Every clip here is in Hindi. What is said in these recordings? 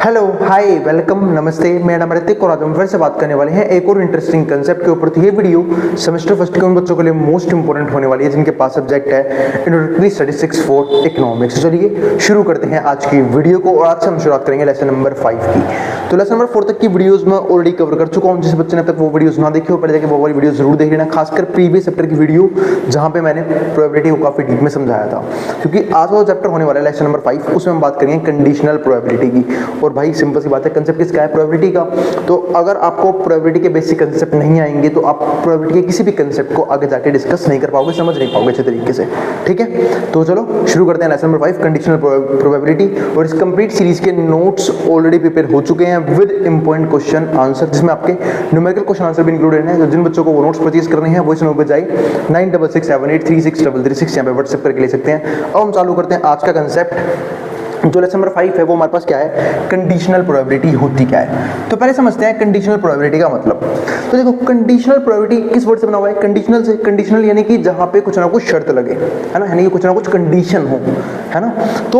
हेलो हाय वेलकम नमस्ते, मेरा नाम ऋतिक और आज हम फिर से बात करने वाले हैं एक और इंटरेस्टिंग कंसेप्ट के ऊपर। तो ये वीडियो सेमेस्टर फर्स्ट के उन बच्चों के लिए मोस्ट इंपोर्टेंट होने वाली है जिनके पास सब्जेक्ट है इंट्रोडक्टरी स्टैटिस्टिक्स फॉर इकोनॉमिक्स। चलिए शुरू करते हैं आज की वीडियो को और आज से हम शुरुआत करेंगे लेसन नंबर 5 की। तो लेसन नंबर 4 तक की वीडियोस में ऑलरेडी कवर कर चुका हूँ। जिस बच्चे ने अब तक वो वीडियोस ना देखी हो पहले जाके वो वाली वीडियो जरूर देख लेना, खासकर प्रीवियस चैप्टर की वीडियो जहाँ पे मैंने प्रोबेबिलिटी को काफी डीप में समझाया था। क्योंकि आज वो चैप्टर होने वाला है लेसन नंबर 5, उसमें हम बात करेंगे कंडीशनल प्रोबेबिलिटी की। और भाई सिंपल सी बात है, कंसेप्ट किसका है? प्रोबेबिलिटी का। तो अगर आपको प्रोबेबिलिटी के बेसिक कंसेप्ट नहीं आएंगे तो आप प्रोबेबिलिटी के किसी भी कंसेप्ट को आगे जाके डिस्कस नहीं कर पाओगे, समझ नहीं पाओगे अच्छे तरीके से। ठीक है, तो चलो शुरू करते हैं लेसन नंबर 5 कंडीशनल प्रोबेबिलिटी। और इस कंप्लीट सीरीज के नोट्स ऑलरेडी प्रिपेयर हो चुके हैं विद इंपॉर्टेंट क्वेश्चन आंसर, जिसमें आपके न्यूमेरिकल क्वेश्चन आंसर भी इंक्लूडेड है। तो जिन बच्चों को वो नोट्स परचेज करने हैं वो इस नंबर पर जाए 9667836336 यहाँ पे व्हाट्सएप करके ले सकते हैं। अब हम चालू करते हैं आज का कंसेप्ट। जो लेसन नंबर 5 है वो हमारे पास क्या है? कंडीशनल प्रोबेबिलिटी होती क्या है? तो पहले समझते हैं कंडीशनल प्रोबेबिलिटी का मतलब। तो देखो, कंडीशनल प्रोबेबिलिटी किस वर्ड से बना हुआ है? कंडीशनल से। कंडीशनल यानी कि जहां पे कुछ ना कुछ शर्त लगे, है ना, यानी कि कुछ ना कुछ कंडीशन हो, है ना। तो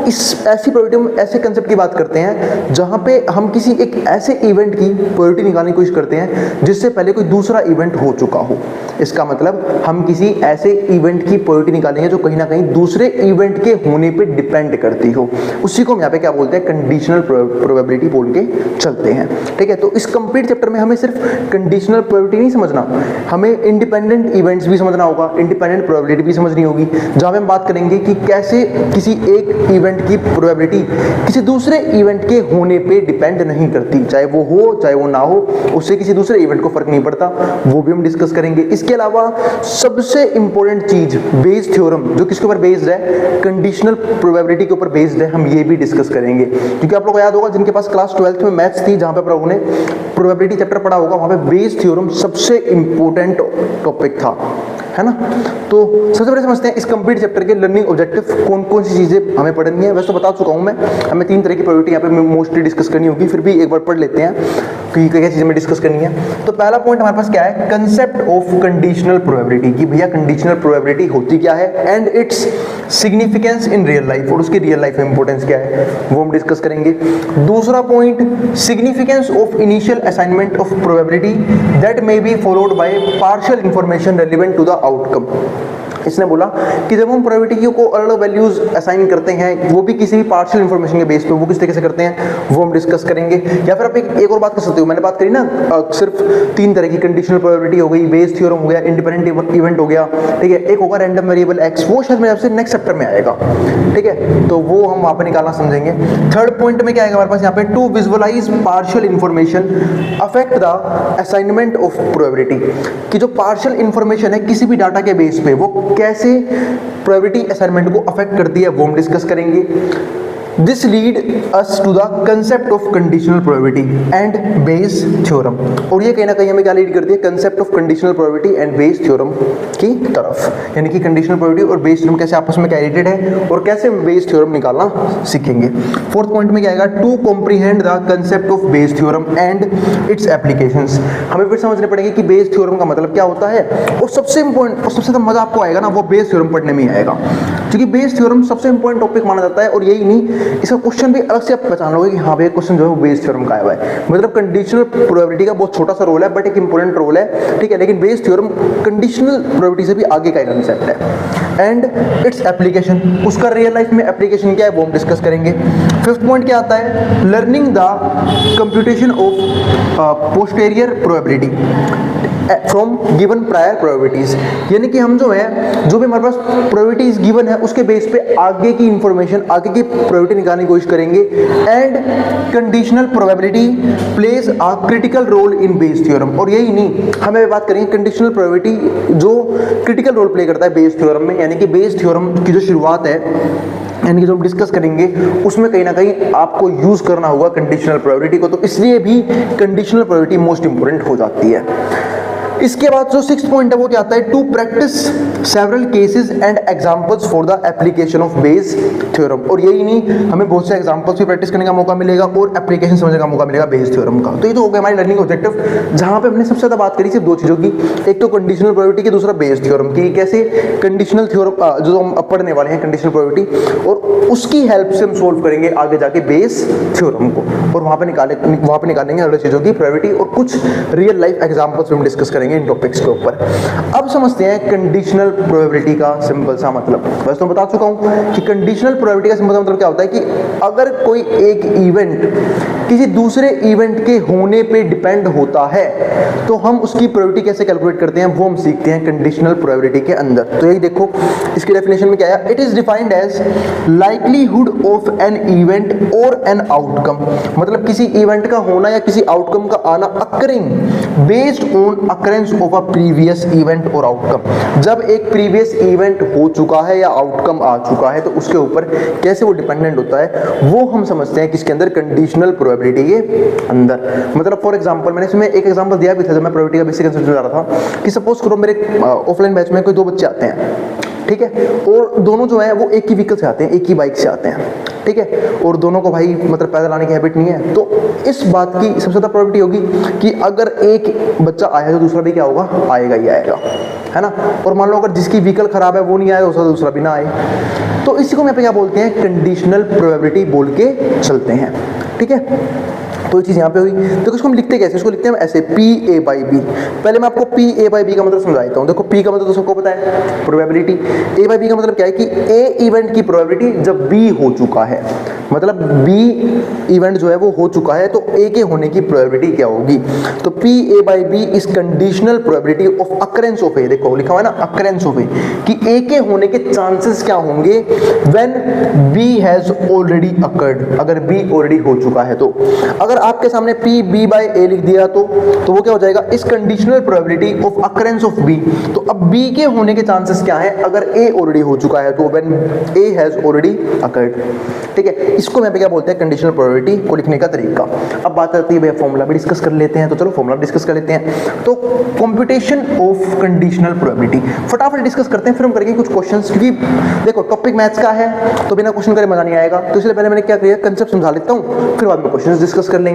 इस ऐसी प्रोबेबिलिटी में ऐसे कंसेप्ट की बात करते हैं जहां पे हम किसी एक ऐसे इवेंट की प्रोबेबिलिटी निकालने की कोशिश करते हैं जिससे पहले कोई दूसरा इवेंट हो चुका हो। इसका मतलब हम किसी ऐसे इवेंट की प्रोबेबिलिटी निकालेंगे जो कहीं ना कहीं दूसरे इवेंट के होने पे डिपेंड करती हो। उसी को हम यहाँ पे क्या बोलते हैं? कंडीशनल प्रोबेबिलिटी बोल के चलते हैं। ठीक है, तो इस कंप्लीट चैप्टर में हमें सिर्फ कंडीशनल प्रोबेबिलिटी नहीं समझना, हमें इंडिपेंडेंट इवेंट्स भी समझना होगा, इंडिपेंडेंट प्रोबेबिलिटी भी समझनी होगी, जहां हम बात करेंगे कि कैसे किसी एक इवेंट की प्रोबेबिलिटी किसी दूसरे इवेंट के होने पे डिपेंड नहीं करती, चाहे वो हो चाहे वो ना हो, उससे किसी दूसरे इवेंट को फर्क नहीं पड़ता, वो भी हम डिस्कस करेंगे। इसके अलावा सबसे इंपॉर्टेंट चीज बेस थ्योरम, जो किसके ऊपर बेस्ड है? कंडीशनल प्रोबेबिलिटी के ऊपर बेस्ड है, हम ये भी डिस्कस करेंगे। क्योंकि आप लोगों को याद होगा जिनके पास क्लास 12th में मैथ्स थी, जहां पे आप लोगों ने प्रोबेबिलिटी चैप्टर पढ़ा होगा, वहां पे बेस थ्योरम सबसे इंपॉर्टेंट टॉपिक था, है ना। तो सबसे पहले समझते हैं इस कंप्लीट चैप्टर के लर्निंग ऑब्जेक्टिव कौन कौन सी चीजें हमें पढ़नी है। वैसे तो बता चुका हूं मैं, हमें 3 तरह की प्रोबेबिलिटी यहाँ पे मोस्टली डिस्कस करनी होगी, फिर भी एक बार पढ़ लेते हैं कि क्या चीजें में डिस्कस करनी है। तो पहला पॉइंट हमारे पास क्या है? कंसेप्ट ऑफ कंडीशनल प्रोबेबिलिटी, कि भैया कंडीशनल प्रोबेबिलिटी होती क्या है and its significance in real life, और उसकी रियल लाइफ में इंपॉर्टेंस क्या है वो हम डिस्कस करेंगे। दूसरा point, significance of initial assignment of probability that may be followed by partial information relevant to the outcome. इसने बोला कि जब हम प्रोबेबिलिटी को अलग वैल्यूज असाइन करते हैं, वो भी किसी भी पार्शियल इंफॉर्मेशन के बेस पे, वो किस तरीके से करते हैं वो हम डिस्कस करेंगे। या फिर आप एक और बात कर सकते हो, मैंने बात करी ना सिर्फ 3 तरह की, कंडीशनल प्रोबेबिलिटी हो गई, बेस थ्योरम हो गया, इंडिपेंडेंट इवेंट हो गया, ठीक है, एक होगा रैंडम वेरिएबल एक्स, वो शायद मेरे आपसे नेक्स्ट चैप्टर में आएगा, ठीक है, तो वो हम वहां पे निकालना समझेंगे। थर्ड पॉइंट में क्या आएगा हमारे पास यहाँ पे? To visualise partial information affect the assignment of probability, कि जो पार्शियल इंफॉर्मेशन है किसी भी डाटा के बेस पे वो कैसे प्रोबेबिलिटी असाइनमेंट को अफेक्ट करती है वो हम डिस्कस करेंगे। This lead us to the concept of conditional probability and Bayes theorem, और ये कहीं ना कहीं हमें क्या लीड करती है? Concept of conditional probability and Bayes theorem की तरफ, यानी कि कंडीशनल प्रोबेबिलिटी और बेस थ्योरम कैसे आपस में रिलेटेड है और कैसे हम बेस थ्योरम निकालना सीखेंगे। फोर्थ पॉइंट में क्या आएगा? To comprehend the concept of Bayes theorem and its applications, हमें फिर समझने पड़ेंगे कि बेस थ्योरम का मतलब क्या होता है, और सबसे इंपॉर्टेंट और सबसे ज्यादा मजा आपको आएगा ना वो बेस थ्योरम पढ़ने में ही आएगा, क्योंकि बेस थ्योरम सबसे इंपॉर्टेंट टॉपिक माना जाता है। और यही नहीं, इसका क्वेश्चन भी अलग से आप पहचान लोगे कि हाँ भाई क्वेश्चन जो है वो बेस थ्योरम का आया हुआ है। मतलब कंडीशनल प्रोबेबिलिटी का बहुत छोटा सा रोल है बट एक इंपॉर्टेंट रोल है, ठीक है, लेकिन बेस थ्योरम कंडीशनल प्रोबेबिलिटी से भी आगे का कंसेप्ट है। एंड इट्स एप्लीकेशन, उसका रियल लाइफ में एप्लीकेशन क्या है वो हम डिस्कस करेंगे। फिफ्थ पॉइंट क्या आता है? Learning the computation of posterior probability from given prior probabilities, यानी कि हम जो है जो भी हमारे पास प्रोबेबिलिटीज गिवन है उसके बेस पे आगे की इंफॉर्मेशन, आगे की प्रोबेबिलिटी निकालने की कोशिश करेंगे। And conditional probability plays a critical role in Bayes theorem, और यही नहीं, हमें बात करेंगे कंडीशनल प्रोबेबिलिटी जो क्रिटिकल रोल प्ले करता है बेस थ्योरम में, यानी कि बेस थ्योरम की जो शुरुआत है यानी कि जो हम डिस्कस करेंगे उसमें कहीं ना कहीं आपको यूज करना होगा कंडीशनल प्रोबेबिलिटी को, तो इसलिए भी कंडीशनल प्रोबेबिलिटी मोस्ट इंपोर्टेंट हो जाती है। इसके बाद जो 6th पॉइंट है वो क्या आता है, to practise several cases and examples for the application of Bayes theorem. और यही नहीं, हमें बहुत से एग्जांपल्स भी प्रैक्टिस करने का मौका मिलेगा और एप्लीकेशन समझने का मौका मिलेगा बेस थ्योरम का। तो ये तो हो गया हमारी लर्निंग ऑब्जेक्टिव, जहां पे हमने सबसे ज्यादा बात करी सिर्फ दो चीजों की, एक तो कंडीशनल प्रोबेबिलिटी की, दूसरा बेस थ्योरम की। कैसे कंडीशनल थ्योरम जो हम अब पढ़ने वाले हैं कंडीशनल प्रोबेबिलिटी, और उसकी हेल्प से हम सोल्व करेंगे आगे जाके बेस थ्योरम को, और वहां पे निकालेंगे अलग चीजों की प्रोबेबिलिटी और कुछ रियल लाइफ एग्जांपल्स हम डिस्कस करेंगे इन टॉपिक्स के ऊपर। अब समझते हैं कंडीशनल प्रोबेबिलिटी का सिंपल सा मतलब। बस तो बता चुका हूं कि कंडीशनल प्रोबेबिलिटी का सिंपल सा मतलब क्या होता है कि अगर कोई एक इवेंट किसी दूसरे इवेंट के होने पे डिपेंड होता है तो हम उसकी प्रोबेबिलिटी कैसे कैलकुलेट करते हैं वो हम सीखते हैं कंडीशनल प्रोबेबिलिटी के अंदर। तो यही देखो इसकी डेफिनेशन में क्या है, it is defined as likelihood of an event और एन आउटकम, मतलब किसी इवेंट का होना या किसी आउटकम का आना occurring based on occurrence of a previous event और आउटकम। जब एक प्रीवियस इवेंट हो चुका है या आउटकम आ चुका है तो उसके ऊपर कैसे वो डिपेंडेंट होता है वो हम समझते हैं किसके अंदर, कंडीशनल प्रोबेबिलिटी के अंदर। मतलब फॉर एग्जांपल मैंने इसमें एक एग्जांपल दिया भी था जब मैं प्रोबेबिलिटी का बेसिक कंसेप्ट समझा रहा था कि सपोज करो मेरे ऑफलाइन बैच में कोई दो बच्चे आते हैं, ठीक है, और दोनों जो है वो एक ही व्हीकल से आते हैं, एक ही बाइक से आते हैं, ठीक है, और दोनों को भाई मतलब पैदल आने की हैबिट नहीं है, तो इस बात की सबसे ज़्यादा प्रोबेबिलिटी होगी कि अगर एक बच्चा आया तो दूसरा भी क्या होगा, आएगा ही आएगा, है ना। और मान लो अगर जिसकी व्हीकल खराब है वो नहीं आया तो दूसरा भी ना आए, तो इसी को यहाँ पे क्या बोलते हैं, कंडीशनल प्रोबेबिलिटी बोल के चलते हैं, ठीक है। तो ये चीज़ यहाँ पे हुई, तो इसको हम लिखते कैसे, इसको लिखते हैं ऐसे पी ए बाई बी। पहले मैं आपको पी ए बाई बी का मतलब समझा देता हूँ। देखो पी का मतलब तो सबको पता है प्रोबेबिलिटी, ए बाई बी का मतलब क्या है कि ए इवेंट की प्रोबेबिलिटी जब बी हो चुका है, मतलब बी इवेंट जो है वो हो चुका है तो ए के होने की प्रोबेबिलिटी क्या होगी। तो P A by B is conditional probability of occurrence of A, देखो लिखा हुआ है ना अकरेंस ऑफ ए, कि ए के होने के चांसेस क्या होंगे when B has already occurred, अगर बी ऑलरेडी हो चुका है। तो अगर आपके सामने पी बी बाई ए लिख दिया तो वो क्या हो जाएगा, इस conditional probability of occurrence of B. तो अब बी के होने के चांसेस क्या है, अगर ए ऑलरेडी हो चुका है तो when A has already occurred, ठीक है। इसको मैं क्या बोलते हैं, कंडीशनल प्रोबेबिलिटी को लिखने का तरीका। अब बात आती है भैया फॉर्मूला भी डिस्कस कर लेते हैं, तो चलो फॉर्मूला डिस्कस कर लेते हैं। तो कंप्यूटेशन ऑफ कंडीशनल प्रोबेबिलिटी फटाफट डिस्कस करते हैं, फिर हम करेंगे कुछ क्वेश्चंस, क्योंकि देखो टॉपिक मैथ्स का है तो बिना क्वेश्चन करे मजा नहीं आएगा। तो इसलिए पहले मैंने क्या किया, कंसेप्ट समझा लेता हूँ, फिर बाद में क्वेश्चंस डिस्कस कर लेंगे।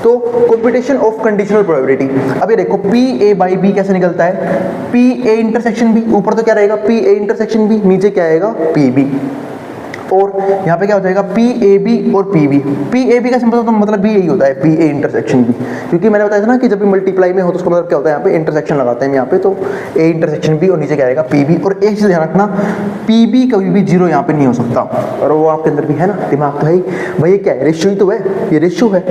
तो कंप्यूटेशन ऑफ कंडीशनल प्रोबेबिलिटी, अब ये देखो पी ए बाई बी कैसे निकलता है, पी ए इंटरसेक्शन बी, ऊपर तो क्या रहेगा पी ए इंटरसेक्शन बी, नीचे क्या आएगा पी बी, और यहाँ पे क्या हो जाएगा पी ए बी और P B. P A B का सिंपल तो मतलब भी यही होता है पी ए इंटरसेक्शन बी, क्योंकि मैंने बताया था ना कि जब भी मल्टीप्लाई में हो तो उसका मतलब क्या होता है, यहाँ पे इंटरसेक्शन लगाते हैं यहाँ पे, तो ए इंटरसेक्शन बी और नीचे क्या आएगा पी बी। और एक चीज़ ध्यान रखना, पी बी कभी भी जीरो यहाँ पे नहीं हो सकता, और वो आपके अंदर भी है ना दिमाग, तो है भाई ये क्या है, रेशियो ही तो है, ये रेशियो है,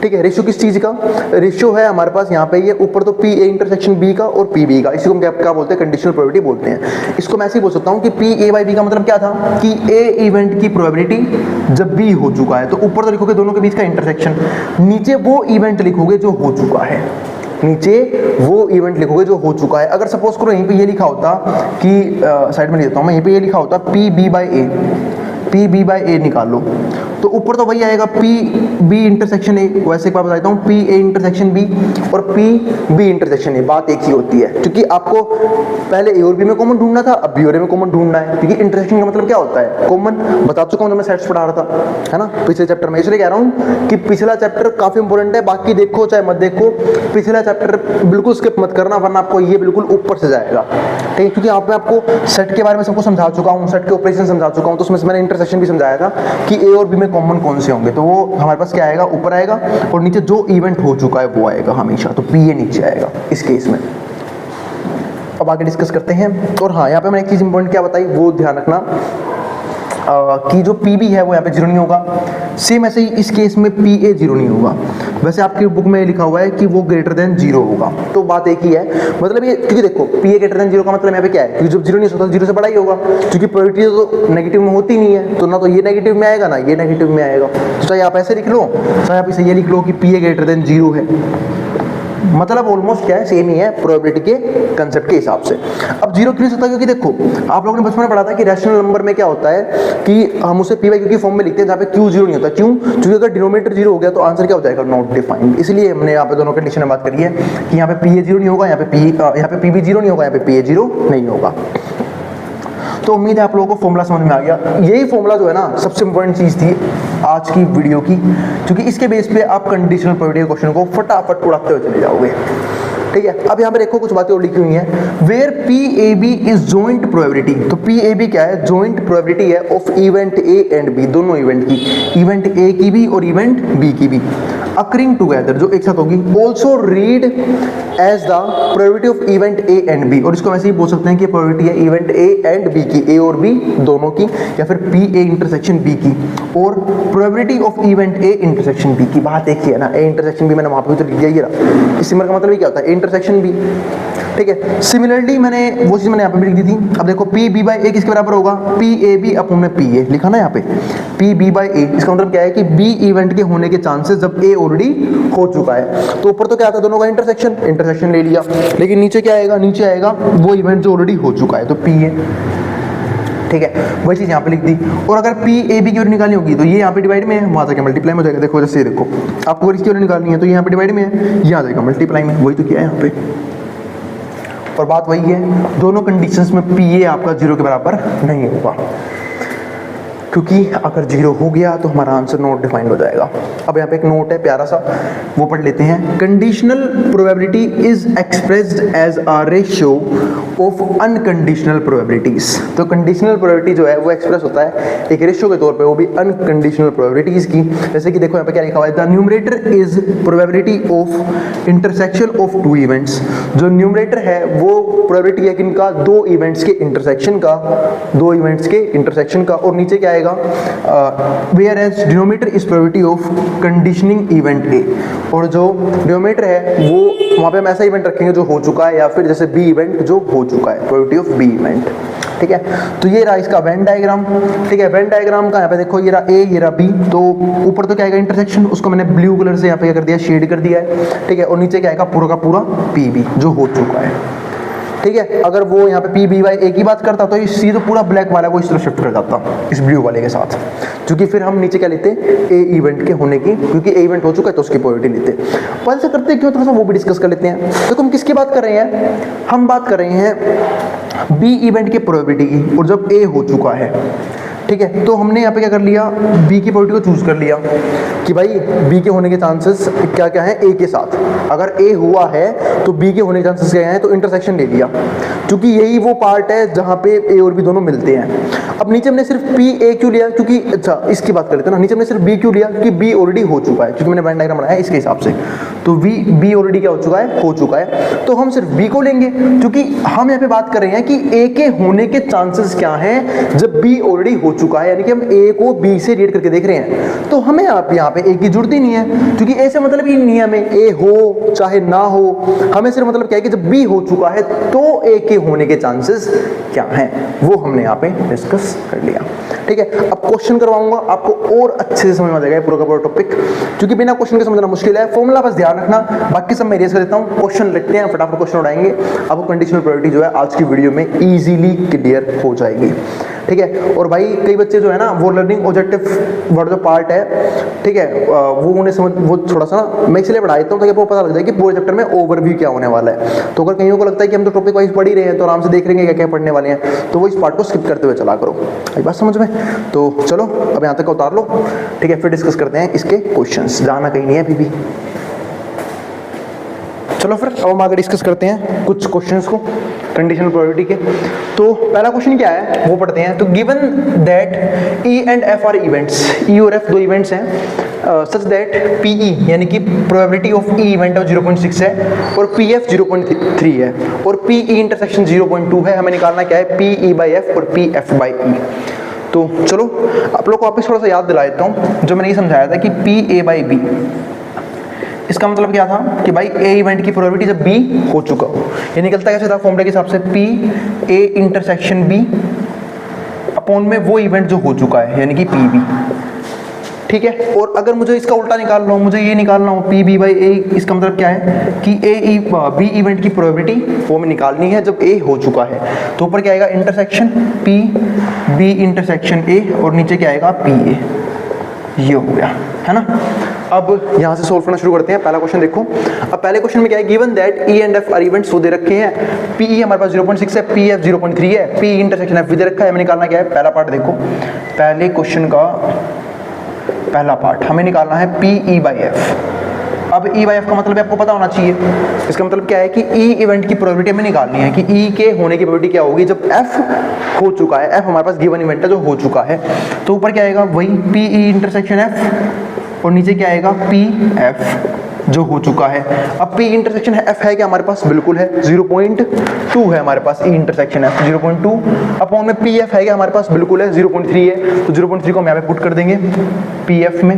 ठीक है। रेशियो किस चीज़ का, रेशियो है हमारे पास यहाँ पे ये ऊपर तो पी ए इंटरसेक्शन बी का और पी बी का, इसी को हम क्या बोलते हैं, कंडीशनल प्रोबेबिलिटी बोलते हैं। इसको मैं ऐसे ही बोल सकता हूँ कि पी ए बाई बी का मतलब क्या था कि ए इवेंट की प्रोबेबिलिटी जब बी हो चुका है तो ऊपर तो लिखोगे दोनों के बीच का इंटरसेक्शन, नीचे वो इवेंट लिखोगे जो हो चुका है, नीचे वो इवेंट लिखोगे जो हो चुका है। अगर सपोज करो यहीं पे ये लिखा होता कि साइड में लिख देता हूँ मैं, यहीं पे ये लिखा होता P B by A, P B by A निकालो, तो ऊपर तो वही आएगा पी बी इंटरसेक्शन ए। वैसे एक बार बताता हूँ, पी ए इंटरसेक्शन बी और पी बी इंटरसेक्शन ए, बात एक ही होती है, क्योंकि आपको पहले ए और बी में कॉमन ढूंढना था, अब बी और ए में कॉमन ढूंढना है, क्योंकि इंटरसेक्शन का मतलब क्या होता है, कॉमन। बता चुका हूँ जब मैं सेट्स पढ़ा रहा था, है ना, पिछले चैप्टर में। इसलिए कह रहा हूँ कि पिछला चैप्टर काफी इंपॉर्टेंट है, बाकी देखो चाहे मत देखो, पिछला चैप्टर बिल्कुल स्किप मत करना, वरना आपको ये बिल्कुल ऊपर से जाएगा, ठीक है। क्योंकि आप मैं आपको सेट के बारे में सबको समझा चुका हूँ, सेट के ऑपरेशन समझा चुका हूँ, तो उसमें मैंने इंटरसेक्शन भी समझाया था कि ए और बी में कॉमन कौन से होंगे, तो वो हमारे पास क्या आएगा, ऊपर आएगा, और नीचे जो इवेंट हो चुका है वो आएगा हमेशा, तो पी ए नीचे आएगा इस केस में। अब आगे डिस्कस करते हैं। और हाँ, यहाँ पे मैंने एक चीज इंपॉर्टेंट क्या बताई वो ध्यान रखना कि जो पी बी है वो यहाँ पे जीरो नहीं होगा, सेम ऐसे ही इस केस में पी ए जीरो नहीं होगा। वैसे आपकी बुक में लिखा हुआ है कि वो ग्रेटर देन जीरो होगा, तो बात एक ही है, मतलब ये, क्योंकि देखो P A greater than zero का मतलब यहाँ पे क्या है, क्योंकि जब जीरो नहीं होता जीरो से बड़ा ही होगा, क्योंकि प्रोबेबिलिटी तो नेगेटिव में होती नहीं है, तो ना तो ये नेगेटिव में आएगा ना ये नेगेटिव में आएगा। तो चाहे आप ऐसे लिख लो, चाहे आप इसे ये लिख लो कि P A greater than zero है, मतलब ऑलमोस्ट क्या है, सेम ही है प्रोबेबिलिटी के कंसेप्ट के हिसाब से। अब जीरो क्यों नहीं सकता, क्योंकि देखो आप लोगों ने बचपन में पढ़ा था कि रैशनल नंबर में क्या होता है कि हम उसे पी बाई क्यू की फॉर्म में लिखते हैं जहाँ पे क्यू जीरो नहीं होता। क्यों? क्योंकि अगर डिनोमिनेटर जीरो हो गया तो आंसर क्या हो जाएगा, नॉट डिफाइंड। इसलिए हमने यहाँ पे दोनों कंडीशन में बात करी है कि यहाँ पे पी ए जीरो नहीं होगा, यहाँ पे पी बी जीरो नहीं होगा, यहाँ पे पी ए जीरो नहीं होगा। तो उम्मीद है आप लोगों को फॉर्मूला समझ में आ गया। यही फॉर्मूला जो है ना सबसे इंपॉर्टेंट चीज़ थी आज की वीडियो की, क्योंकि इसके बेस पे आप कंडीशनल प्रोबेबिलिटी के क्वेश्चन को फटाफट उड़ाते हुए चले जाओगे। ठीक है, अब यहाँ पे देखो कुछ बातें और लिखी हुई हैं। Where P A B is joint probability, तो पी ए बी क्या है, जॉइंट प्रोबेबिलिटी है of event A and B, दोनों इवेंट की, इवेंट ए की भी और इवेंट बी की भी, अकरिंग टुगेदर, जो एक साथ होगी। Also read as the probability of event A and B, और इसको वैसे ही बोल सकते हैं कि प्रोबेबिलिटी है इवेंट ए एंड बी की, ए और बी दोनों की, या फिर पी ए इंटरसेक्शन बी की, और probability of event A intersection B की। बात एक ही है ना, ए इंटरसेक्शन बी मैंने वहाँ पे तो लिख दिया, ये रहा। इस सिंबल का मतलब क्या होता है, इंटरसेक्शन बी। ठीक है, सिमिलरली मैंने वो चीज़ मैंने यहाँ पे भी लिख दी थी। अब देखो पी बी बाई ए किसके बराबर होगा, पी ए बी अपन में पी ए लिखा ना यहाँ पे, पी बी बाई ए। इसका मतलब क्या है कि बी इवेंट के होने के चांसेस जब ए ऑलरेडी हो चुका है। तो ऊपर तो क्या आता है दोनों का इंटरसेक्शन, इंटरसेक्शन ले लिया, लेकिन नीचे क्या आएगा, नीचे आएगा वो इवेंट जो ऑलरेडी हो चुका है, तो पी ए। ठीक है, वही चीज़ यहाँ पे लिख दी। और अगर पी ए बी की वैल्यू निकालनी होगी तो ये यहाँ पे डिवाइड में है, वहाँ जाके मल्टीप्लाई में हो जाएगा। देखो जैसे देखो आपको अगर इसकी वैल्यू निकालनी है तो यहाँ पे डिवाइड में है, ये आ जाएगा मल्टीप्लाई में, वही तो किया है यहाँ पे। और बात वही है, दोनों कंडीशंस में पी ए आपका जीरो के बराबर नहीं होगा, क्योंकि अगर जीरो हो गया तो हमारा आंसर नॉट डिफाइंड हो जाएगा। अब यहाँ पे एक नोट है प्यारा सा, वो पढ़ लेते हैं। Conditional probability is expressed as a ratio of unconditional probabilities. तो कंडीशनल प्रोबेबिलिटी जो है वो एक्सप्रेस होता है एक रेशियो के तौर पे, वो भी अनकंडीशनल प्रोबेबिलिटीज की। जैसे कि देखो यहाँ पे क्या लिखा हुआ है, the numerator is probability of intersection of two events. जो न्यूमरेटर है वो प्रोबेबिलिटी है किनका, दो इवेंट्स के इंटरसेक्शन का, दो इवेंट्स के इंटरसेक्शन का। और नीचे क्या आएगा, whereas denominator is probability of conditioning event A. और जो डिनोमिनेटर है वो वहाँ पे हम ऐसा इवेंट रखेंगे जो हो चुका है, या फिर जैसे बी इवेंट जो हो चुका है, प्रोबेबिलिटी ऑफ बी इवेंट। ठीक है, तो ये रहा इसका वेन डायग्राम। ठीक है, वेन डायग्राम का यहाँ पे देखो ये रहा ए, ये रहा बी। तो ऊपर तो क्या आएगा इंटरसेक्शन, उसको मैंने ब्लू कलर से यहाँ पे क्या कर दिया, शेड कर दिया है। ठीक है, और नीचे क्या आएगा पूरा का पूरा पी बी जो हो चुका है। ठीक है, अगर वो यहाँ पे पी बी वाई ए की बात करता तो इसी तो पूरा ब्लैक वाला को इस तरह शिफ्ट कर जाता इस ब्लू वाले के साथ, क्योंकि फिर हम नीचे क्या लेते ए इवेंट के होने की, क्योंकि ए इवेंट हो चुका है तो उसकी प्रोबेबिलिटी लेते। पर ऐसा करते क्यों, थोड़ा सा वो भी डिस्कस कर लेते हैं। तो हम किसकी बात कर रहे हैं, हम बात कर रहे हैं बी इवेंट के प्रोबेबिलिटी की, और जब ए हो चुका है। ठीक है, तो हमने यहाँ पे क्या कर लिया, बी की प्रोबेबिलिटी को चूज कर लिया कि भाई बी के होने के चांसेस क्या क्या हैं ए के साथ। अगर ए हुआ है तो बी के होने के चांसेस क्या हैं, तो इंटरसेक्शन ले लिया, क्योंकि यही वो पार्ट है जहाँ पे ए और बी दोनों मिलते हैं। अब नीचे हमने सिर्फ पी ए क्यों लिया, क्योंकि अच्छा इसकी बात कर लेते हैं ना, नीचे हमने सिर्फ बी क्यों लिया, क्योंकि बी ऑलरेडी हो चुका है, क्योंकि मैंने वेन डायग्राम बनाया इसके हिसाब से। तो बी ऑलरेडी क्या हो चुका है, हो चुका है, तो हम सिर्फ बी को लेंगे, क्योंकि हम यहाँ पे बात कर रहे हैं कि ए के होने के चांसेस क्या हैं जब बी ऑलरेडी हो चुका है, यानी कि हम ए को बी से रेट करके देख रहे हैं। तो हमें आप यहाँ पे ए की जरूरत ही नहीं है, क्योंकि ए से मतलब ही नहीं है हमें, ए हो चाहे ना हो, हमें सिर्फ मतलब क्या है कि जब बी हो चुका है तो ए के होने के चांसेस क्या हैं, वो हमने यहाँ पे डिस्कस कर लिया। ठीक है, अब क्वेश्चन करवाऊंगा, आपको और अच्छे से समझ में आ जाएगा पूरा का पूरा टॉपिक, क्योंकि बिना क्वेश्चन के समझना मुश्किल है। फॉर्मूला बस ध्यान रखना, बाकी सब मैं इरेज कर देता हूँ। क्वेश्चन लिखते हैं, फटाफट क्वेश्चन उड़ाएंगे, आपको कंडीशनल प्रोबेबिलिटी जो है आज की वीडियो में इजीली क्लियर हो जाएगी। ठीक है, और भाई कई बच्चे जो है ना वो लर्निंग ऑब्जेक्टिव वर्ड जो पार्ट है, ठीक है, वो उन्हें समझ, वो थोड़ा सा मैं इसलिए बढ़ा देता हूँ ताकि आपको पता लग जाए कि पूरे चैप्टर में ओवरव्यू क्या होने वाला है। तो अगर कईयों को लगता है कि हम तो टॉपिक वाइज पढ़ ही रहे हैं तो आराम से देख लेंगे क्या क्या पढ़ने वाले हैं, तो वो इस पार्ट को स्किप करते हुए चला करो। आई बात समझ में? तो चलो अब यहाँ तक का उतार लो। ठीक है, फिर डिस्कस करते हैं इसके क्वेश्चंस, जाना कहीं नहीं है अभी भी। चलो फिर अब हम आगे डिस्कस करते हैं कुछ क्वेश्चंस को कंडीशनल प्रोबेबिलिटी के। तो पहला क्वेश्चन क्या है वो पढ़ते हैं। तो given that E and F are events, E और एफ दो इवेंट्स हैं, सच दैट पी ई यानी कि probability of E event of 0.6 है और पी एफ 0.3 है और पी ई इंटरसेक्शन 0.2 है। हमें निकालना क्या है, पी ई बाई एफ और पी एफ बाई ई। तो चलो आप लोग को वापस थोड़ा सा याद दिला देता हूँ जो मैंने ये समझाया था कि पी ए बाई बी, इसका मतलब क्या था कि भाई ए इवेंट की प्रोबेबिलिटी जब बी हो चुका हो, ये निकलता कैसे था फॉर्मूले के हिसाब से, P A intersection B upon में वो इवेंट जो हो चुका है यानी कि पी बी। ठीक है। और अगर मुझे इसका उल्टा निकालना हो, मुझे ये निकालना हो पी बी बाई ए, इसका मतलब क्या है कि ए बी इवेंट की प्रोबेबिलिटी वो हमें निकालनी है जब ए हो चुका है। तो ऊपर क्या आएगा intersection P B intersection A और नीचे क्या आएगा पी ए, ये हो गया है ना। अब यहाँ से सोल्व करना शुरू करते हैं। पहला क्वेश्चन देखो। अब पहले क्वेश्चन में क्या है, given that E and F are events वो दे रखे हैं, पी ई हमारे पास 0.6 है, पी एफ 0.3 है, पी इंटरसेक्शन एफ भी दे रखा है। हमें निकालना क्या है, पहला पार्ट देखो, पहले क्वेश्चन का पहला पार्ट हमें निकालना है पी ई बाई एफ। अब ई बाई एफ का मतलब आपको पता होना चाहिए, इसका मतलब क्या है कि ई इवेंट की प्रोबेबिलिटी हमें निकालनी है कि ई के होने की प्रोबेबिलिटी क्या होगी जब एफ हो चुका है। एफ हमारे पास गिवन इवेंट है जो हो चुका है, तो ऊपर क्या आएगा वही पी ई इंटरसेक्शन एफ और नीचे क्या आएगा पी एफ जो हो चुका है। अब पी इंटरसेक्शन एफ है क्या हमारे पास, बिल्कुल है, 0.2 है हमारे पास ई इंटरसेक्शन एफ 0.2 अपॉन में पी एफ है क्या हमारे पास, बिल्कुल है 0.3 है, तो 0.3 को हम यहाँ पे पुट कर देंगे पी एफ में,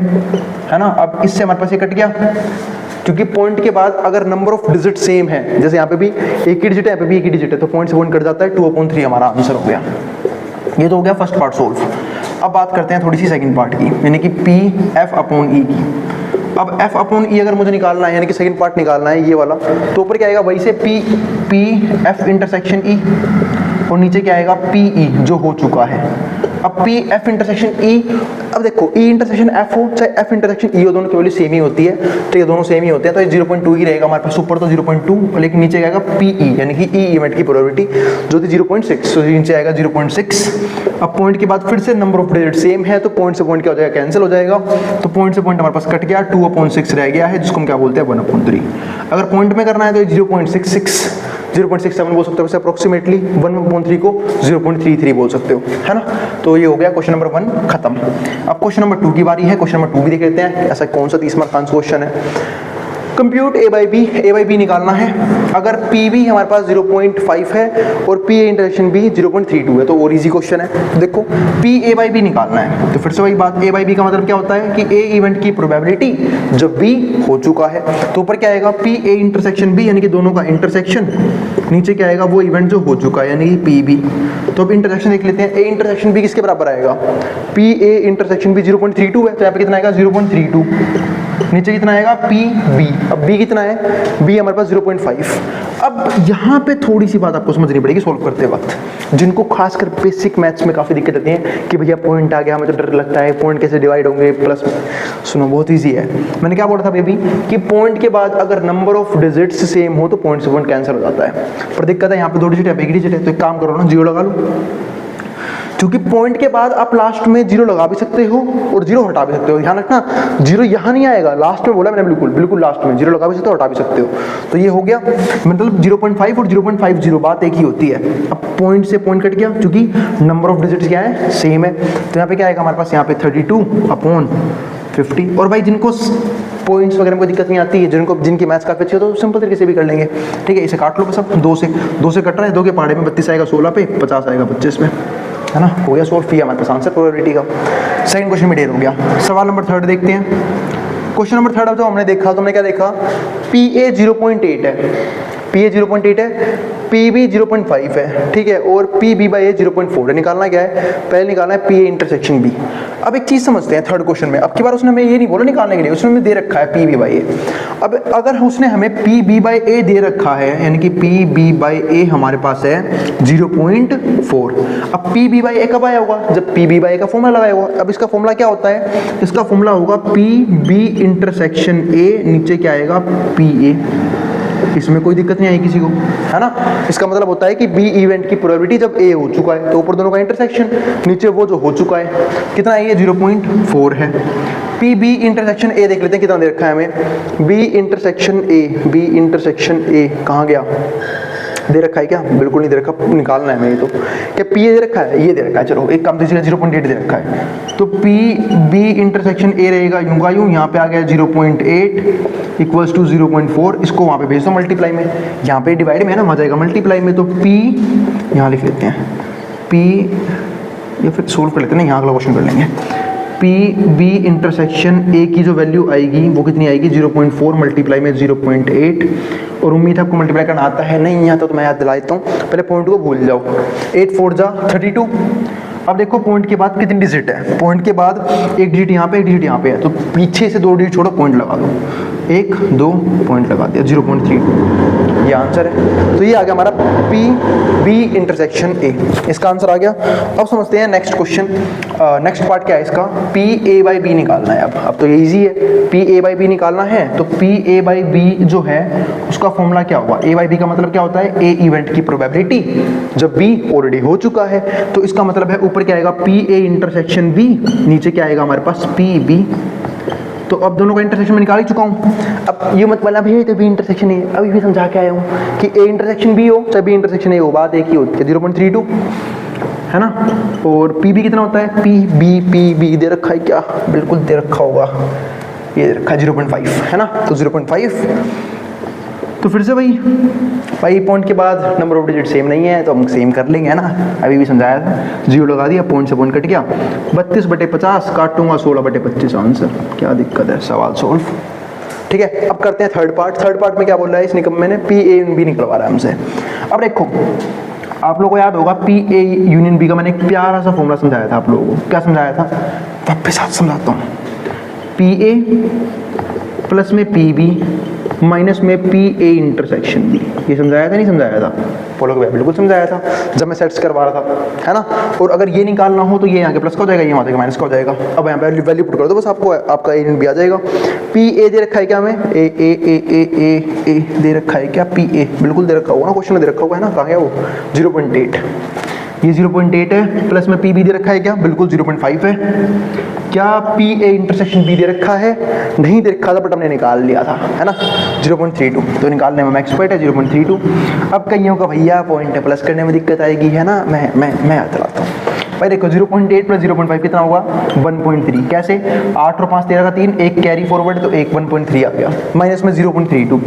है ना। अब इससे हमारे पास ये कट गया, क्योंकि पॉइंट के बाद अगर नंबर ऑफ डिजिट सेम है, जैसे यहाँ पे भी एक ही डिजिट है, यहाँ पे भी एक ही डिजिट है, तो पॉइंट से पॉइंट कट जाता है, 2/3 हमारा आंसर हो गया। ये तो हो गया फर्स्ट पार्ट सोल्व। अब बात करते हैं थोड़ी सी सेकंड पार्ट की, यानी कि पी एफ अपॉन ई की। अब एफ अपॉन ई अगर मुझे निकालना है, यानी कि सेकंड पार्ट निकालना है ये वाला, तो ऊपर क्या आएगा वही से पी एफ इंटरसेक्शन ई और नीचे क्या आएगा पी ई जो हो चुका है। अब पी एफ इंटरसेक्शन ई, अब देखो ई इंटरसेक्शन एफ हो चाहे एफ इंटरसेक्शन ई हो, दोनों की वैल्यू सेम ही होती है, तो ये दोनों सेम ही होते हैं, तो ये 0.2 ही रहेगा हमारे पास, ऊपर तो 0.2 लेकिन नीचे आएगा पी ई, यानी कि ई इवेंट की प्रोबेबिलिटी जो थी 0.6, तो नीचे आएगा 0.6। अब पॉइंट के बाद फिर से नंबर ऑफ डिजिट सेम है, तो पॉइंट से पॉइंट क्या हो जाएगा, कैंसिल हो जाएगा, तो पॉइंट से पॉइंट हमारे पास कट गया, 2/6 रह गया है, जिसको हम क्या बोलते हैं 1/3। अगर पॉइंट में करना है तो 0.66 0.67 बोल सकते हो, वैसे अप्रोक्सीमेटली 1/3 को 0.33 बोल सकते हो, है ना। तो ये हो गया क्वेश्चन नंबर 1 खत्म। अब क्वेश्चन नंबर 2 की बारी है। क्वेश्चन नंबर 2 भी देख लेते हैं, ऐसा कौन सा 30 मार्क का क्वेश्चन है। कंप्यूट ए बाई बी निकालना है। अगर पी बी हमारे पास 0.5 है और पी ए इंटरसेक्शन बी 0.32 है, तो और इजी क्वेश्चन है। देखो पी ए बाई बी निकालना है, तो फिर से वही बात, ए बाई बी का मतलब क्या होता है कि ए इवेंट की प्रोबेबिलिटी जब बी हो चुका है, तो ऊपर क्या आएगा पी ए इंटरसेक्शन बी, यानी कि दोनों का इंटरसेक्शन, नीचे क्या आएगा वो इवेंट जो हो चुका है, यानी कि पी बी। तो अब इंटरसेक्शन देख लेते हैं, ए इंटरसेक्शन बी किसके बराबर आएगा, पी ए इंटरसेक्शन बी 0.32 है, तो यहाँ पे कितना आएगा 0.32, नीचे कितना आएगा पी बी। अब बी कितना है, बी हमारे पास 0.5। अब यहाँ पे थोड़ी सी बात आपको समझनी पड़ेगी सोल्व करते वक्त, जिनको खासकर बेसिक मैथ्स में काफ़ी दिक्कत आती है कि भैया पॉइंट आ गया, हमें तो डर लगता है पॉइंट कैसे डिवाइड होंगे प्लस। सुनो बहुत ईजी है, मैंने क्या बोला था बेबी कि पॉइंट के बाद अगर नंबर ऑफ डिजिट्स सेम हो तो पॉइंट से पॉइंट कैंसिल हो जाता है, पर दिक्कत है यहाँ पे 2 डिजिट है, 1 डिजिट है, तो एक काम करो ना 0 लगा लो, क्योंकि पॉइंट के बाद आप लास्ट में 0 लगा भी सकते हो और 0 हटा भी सकते हो। ध्यान रखना 0 यहाँ नहीं आएगा, लास्ट में बोला मैंने, बिल्कुल लास्ट में 0 लगा भी सकते हो, हटा भी सकते हो। तो ये हो गया, मतलब 0.5 और 0.50 बात एक ही होती है। अब पॉइंट से पॉइंट कट गया, क्योंकि नंबर ऑफ डिजिट्स क्या है सेम है, तो यहाँ पे क्या आएगा हमारे पास, यहाँ पे 32/50। और भाई जिनको पॉइंट्स वगैरह में कोई दिक्कत नहीं आती है, जिनकी मैथ्स काफी अच्छी हो तो सिंपल तरीके से भी कर लेंगे, ठीक है। इसे काट लो बस, अब 2 से कट रहा है, 2 के पहाड़े में 32 आएगा 16 पे, 50 आएगा 25 में, है ना। हो गया सोल्व, हमारे पास आंसर प्रोबेबिलिटी का। सेकंड क्वेश्चन में ढेर हो गया। सवाल नंबर 3 देखते हैं। क्वेश्चन नंबर 3 जो हमने देखा, तो हमने क्या देखा, पी ए 0.8 है, पी ए 0.8 है, पी बी 0.5 है, ठीक है, और पी बी बाई ए 0.4 है। निकालना क्या है, पहले निकालना है पी ए इंटरसेक्शन बी। अब एक चीज समझते हैं थर्ड क्वेश्चन में, अब की बार उसने हमें ये नहीं बोला निकालने के लिए, उसने हमें दे रखा है पी बी बाई ए। अब अगर उसने हमें पी बी बाई ए दे रखा है, यानी कि पी बी बाई ए हमारे पास है 0.4। अब पी बी बाई ए कब आया होगा, जब पी बी बाई ए का फॉर्मूला लगाया होगा। अब इसका फॉर्मूला क्या होता है, इसका फॉर्मूला होगा पी बी इंटरसेक्शन ए, नीचे क्या आएगा पी ए। इसमें कोई दिक्कत नहीं आई किसी को, है ना। इसका मतलब होता है कि बी इवेंट की प्रोबेबिलिटी जब ए हो चुका है, तो ऊपर दोनों का इंटरसेक्शन, नीचे वो जो हो चुका है, कितना है ये 0.4 है। पी बी इंटरसेक्शन ए देख लेते हैं कितना दे रखा है हमें, बी इंटरसेक्शन ए कहाँ गया, दे रखा है क्या, बिल्कुल नहीं दे रखा, निकालना है हमें। ये तो क्या पी ए दे रखा है, ये दे रखा है, चलो एक काम दीजिएगा 0.8 दे रखा है, तो पी बी इंटरसेक्शन ए रहेगा यूं का यूं, यहाँ पे आ गया 0.8 इक्वल्स टू 0.4, इसको वहाँ पे भेज दो मल्टीप्लाई में, यहाँ पे डिवाइड में है ना, आ जाएगा मल्टीप्लाई में, तो पी यहाँ लिख लेते हैं पी, या फिर सोल्व कर लेते हैं ना, यहाँ अगला क्वेश्चन कर लेंगे। पी बी इंटरसेक्शन ए की जो वैल्यू आएगी वो कितनी आएगी, 0.4 मल्टीप्लाई में 0.8, और उम्मीद है आपको मल्टीप्लाई करना आता है, नहीं आता तो मैं याद दिला देता हूँ, पहले पॉइंट को भूल जाओ, 8 4 जा 32। अब देखो पॉइंट के बाद कितनी डिजिट है, पॉइंट के बाद एक डिजिट यहाँ पे, एक डिजिट यहाँ पे है, तो पीछे से 2 डिजिट छोड़ो, पॉइंट लगा दो, 1 2 पॉइंट लगा दिया, 0.32 ये आंसर है। तो ये आ गया हमारा पी बी इंटरसेक्शन ए, इसका आंसर आ गया। अब समझते हैं नेक्स्ट क्वेश्चन, नेक्स्ट पार्ट क्या है इसका, पी ए बाई बी निकालना है। अब तो ये ईजी है, पी ए बाई बी निकालना है, तो पी ए बाई बी जो है उसका फॉर्मूला क्या होगा, ए बाई बी का मतलब क्या होता है, ए इवेंट की प्रोबेबिलिटी, जब बी ऑलरेडी हो चुका है तो इसका मतलब है ऊपर क्या आएगा पी ए इंटरसेक्शन बी, नीचे क्या आएगा हमारे पास पी बी। तो अब दोनों का इंटरसेक्शन मैं निकाल ही चुका हूँ। अब ये मत बोला भैया तो बी इंटरसेक्शन है, अभी भी समझा के आया हूँ कि ए इंटरसेक्शन बी हो चाहे बी इंटरसेक्शन ए हो, बात एक ही होती है, 0.32 है ना। और पी बी कितना होता है, पी बी दे रखा है क्या, बिल्कुल दे रखा होगा, ये दे रखा है 0.5 है ना, तो 0.5। तो फिर से भाई पॉइंट के बाद नंबर ऑफ डिजिट सेम नहीं है तो हम सेम कर लेंगे, है ना, अभी भी समझाया था, 0 लगा दिया, पॉइंट से पॉइंट कट गया, 32/50 काटूंगा 16/25 आंसर, क्या दिक्कत है, सवाल सॉल्व। ठीक है, अब करते हैं थर्ड पार्ट। थर्ड पार्ट में क्या बोल रहा है इस निकम्मे ने, पी ए बी निकलवा रहा है हमसे। अब देखो आप लोगों को याद होगा पी ए यूनियन बी का मैंने एक प्यारा सा फॉर्मूला समझाया था आप लोगों को, क्या समझाया था, वापस साथ समझाता हूँ, पी ए प्लस में पी बी माइनस में पी ए इंटरसेक्शन बी, ये समझाया था नहीं समझाया था, फॉलो किया, बिल्कुल समझाया था जब मैं सेट्स करवा रहा था, है ना। और अगर ये निकालना हो तो ये यहाँ के प्लस का हो जाएगा, ये वहाँ के माइनस का हो जाएगा। अब यहाँ पे वैल्यू पुट कर दो बस, आपको आपका ए बी आ जाएगा। पी ए दे रखा है क्या हमें, ए ए ए ए ए ए दे रखा है क्या, पी ए बिल्कुल दे रखा होगा ना, क्वेश्चन में दे रखा हुआ है ना, कहाँ गया वो 0.8, ये 0.8 है, प्लस में पी बी दे रखा है क्या, बिल्कुल 0.5 है। क्या पी ए इंटरसेक्शन बी दे रखा है, नहीं दे रखा था बट हमने निकाल लिया था, है ना, 0.32, तो निकालने में मैं एक्सपर्ट है 0.32। अब कईयों का भैया पॉइंट है प्लस करने में दिक्कत आएगी, है ना, मैं याद दिलाता हूँ भाई। देखो 0.8 प्लस 0.5 कितना होगा, 1.3, कैसे, 8 और 5 13 का 3, एक कैरी फॉरवर्ड तो एक 1.3 आ गया, माइनस में 0.32,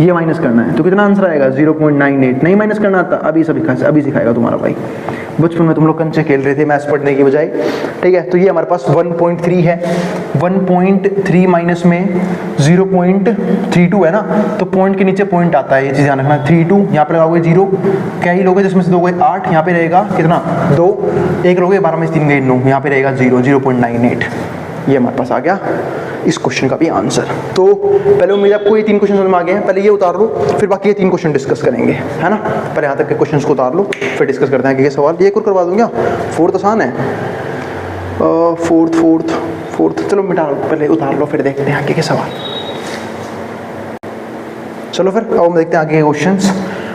ये माइनस करना है तो कितना आंसर आएगा 0.98। नहीं माइनस करना आता, अभी सिखाएगा तुम्हारा भाई, बचपन में तुम लोग कंचे खेल रहे थे मैथ्स पढ़ने की बजाय, ठीक है। तो ये हमारे पास 1.3 है, 1.3 माइनस में 0.32 है ना, तो पॉइंट के नीचे पॉइंट आता है, ये चीज़ ध्यान रखना, 32 यहाँ पे लगाओगे 0, क्या ही लोगे जिसमें से 2 गए 8, यहाँ पे रहेगा कितना 2, 1 लोगे 12 में से 3 गए 9, यहाँ पे रहेगा 0.98, ये हमारे पास आ गया इस क्वेश्चन का भी आंसर। तो पहले उम्मीद है आपको ये 3 क्वेश्चन समझ में आ गए हैं, पहले ये उतार लो फिर बाकी ये 3 क्वेश्चन डिस्कस करेंगे, है ना। पहले यहाँ तक के क्वेश्चन को उतार लो फिर डिस्कस करते हैं कि ये सवाल, ये करवा दूंगा, 4th आसान है, 4th चलो मिटा लो, पहले उतार लो फिर देखते हैं आगे के सवाल। चलो फिर अब हम देखते हैं आगे के क्वेश्चंस।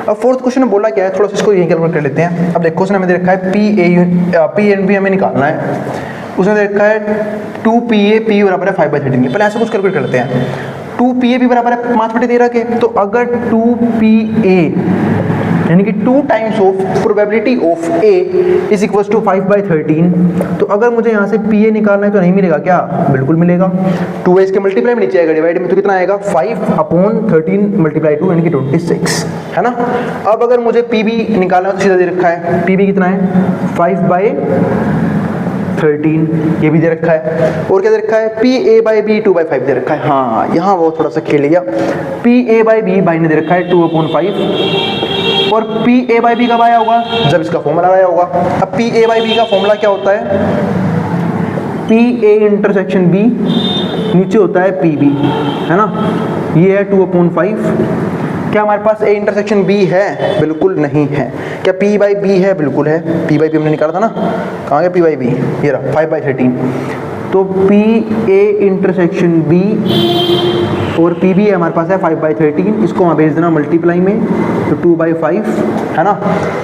अब 4th क्वेश्चन में बोला क्या है, थोड़ा सा इसको यहीं कैलकुलेट कर लेते हैं। अब देखो उसने हमें दे रखा है पी एंड बी हमें निकालना है, उसने दे रखा है 2PA P बराबर है 5/13 के, पहले ऐसा कुछ कैलकुलेट करते हैं, 2PA B बराबर है 5/13 के, तो अगर 2PA यानी कि 2 times of probability of A is equal to 5/13, तो अगर मुझे यहाँ से PA निकालना है तो नहीं मिलेगा क्या, बिल्कुल मिलेगा, 2 इसके मल्टीप्लाई में नीचे आएगा, डिवाइड में तो कितना आएगा 5/13 मल्टीप्लाई 2 यानी कि 26, है ना। अब अगर मुझे PB निकालना है तो सीधा दे रखा है, PB कितना है 5/13, ये भी दे रखा है, और क्या दे रखा है PA/B 2/5 दे रखा है, हाँ यहाँ वो थोड़ा सा खेल गया, PA/B भाई ने दे रखा है 2/5, और PA/B कब आया होगा, जब इसका फॉर्मूला आया होगा। अब PA/B का फॉर्मूला क्या होता है, PA इंटरसेक्शन B नीचे होता है PB, है ना, ये है 2/5। क्या हमारे पास A इंटरसेक्शन B है, बिल्कुल नहीं है। क्या P/B है, बिल्कुल है, P/B हमने निकाला था ना, कहाँ गया P/B, ये रहा 5/13, तो PA इंटरसेक्शन B और PB है हमारे पास है 5/13, इसको वहाँ भेज देना मल्टीप्लाई में, तो 2/5, है ना।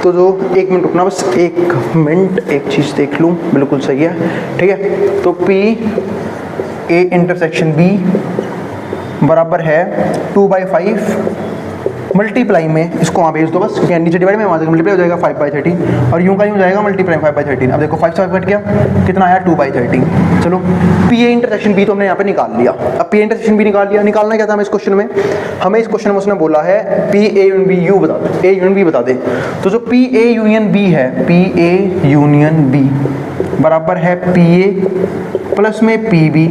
तो जो 1 मिनट रुकना, बस 1 मिनट, एक चीज़ देख लूँ, बिल्कुल सही है, ठीक है। तो PA इंटरसेक्शन B बराबर है 2/5 मल्टीप्लाई में, इसको वहाँ भेज दो बस, क्योंकि नीचे डिवाइड में वहाँ से मल्टीप्लाई हो जाएगा 5/13, और यूँ का यूँ जाएगा मल्टीप्लाई 5/13। अब देखो 5 से 5 कट गया, कितना आया 2/13। चलो PA इंटरसेक्शन B तो हमने यहाँ पे निकाल लिया। अब PA इंटरसेक्शन B निकाल लिया, निकालना क्या था हमें इस क्वेश्चन में, हमें इस क्वेश्चन में उसने बोला है PA यूनियन B U बता दे, A यूनियन B बता दे। तो जो PA यूनियन B है, PA यूनियन B बराबर है PA प्लस में PB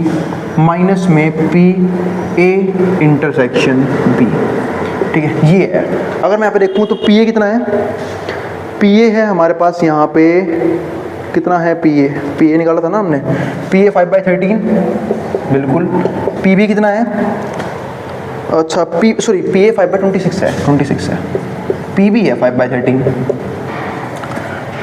माइनस में PA इंटरसेक्शन B, ठीक है, ये है। अगर मैं यहाँ पे देखूँ तो PA कितना है, PA है हमारे पास यहाँ पे कितना है पी ए निकाला था ना हमने, पी ए 5/13 बिल्कुल। पी बी कितना है, अच्छा पी ए 5/26 है, 26 है। पी बी है 5/13,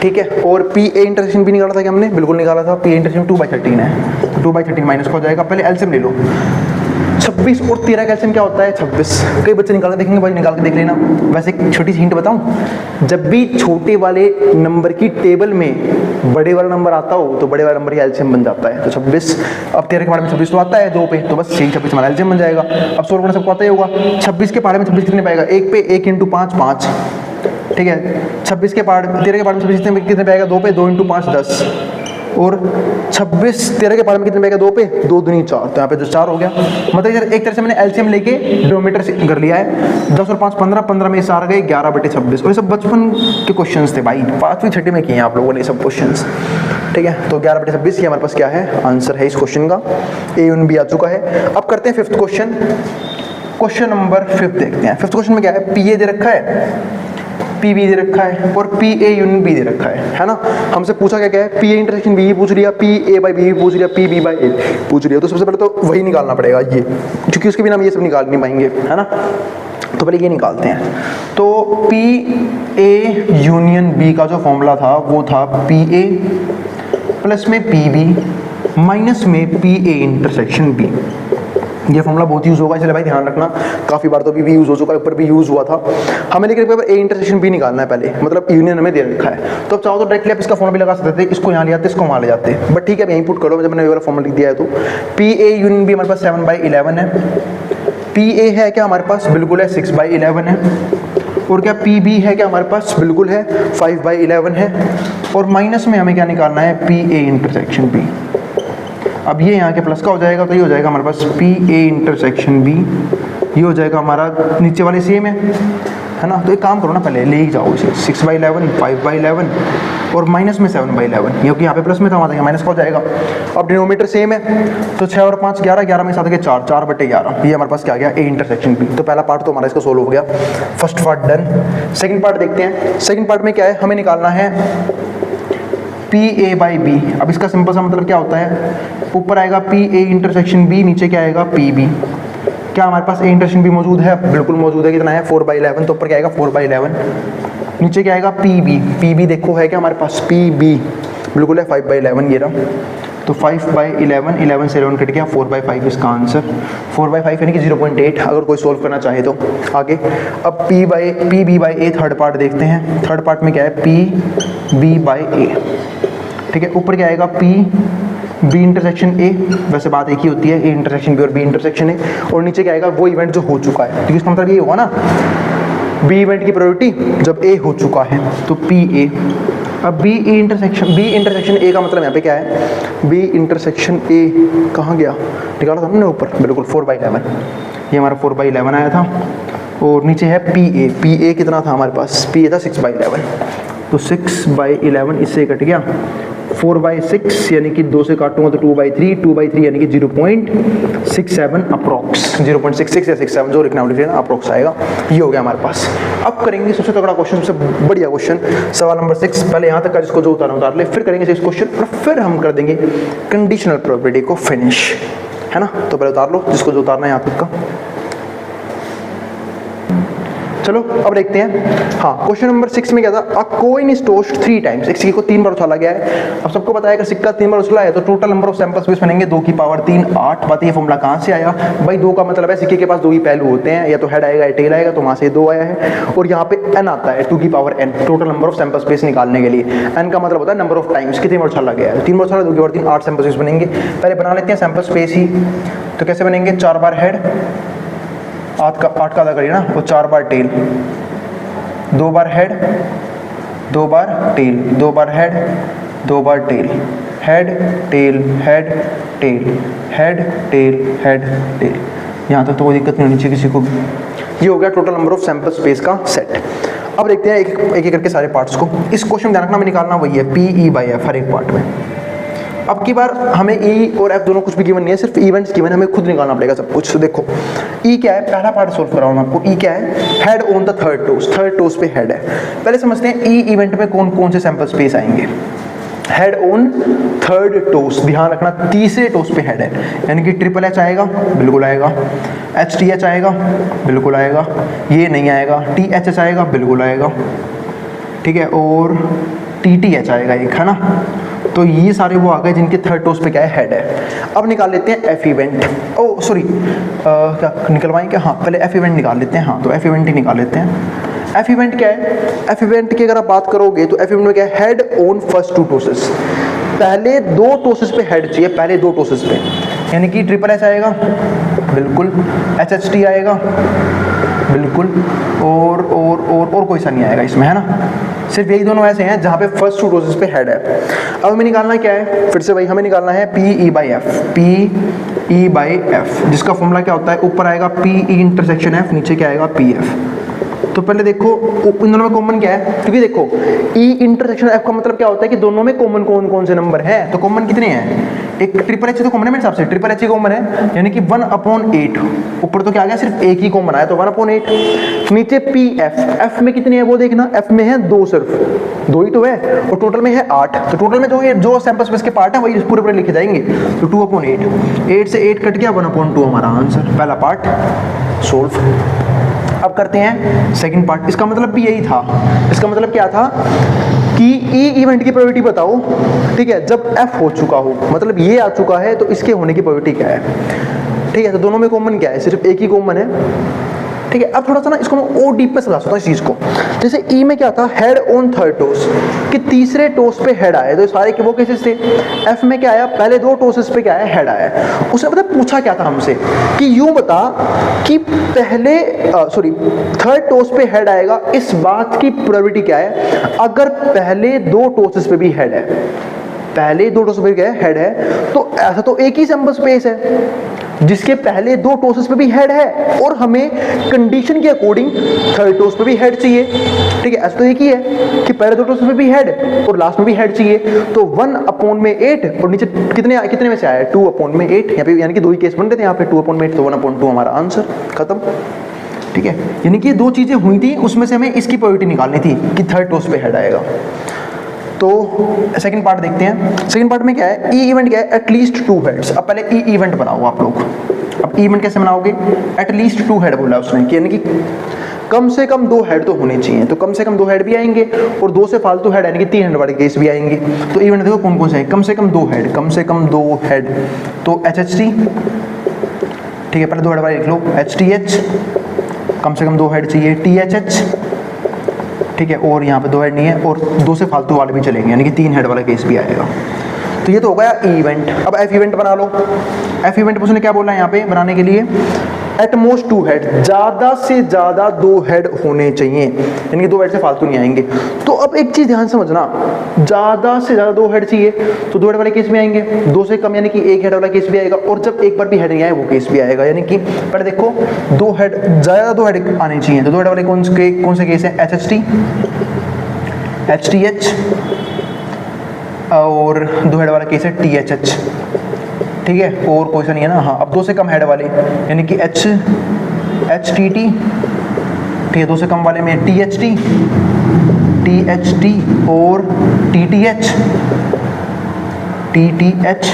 ठीक है। और पी ए इंटरसेक्शन भी निकाला था क्या हमने, बिल्कुल निकाला था। पी ए इंटरसेक्शन 2/13 है, 2/13 माइनस हो जाएगा। पहले एलसीएम ले लो, 26 और 13 का एलसीएम क्या होता है 26। कई बच्चे निकाल के देखेंगे, भाई निकाल के देख लेना। वैसे एक छोटी सी हिंट बताऊं, जब भी छोटे वाले नंबर की टेबल में बड़े वाला नंबर आता हो तो बड़े वाले नंबर का एलसीएम बन जाता है। तो 26, अब 13 के पहाड़े में 26 तो आता है 2 पे, तो बस 26 हमारा एलसीएम बन जाएगा। अब 16 सबको आता ही होगा, 26 के पहाड़े में 26 कितने पाएगा, 1 पे 1 × 5 5, ठीक है। 26 के पहाड़ 13 के पहाड़े में 26 कितने पाएगा, 2 पे 2 × 5 10, और 26 13 के पहाड़ में कितने पाएगा, 2 पे 2 दूनी 4, तो यहाँ पे 4 हो गया। मतलब यार एक तरह से मैंने एलसीएम लेके डिनोमिनेटर से कर लिया है। 10 और 5 15, 15 में 4 गए 11/26। और ये सब बचपन के क्वेश्चंस थे भाई, 5वीं 6वीं में किए हैं आप लोगों ने सब क्वेश्चंस, ठीक है। तो 11/26 ये हमारे पास क्या है, आंसर है इस क्वेश्चन का। ए यूनियन बी आ चुका है। अब करते हैं 5th क्वेश्चन। क्वेश्चन नंबर 5 देखते हैं। 5th क्वेश्चन में क्या है, पी ए दे रखा है, पी बी दे रखा है और पी ए यूनियन बी दे रखा है ना। हमसे पूछा क्या है, पी ए इंटरसेक्शन बी पूछ लिया, पी ए बाई बी पूछ लिया, पी बी बाई ए पूछ लिया। तो सबसे पहले तो वही निकालना पड़ेगा ये, क्योंकि उसके बिना हम ये सब निकाल नहीं पाएंगे, है ना। तो पहले ये निकालते हैं। तो पी ए यूनियन बी का जो फॉर्मूला था वो था पी ए प्लस में पी बी माइनस में पी ए इंटरसेक्शन बी। ये फॉर्मूला बहुत यूज होगा, इसलिए भाई ध्यान रखना, काफी बार तो भी यूज हो चुका है, ऊपर भी यूज हुआ था। हमें लेकिन पेपर ए इंटरसेक्शन बी निकालना है पहले, मतलब यूनियन हमें दे रखा है। तो अब चाहो तो डायरेक्टली आप इसका फॉर्मूला भी लगा सकते थे, इसको यहाँ ले जाते, इसको वहाँ ले जाते, बट ठीक है अब यहीं पुट करो। जब मैंने ये वाला फॉर्मूला लिख दिया है तो पी ए यूनियन बी हमारे पास 7/11 है, पी ए है क्या हमारे पास, बिल्कुल है 6/11 है, और क्या पी बी है क्या हमारे पास, बिल्कुल है 5/11 है, और माइनस में हमें क्या निकालना है, पी ए इंटरसेक्शन बी। अब ये यहाँ के प्लस का हो जाएगा, तो ये हो जाएगा हमारे पास पी ए इंटरसेक्शन बी, ये हो जाएगा हमारा नीचे वाले सेम है ना। तो एक काम करो ना, पहले ले ही जाओ इसे, 6/11 5/11 और माइनस में 7/11, क्योंकि यहाँ पे प्लस में था, वहाँ माइनस का हो जाएगा। अब डिनोमीटर सेम है, तो 6 और 5 11, 11 में 7 के 4, 4/11, ये हमारे पास क्या आ गया, ए इंटरसेक्शन बी। तो पहला पार्ट तो हमारा इसका सोल्व हो गया, first part done. Second part देखते हैं। सेकेंड पार्ट में क्या है, हमें निकालना है पी ए बाई बी। अब इसका सिंपल सा मतलब क्या होता है, ऊपर आएगा पी ए इंटरसेक्शन बी, नीचे क्या आएगा पी बी। क्या हमारे पास ए इंटरसेक्शन बी मौजूद है, बिल्कुल मौजूद है। कितना है 4/11, तो ऊपर क्या आएगा 4/11, नीचे क्या आएगा पी बी। पी बी देखो है क्या हमारे पास, पी बी बिल्कुल है 5/11 ये रहा। तो 5/11, 11 से 11 कट गया, 4/5 इसका आंसर। 4/5 यानी कि 0.8, अगर कोई सोल्व करना चाहे तो आगे। अब P B by A third part देखते हैं। थर्ड पार्ट में क्या है, पी बी बाई ए, ठीक है। ऊपर क्या आएगा पी बी इंटरसेक्शन ए, वैसे बात एक ही होती है, ए इंटरसेक्शन बी और बी इंटरसेक्शन ए। और नीचे क्या आएगा, वो इवेंट जो हो चुका है, क्योंकि इसका मतलब ये होगा ना, बी इवेंट की प्रायोरिटी जब ए हो चुका है, तो पी ए। अब बी इंटरसेक्शन ए का मतलब यहाँ पे क्या है, बी इंटरसेक्शन ए कहाँ गया, निकाला था हमने ऊपर, बिल्कुल 4/11, ये हमारा 4/11 आया था। और नीचे है पी ए कितना था हमारे पास, पी ए था 6/11, तो 6/11 इससे कट गया, 4/6 यानी कि 2 से काटूंगा तो 2/3, 2/3 यानी कि 0.67 अप्रॉक्स, 0.66 या 67 जो लिखना है ना, अप्रॉक्स आएगा। ये हो गया हमारे पास। अब करेंगे सबसे तगड़ा क्वेश्चन, सबसे बढ़िया क्वेश्चन, सवाल नंबर 6। पहले यहाँ तक का जिसको जो उतार ले, फिर करेंगे 6 क्वेश्चन, और फिर हम कर देंगे कंडीशनल प्रोबेबिलिटी को फिनिश, है ना। तो पहले उतार लो जिसको जो उतारना है यहाँ तक का। चलो अब देखते हैं। हाँ, क्वेश्चन नंबर 6 में क्या था, अ कॉइन इज टॉस्ड 3 टाइम्स, एक सिक्के को 3 बार उछाला गया है। अब सबको पता है कि सिक्का 3 बार उछला है तो total number of sample space बनेंगे 2 की पावर 3 8। बात ये फॉर्मूला कहाँ से आया भाई, 2 का मतलब है सिक्के के पास 2 ही पहलू होते हैं, या तो हेड आएगा या टेल आएगा, तो वहाँ से 2 आया है। और यहाँ पे n आता है 2 की power n, total number of sample space निकालने के लिए। n का मतलब होता है नंबर ऑफ टाइम्स, कितने बार उछाला गया है, 3 बार उछाला, 2 की पावर 3 8 सैंपल स्पेस बनेंगे। पहले बना लेते हैं सैंपल स्पेस ही, तो कैसे बनेंगे, 4 बार हेड, 8 का आधा करिए ना, वो 4 बार टेल, 2 बार हेड, 2 बार टेल, 2 बार हेड, 2 बार tail, head tail head tail head tail head tail. यहाँ तक तो कोई दिक्कत नहीं होनी चाहिए किसी को भी। ये हो गया total number of sample space का सेट। अब देखते हैं एक एक करके सारे पार्ट्स को। इस क्वेश्चन में ध्यान रखना, में निकालना वही है पी ई बाई एफ हर एक पार्ट में। अब की बार हमें ई और एफ दोनों कुछ भी गिवन नहीं है, सिर्फ इवेंट्स गिवन है, हमें खुद निकालना पड़ेगा सब कुछ। तो देखो ई क्या है, पहला पार्ट सोल्व कर रहा हूँ मैं आपको। ई क्या है, head on the third toss पे हेड है। पहले समझते हैं ई इवेंट में कौन कौन से सैंपल स्पेस आएंगे। हेड ऑन थर्ड टोस, ध्यान रखना तीसरे टोस पे हेड है, यानी कि ट्रिपल एच आएगा, बिल्कुल आएगा, एच टी एच आएगा, बिल्कुल आएगा, ये नहीं आएगा, टी एच एच आएगा, बिल्कुल आएगा, ठीक है, और टी टी एच आएगा एक, है ना। तो ये सारे वो आ गए जिनके थर्ड टोस पे क्या है, हेड है। अब निकाल लेते हैं एफ इवेंट, ओ सॉरी क्या निकलवाएं क्या, हाँ पहले एफ इवेंट निकाल लेते हैं, हाँ तो एफ इवेंट ही निकाल लेते हैं। एफ इवेंट क्या है, एफ इवेंट की अगर आप बात करोगे तो एफ इवेंट में क्या है, हेड ऑन फर्स्ट टू टोसेस, पहले दो टोसेस पे हेड चाहिए, पहले दो टोसेस पे, यानी कि ट्रिपल एच आएगा, बिल्कुल, एच एच टी आएगा, बिल्कुल, और कोई सा नहीं आएगा इसमें, है ना। सिर्फ यही दोनों ऐसे हैं जहाँ पे फर्स्ट टू टोसेस पे हेड है। अब हमें निकालना क्या है, फिर से भाई हमें निकालना है P E by F, P E by F, जिसका फॉर्मूला क्या होता है, ऊपर आएगा पी ई इंटरसेक्शन एफ, नीचे क्या आएगा पी एफ। तो पहले देखो इन दोनों में कॉमन क्या है, क्योंकि देखो ई इंटरसेक्शन एफ का मतलब क्या होता है कि दोनों में कॉमन कौन कौन से नंबर हैं, तो कॉमन कितने हैं, एक ट्रिपल एच तो कॉमन है मेरे हिसाब से, ट्रिपल एच ही कॉमन है, यानी कि 1/8, ऊपर तो क्या आ गया, सिर्फ एक ही कॉमन आया तो 1/8, नीचे पी एफ, एफ में कितने हैं वो देखना, एफ में है 2, सिर्फ 2 ही तो है, और टोटल में है 8, तो टोटल में जो सैंपल स्पेस के पार्ट है वही पूरे पूरे लिखे जाएंगे, तो 2/8, 8 से 8 कट गया, 1/2 हमारा आंसर, पहला पार्ट सोल्व। अब करते हैं सेकंड पार्ट, इसका मतलब भी यही था, इसका मतलब क्या था कि ई इवेंट की प्रोबेबिलिटी बताओ, ठीक है, जब एफ हो चुका हो, मतलब ये आ चुका है तो इसके होने की प्रोबेबिलिटी क्या है, ठीक है, तो दोनों में कॉमन क्या है, सिर्फ एक ही कॉमन है, ठीक है। अब थोड़ा सा ना इसको मैं और डीप में समझा सकता हूँ इस चीज को, जैसे ई में क्या था, हेड ऑन थर्ड टोस, कि तीसरे टोस पे हेड आया, तो सारे के वो केसेस थे। एफ में क्या आया, पहले दो टोसेस पे क्या है, हेड आया, उसने मतलब पूछा क्या था हमसे कि यूं बता कि पहले सॉरी थर्ड टोस पे हेड आएगा, इस बात की प्रोबेबिलिटी क्या है अगर पहले दो टोसेस पे भी हेड है, पहले दो टोसेस पे क्या है, हेड है, तो ऐसा तो एक ही सैंपल स्पेस है जिसके पहले दो टोसेस पे भी हेड है, और हमें कंडीशन के अकॉर्डिंग थर्ड टोस पे भी हेड चाहिए, ठीक है, ऐसा तो एक ही है कि पहले दो टोसेस पे भी हेड और लास्ट में भी हेड चाहिए, तो 1/8 और नीचे कितने में से आया, 2/8, यहाँ पे यानी कि दो ही केस बन रहे थे, यहाँ पे 2/8 तो 1/2 हमारा आंसर खत्म, ठीक है। यानी कि दो चीजें हुई थी, उसमें से हमें इसकी प्रोबेबिलिटी निकालनी थी कि थर्ड टोस पे हेड आएगा। तो सेकंड पार्ट देखते हैं, सेकंड पार्ट में क्या है, ई इवेंट क्या है, एटलीस्ट 2 हेड्स। अब पहले ई इवेंट बनाओ आप लोग, अब ई इवेंट कैसे बनाओगे, एटलीस्ट 2 हेड बोला उसने, यानी कि कम से कम 2 हेड तो होने चाहिए, तो कम से कम 2 हेड भी आएंगे और 2 से फालतू हेड यानी कि 3 हेड वाले केस भी आएंगे। तो इवेंट देखो कौन कौन से हैं, कम से कम 2 हेड, कम से कम 2 हेड, तो एच एच टी, ठीक है, पहले 2 हेड वाले लिख लो, एच टी एच, कम से कम 2 हेड चाहिए, टी एच एच, ठीक है, और यहाँ पे 2 हेड नहीं है, और 2 से फालतू वाले भी चलेंगे, यानी कि 3 हेड वाला केस भी आएगा। तो ये तो हो गया ई इवेंट। अब एफ इवेंट बना लो। एफ इवेंट उसने क्या बोला है यहाँ पे बनाने के लिए, एट मोस्ट 2 हेड, ज्यादा से ज्यादा 2 हेड होने चाहिए, यानी कि 2 हेड से फालतू नहीं आएंगे। तो अब एक चीज ध्यान समझना, ज्यादा से ज्यादा 2 हेड चाहिए तो 2 हेड वाले केस भी आएंगे, 2 से कम यानी कि 1 हेड वाला केस भी आएगा, और जब एक बार भी हेड नहीं आए वो केस भी आएगा। यानी कि पहले देखो 2 हेड, ज्यादा 2 हेड आने चाहिए, तो 2 हेड वाले कौन से केस है, H H T, H T H, और 2 हेड वाला केस है टी एच एच, ठीक है, और कोई सा नहीं है ना। हाँ, अब 2 से कम हेड वाले यानी कि एच टी टी, ठीक है, 2 से कम वाले में टी एच टी और टी टी एच,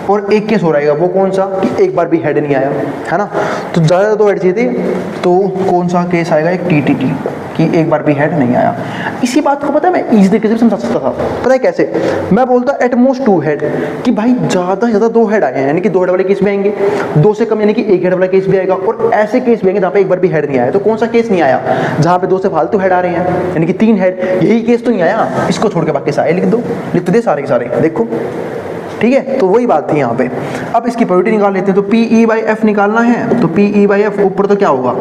और एक केस हो रहेगा, वो कौन सा कि एक बार भी हेड नहीं आया, है ना। तो ज़्यादा 2 हेड चाहिए थे, तो कौन सा केस आएगा, एक टी टी टी, कि एक बार भी हेड नहीं आया। इसी बात को पता है मैं इस तरीके से समझा सकता था, पता है कैसे, मैं बोलता एट मोस्ट 2 हेड, कि भाई ज़्यादा से ज़्यादा 2 हेड आए हैं, यानी कि 2 हेड वाले केस भी आएंगे, 2 से कम यानी कि 1 हेड वाला केस भी आएगा, और ऐसे केस भी आएंगे जहाँ पे एक बार भी हेड नहीं आया। तो कौन सा केस नहीं आया, जहाँ पे 2 से फालतू हेड आ रहे हैं, यानी कि 3 हेड, यही केस तो नहीं आया, इसको छोड़ के बाकी सारे लिख दो, लिख दे सारे के सारे, देखो, ठीक है। तो वही बात थी यहाँ पे। अब इसकी प्रोबेबिलिटी निकाल लेते हैं, तो पी ई बाई एफ निकालना है, तो पी ई बाई एफ ऊपर तो क्या होगा,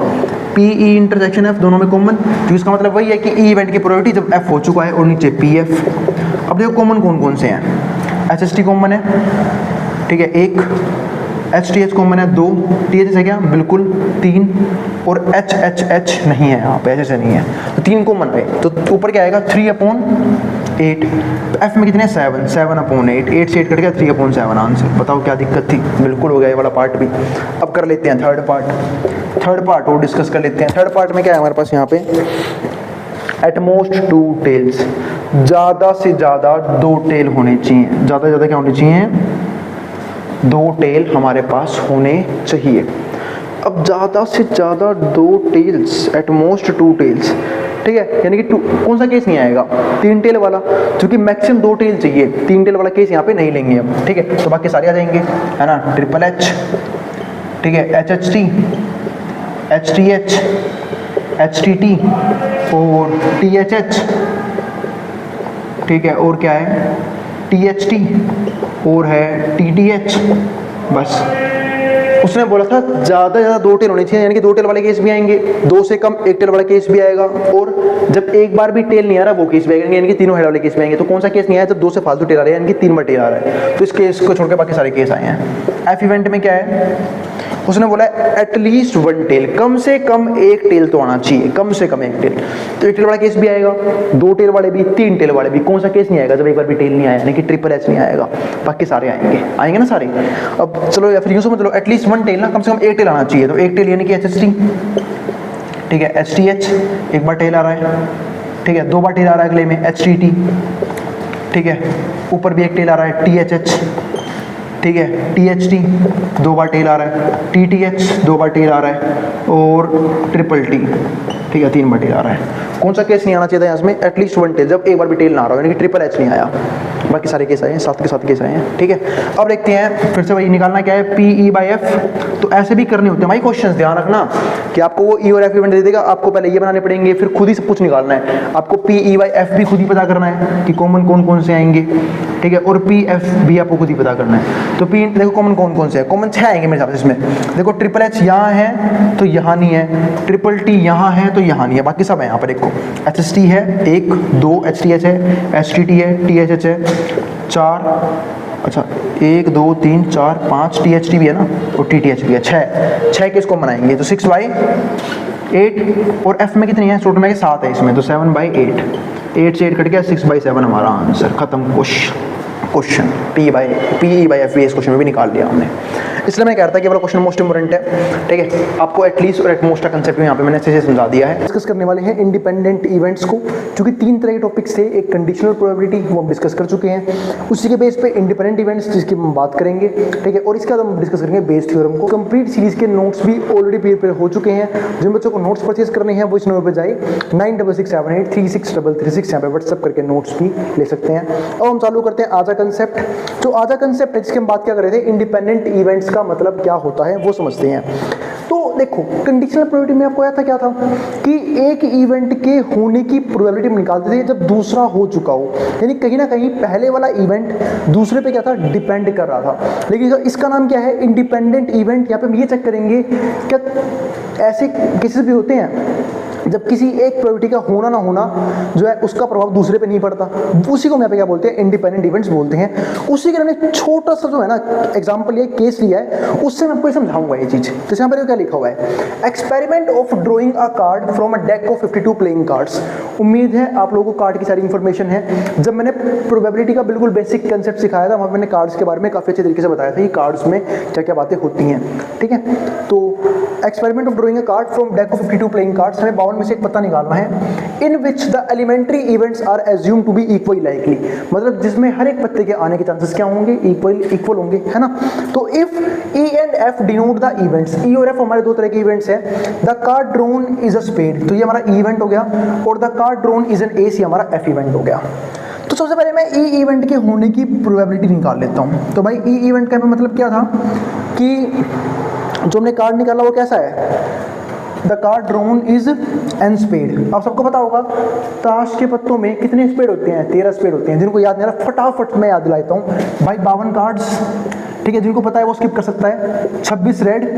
पी ई इंटरसेक्शन एफ, दोनों में कॉमन, तो इसका मतलब वही है कि ई इवेंट की प्रोबेबिलिटी जब एफ हो चुका है, और नीचे पी एफ। अब देखो कॉमन कौन कौन से हैं, एच एस टी कॉमन है, ठीक है, 1, एच टी एच कॉमन है 2, टी एच है क्या, बिल्कुल 3, और एच एच एच नहीं है यहाँ पे, एच एच नहीं है, तो 3 कॉमन है, तो ऊपर क्या आएगा 3/8, एफ में कितने 7, 7/8, 8 से 8 कट गया, 3/7 आंसर। बताओ क्या दिक्कत थी, बिल्कुल हो गया ये वाला पार्ट भी। अब कर लेते हैं थर्ड पार्ट और डिस्कस कर लेते हैं। थर्ड पार्ट में क्या है हमारे पास यहाँ पे, एट मोस्ट 2 टेल्स, ज़्यादा से ज़्यादा 2 टेल होने चाहिए, ज़्यादा से ज़्यादा क्या होने चाहिए, 2 टेल हमारे पास होने चाहिए। अब ज़्यादा से ज़्यादा 2 टेल्स, एट मोस्ट 2 टेल्स, ठीक है, यानी कि कौन सा केस नहीं आएगा, 3 टेल वाला, क्योंकि मैक्सिमम 2 टेल चाहिए, 3 टेल वाला केस यहाँ पे नहीं लेंगे अब, ठीक है। तो बाकी सारे आ जाएंगे, है ना, ट्रिपल एच, ठीक है, H H T, H T H, H T T और टी एच एच, ठीक है, और क्या है, टी एच टी और है टी टी एच। बस उसने बोला था ज़्यादा से ज़्यादा 2 टेल होनी चाहिए, यानी कि 2 टेल वाले केस भी आएंगे, 2 से कम 1 टेल वाला केस भी आएगा, और जब एक बार भी टेल नहीं आ रहा वो केस भी आएगा, यानी कि तीनों हेड वाले केस भी आएंगे। तो कौन सा केस नहीं आया, जब 2 से फालतू टेल आ रहे हैं, यानी कि 3 बार टेल आ रहा है, तो इस केस को छोड़ के बाकी सारे केस आए हैं। एफ इवेंट में क्या है, उसने बोला एटलीस्ट 1 टेल, कम से कम 1 टेल तो आना चाहिए, कम से कम 1 टेल। तो 1 टेल वाला केस भी आएगा, 2 टेल वाले भी, 3 टेल वाले भी। कौन सा केस नहीं आएगा जब एक बार भी टेल नहीं आया, यानी कि ट्रिपल एच नहीं आएगा, बाकी सारे आएंगे ना सारे। अब चलो या फिर यूँ समझ लो, एटलीस्ट 1 टेल ना, कम से कम 1 टेल आना चाहिए। तो 1 टेल यानी कि एच एच टी, ठीक है, एच टी एच एक बार टेल आ रहा है, ठीक है, 2 बार टेल आ रहा है अगले में, एच टी टी, ठीक है, ऊपर भी 1 टेल आ रहा है, टी एच एच, ठीक है, टी एच टी 2 बार टेल आ रहा है, टी टी एच 2 बार टेल आ रहा है, और ट्रिपल टी, ठीक है, 3 बार टेल आ रहा है। कौन सा केस नहीं आना चाहिए था इसमें, एटलीस्ट 1 टेल, जब एक बार भी टेल ना आ रहा हो, यानी कि ट्रिपल एच नहीं आया, बाकी सारे केस आए हैं, 7 के 7 केस आए हैं, ठीक है। अब देखते हैं फिर से वही निकालना क्या है, पी ई बाई एफ। तो ऐसे भी करने होते हैं भाई क्वेश्चंस, ध्यान रखना कि आपको वो ई और एफ इवेंट दे देगा, आपको पहले ये बनाने पड़ेंगे, फिर खुद ही सब कुछ निकालना है। आपको पी ई बाई एफ भी खुद ही पता करना है कि कॉमन कौन कौन से आएंगे, ठीक है, और पी एफ भी आपको खुद ही पता करना है। तो पी देखो कॉमन कौन कौन से है, कॉमन 6 आएंगे मेरे हिसाब से इसमें। देखो ट्रिपल एच यहाँ है तो यहाँ नहीं है, ट्रिपल टी यहाँ है तो यहाँ नहीं है, बाकी सब है यहाँ पर। देखो एच एस टी है 1 2, एच टी एच है, एच टी टी है, टी एच एच है 4, अच्छा 1 2 3 4 5, टी एच टी भी है ना, और टी टी एच भी है 6 के इसको बनाएंगे। तो 6/8, और एफ में कितनी है, शॉर्ट में 7 है इसमें, तो 7/8, 8 से 8 कट गया, 6/7 हमारा आंसर, खत्म question. P E by F इस क्वेश्चन में भी निकाल लिया हमने, इसलिए मैं कह रहा था कि वाला क्वेश्चन मोस्ट इंपोर्टेंट है, ठीक है। आपको एटलीस्ट और एटमोस्ट का कंसेप्ट यहाँ पे मैंने अच्छे से समझा दिया है। डिस्कस करने वाले हैं इंडिपेंडेंट इवेंट्स को, क्योंकि 3 तरह के टॉपिक्स थे, एक कंडीशनल प्रोबेबिलिटी वो हम डिस्कस कर चुके हैं, उसी के बेस पे इंडिपेंडेंट इवेंट्स जिसकी हम बात करेंगे, ठीक है, और इसके बाद हम डिस्कस करेंगे बेस थ्योरम को। कंप्लीट सीरीज के नोट्स भी ऑलरेडी प्रिपेयर हो चुके हैं, जिन बच्चों को नोट्स परचेज करने हैं वो इस नंबर पर जाए 9667836336, यहाँ पे व्हाट्सअप करके नोट्स भी ले सकते हैं। अब हम चालू करते हैं आज का कंसेप्ट। जो आज का कंसेप्ट है जिसकी हम बात क्या कर रहे थे, इंडिपेंडेंट इवेंट्स का मतलब क्या होता है वो समझते हैं। तो देखो कंडीशनल प्रोबेबिलिटी में आपको आया था क्या था कि एक इवेंट के होने की प्रोबेबिलिटी हम निकालते थे जब दूसरा हो चुका हो, यानी कहीं ना कहीं पहले वाला इवेंट दूसरे पे क्या था, डिपेंड कर रहा था। लेकिन इसका नाम क्या है, इंडिपेंडेंट इवेंट। यहाँ पे हम ये चेक करेंगे क्या ऐसे केसेस भी होते हैं जब किसी एक प्रोबेबिलिटी का होना ना होना जो है उसका प्रभाव दूसरे पे नहीं पड़ता, उसी को मैं पे क्या बोलते हैं, इंडिपेंडेंट इवेंट्स बोलते हैं। उसी के हमने छोटा सा जो है ना एग्जांपल ये केस लिया है, उससे मैं आपको समझाऊंगा ये चीज। तो यहाँ पर क्या लिखा हुआ है, experiment of drawing a card from a deck of 52 playing cards. उम्मीद है आप लोगों को कार्ड की सारी इंफॉर्मेशन है। जब मैंने प्रोबेबिलिटी का बिल्कुल बेसिक कंसेप्ट सिखाया था, वहाँ मैंने कार्ड्स के बारे में काफी अच्छे तरीके से बताया था कि कार्ड्स में क्या क्या बातें होती हैं, ठीक है। तो experiment of drawing a card from deck of 52 playing cards, हमें 52 में से एक पता निकालना है। In which the elementary events are assume to be equally likely, मतलब जिसमें हर एक पत्ते के आने के चांसेस क्या होंगे, इक्वल होंगे, है ना। तो if E and F denote the events, E और एफ हमारे 2 तरह के इवेंट्स हैं। The card drawn is a spade, तो ये हमारा इवेंट हो गया, और the card drawn is an ace, ये हमारा एफ इवेंट हो गया। तो सबसे पहले मैं ई इवेंट के होने की प्रोबेबिलिटी निकाल लेता हूँ। तो भाई ई इवेंट का मतलब क्या था कि जो हमने कार्ड निकाला वो कैसा है, the card drawn is an spade. अब सबको पता होगा ताश के पत्तों में कितने स्पेड होते हैं, 13 स्पेड होते हैं। जिनको याद नहीं आ रहा फटाफट मैं याद दिलाता हूँ भाई, 52 कार्ड्स, ठीक है। जिनको पता है वो स्किप कर सकता है। 26 रेड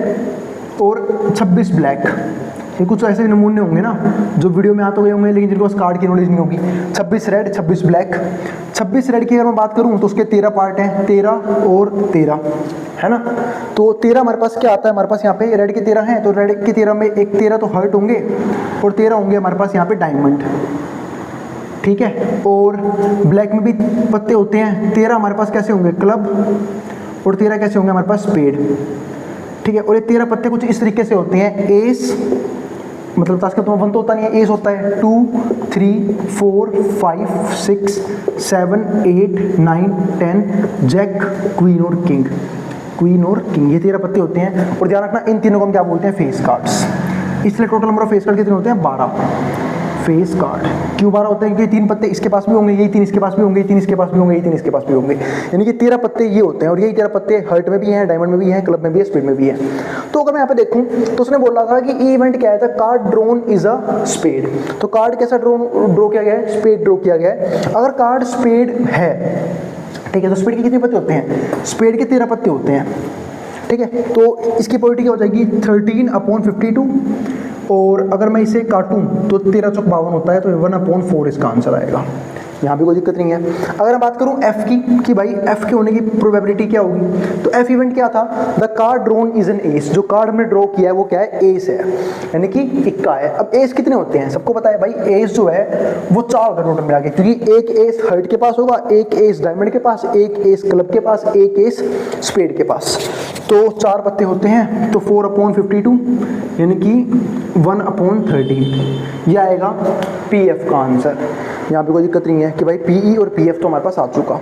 और 26 ब्लैक, ये कुछ ऐसे नमूने होंगे ना जो वीडियो में आते हुए होंगे, लेकिन जिनको कार्ड की नॉलेज नहीं होगी। 26 रेड 26 ब्लैक। 26 रेड की अगर मैं बात करूं तो उसके 13 पार्ट हैं, 13 और 13, है ना। तो 13 हमारे पास क्या आता है, हमारे पास यहाँ पे रेड के 13 हैं, तो रेड के 13 में एक 13 तो हर्ट होंगे और 13 होंगे हमारे पास यहाँ पे डायमंड, ठीक है। और ब्लैक में भी पत्ते होते हैं, 13 हमारे पास कैसे होंगे, क्लब, और 13 कैसे होंगे हमारे पास स्पेड, ठीक है। और ये 13 पत्ते कुछ इस तरीके से होते हैं, एस मतलब ताश का तो 1 तो होता नहीं है, एस होता है 2 3 4 5 6 7 8 9 10 जैक क्वीन और किंग, क्वीन और किंग, ये 13 पत्ते होते हैं। और ध्यान रखना इन तीनों को हम क्या बोलते हैं, फेस कार्ड्स। इसलिए total number of face card कितने होते हैं, 12 फेस कार्ड। क्यों 12 होते हैं, क्योंकि 3 पत्ते इसके पास भी होंगे, यही 3 इसके पास भी होंगे, 3 इसके पास भी होंगे, यही 3 इसके पास भी होंगे, यानी कि 13 पत्ते ये होते हैं। और यही 13 पत्ते हर्ट में भी हैं, डायमंड में भी हैं, क्लब में भी है, स्पीड में भी है। तो अगर मैं यहाँ पे देखूं तो उसने बोला था कि इवेंट क्या है, card drawn is a spade. तो कार्ड कैसा ड्रॉ किया गया है, स्पेड ड्रॉ किया गया है। अगर कार्ड स्पेड है, ठीक है, तो स्पेड के कितने पत्ते होते हैं, स्पेड के 13 पत्ते होते हैं, ठीक है। तो इसकी प्रोबेबिलिटी क्या हो जाएगी, 13/52। और अगर मैं इसे काटूं तो 13 चौक 52 होता है, तो 1/4 इसका आंसर आएगा। यहाँ भी कोई दिक्कत नहीं है। अगर मैं बात करूँ एफ की, कि भाई एफ के होने की प्रोबेबिलिटी क्या होगी, तो एफ इवेंट क्या था, the card drawn is an S. जो कार्ड हमने ड्रॉ किया है वो क्या है, एस है, यानी कि इक्का है। अब एस कितने होते हैं, सबको पता है भाई, एस जो है वो 4 होता है टोटल मिला के, क्योंकि एक एस हर्ट के पास होगा, एक एस डायमंड के पास, एक एस क्लब के पास, एक एस स्पेड के पास। तो 4 पत्ते होते हैं, तो 4/52 यानी कि 1/13, ये आएगा पी एफ का आंसर। यहाँ पे कोई दिक्कत नहीं है कि भाई पीई और पीएफ तो हमारे पास आ चुका।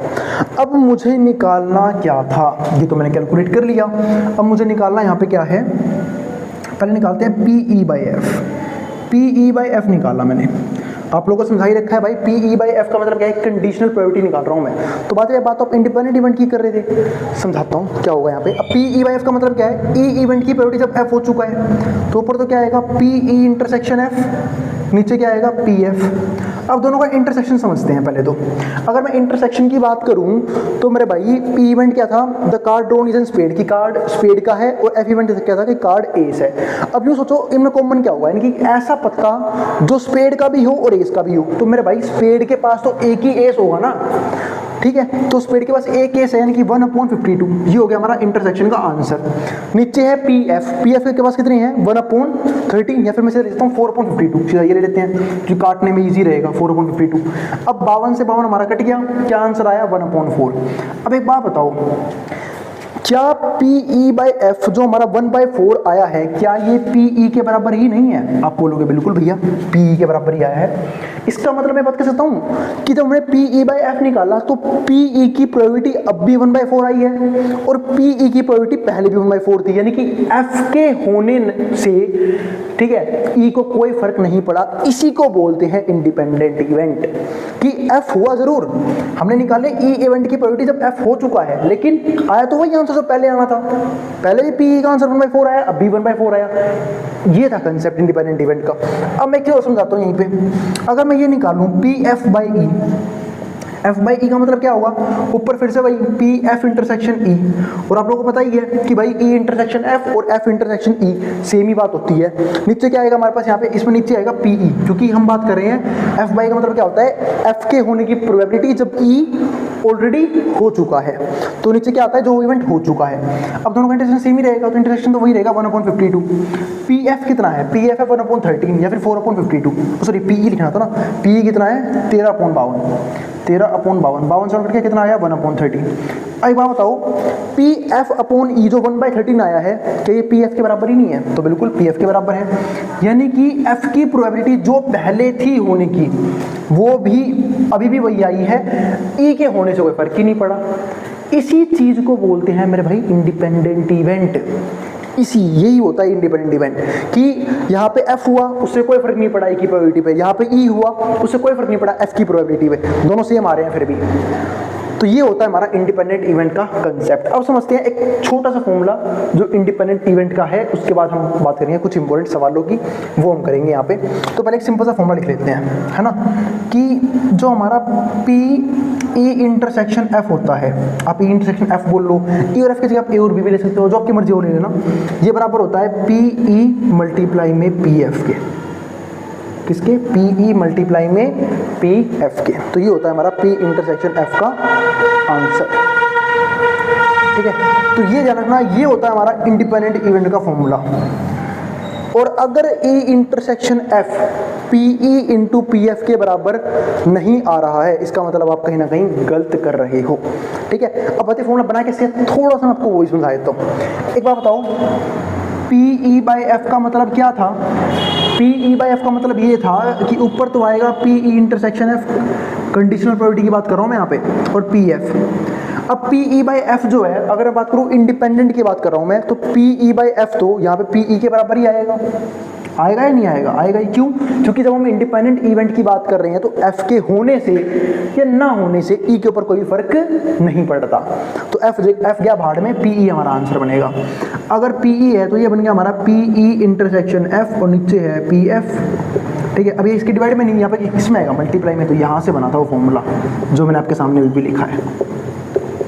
अब मुझे निकालना क्या था, ये तो मैंने कैलकुलेट कर लिया। अब मुझे निकालना यहाँ पे क्या है, पहले निकालते हैं PE/F। PE/F निकाला मैंने, आप लोगों को समझा ही रखा है भाई। PE/F का मतलब क्या है, कंडीशनल प्रोबेबिलिटी निकाल रहा हूँ मैं। तो बात आप इंडिपेंडेंट इवेंट की कर रहे थे, समझाता हूँ क्या होगा यहाँ पे। अब PE/F का मतलब क्या है, ई इवेंट की प्रोबेबिलिटी जब F हो चुका है तो ऊपर तो क्या आएगा, PE/F, नीचे क्या आएगा, PF। अब दोनों का इंटरसेक्शन समझते हैं पहले तो। अगर मैं इंटरसेक्शन की बात करूं तो मेरे भाई पी इवेंट क्या था, the card drawn is in spade, की कार्ड स्पेड का है, और एफ इवेंट क्या था कि कार्ड एस है। अब यूँ सोचो इनमें कॉमन क्या होगा, यानी कि ऐसा पत्ता जो स्पेड का भी हो और एस का भी हो। तो मेरे भाई स्पेड के पास तो एक ही एस होगा ना, ठीक है, तो स्पेड के पास एक एस है, यानी कि 1/52। ये हो गया हमारा इंटरसेक्शन का आंसर। नीचे है पीएफ के पास कितनी है, 1/13, या फिर मैं लेता हूँ 4/52, सीधा ये ले लेते हैं जो काटने में इजी रहेगा, 4/52। अब 52 से 52 हमारा कट गया, क्या आंसर आया, 1/4। अब एक बात बताओ, क्या PE/F जो हमारा 1/4 आया है, क्या ये PE के बराबर ही नहीं है? आप बोलोगे बिल्कुल भैया PE के बराबर ही आया है। इसका मतलब मैं बात कर सकता हूँ कि जब हमने PE/F निकाला तो PE की प्रोबेबिलिटी अब भी 1/4 आई है, और PE की प्रोबेबिलिटी पहले भी 1/4 थी, यानी कि F के होने से, ठीक है, E को कोई फर्क नहीं पड़ा। इसी को बोलते हैं इंडिपेंडेंट इवेंट, कि F हुआ जरूर, हमने निकाले E इवेंट की प्रोबेबिलिटी जब F हो चुका है, लेकिन आया तो वही आंसर जो पहले आना था। पहले भी PE का आंसर 1/4 आया, अब भी 1/4 आया। ये था कंसेप्ट इंडिपेंडेंट इवेंट का। अब मैं क्या समझाता हूँ यहीं पे, अगर मैं ये निकालूं PF/E, F/E का मतलब क्या होगा, ऊपर फिर से वही PF इंटरसेक्शन E, और आप लोगों को पता ही है कि भाई E इंटरसेक्शन F और F इंटरसेक्शन E सेम ही बात होती है। नीचे क्या आएगा हमारे पास, यहाँ पे इसमें नीचे आएगा PE, क्योंकि हम बात कर रहे हैं F/E का मतलब क्या होता है, F के होने की प्रोबेबिलिटी जब E ऑलरेडी हो चुका है, तो नीचे क्या आता है, जो इवेंट हो चुका है। अब दोनों का इंटरसेक्शन सेम ही रहेगा, तो इंटरसेक्शन तो वही रहेगा 1/52। PF कितना है, PF है 1/13 या फिर 4/52, सॉरी PE लिखना था ना, PE कितना है 13/52, 13/52 से करके कितना आया 1/13। अब बात बताओ PF/E जो 1/13 आया है, क्या ये PF के बराबर ही नहीं है? तो बिल्कुल PF के बराबर है, यानी कि F की प्रोबेबिलिटी जो पहले थी होने की वो भी अभी भी वही आई है, E के होने से कोई फर्क ही नहीं पड़ा। इसी चीज को बोलते हैं मेरे भाई इंडिपेंडेंट इवेंट। यही होता है इंडिपेंडेंट इवेंट, कि यहाँ पे F हुआ उससे कोई फर्क नहीं पड़ा E की प्रोबेबिलिटी पे, यहाँ पे E हुआ उससे कोई फर्क नहीं पड़ा F की प्रोबेबिलिटी पे, दोनों सेम आ रहे हैं फिर भी। तो ये होता है हमारा इंडिपेंडेंट इवेंट का कंसेप्ट। अब समझते हैं एक छोटा सा फॉर्मूला जो इंडिपेंडेंट इवेंट का है, उसके बाद हम बात करेंगे कुछ इंपॉर्टेंट सवालों की, वो हम करेंगे यहाँ पे। तो पहले एक सिंपल सा फॉर्मूला लिख लेते हैं, है ना, कि जो हमारा PE इंटरसेक्शन F होता है, आप E इंटरसेक्शन F बोल लो, E और F की जगह आप A और B भी ले सकते हो, जो आपकी मर्जी हो ले लेना। ये बराबर होता है PE मल्टीप्लाई में PF के, किसके, PE मल्टीप्लाई में PF के। तो ये होता है हमारा P इंटरसेक्शन F का आंसर, ठीक है। तो ये ध्यान रखना, ये होता है हमारा इंडिपेंडेंट इवेंट का फॉर्मूला। और अगर E intersection F PE into PF के बराबर नहीं आ रहा है, इसका मतलब आप कहीं ना कहीं गलत कर रहे हो, ठीक है। अब बताइए फॉर्मूला बना कैसे, थोड़ा सा मैं आपको वही समझा देता हूँ। एक बार बताओ, PE/F का मतलब क्या था, पी ई बाई एफ का मतलब ये था कि ऊपर तो आएगा P E intersection F, conditional probability की बात कर रहा हूँ मैं यहाँ पे, और पी एफ। अब पी ई बाई एफ जो है, अगर मैं बात करूँ इंडिपेंडेंट की बात कर रहा हूँ मैं, तो पी ई बाई एफ तो यहाँ पे पी ई के बराबर ही आएगा। आएगा या नहीं आएगा? आएगा ही। क्यों? क्योंकि जब हम इंडिपेंडेंट इवेंट की बात कर रहे हैं तो एफ के होने से या ना होने से ई के ऊपर कोई फर्क नहीं पड़ता। तो एफ गया भाड़ में, पी ई हमारा आंसर बनेगा। अगर पी ई है तो ये बन गया हमारा पी ई इंटरसेक्शन एफ, और नीचे है पी एफ। ठीक है, अभी इसकी डिवाइड में नहीं, यहाँ पर किसमें आएगा? मल्टीप्लाई में। तो यहाँ से बना था वो फॉर्मूला जो मैंने आपके सामने भी लिखा है।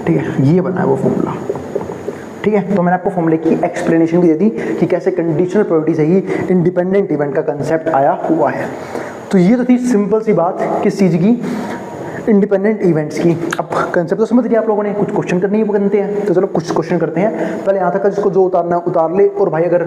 ठीक है, ये बना है वो फॉर्मूला। ठीक है, तो मैंने आपको फॉर्मूले की एक्सप्लेनेशन भी दे दी कि कैसे कंडीशनल प्रोबेबिलिटी से ही इंडिपेंडेंट इवेंट का कंसेप्ट आया हुआ है। तो ये तो थी सिंपल सी बात किस चीज़ की? इंडिपेंडेंट इवेंट्स की। अब कंसेप्ट तो समझ लिया आप लोगों ने, कुछ क्वेश्चन करने ही बनते हैं, तो चलो कुछ क्वेश्चन करते हैं। पहले यहाँ तक का जिसको जो उतारना है उतार ले, और भाई अगर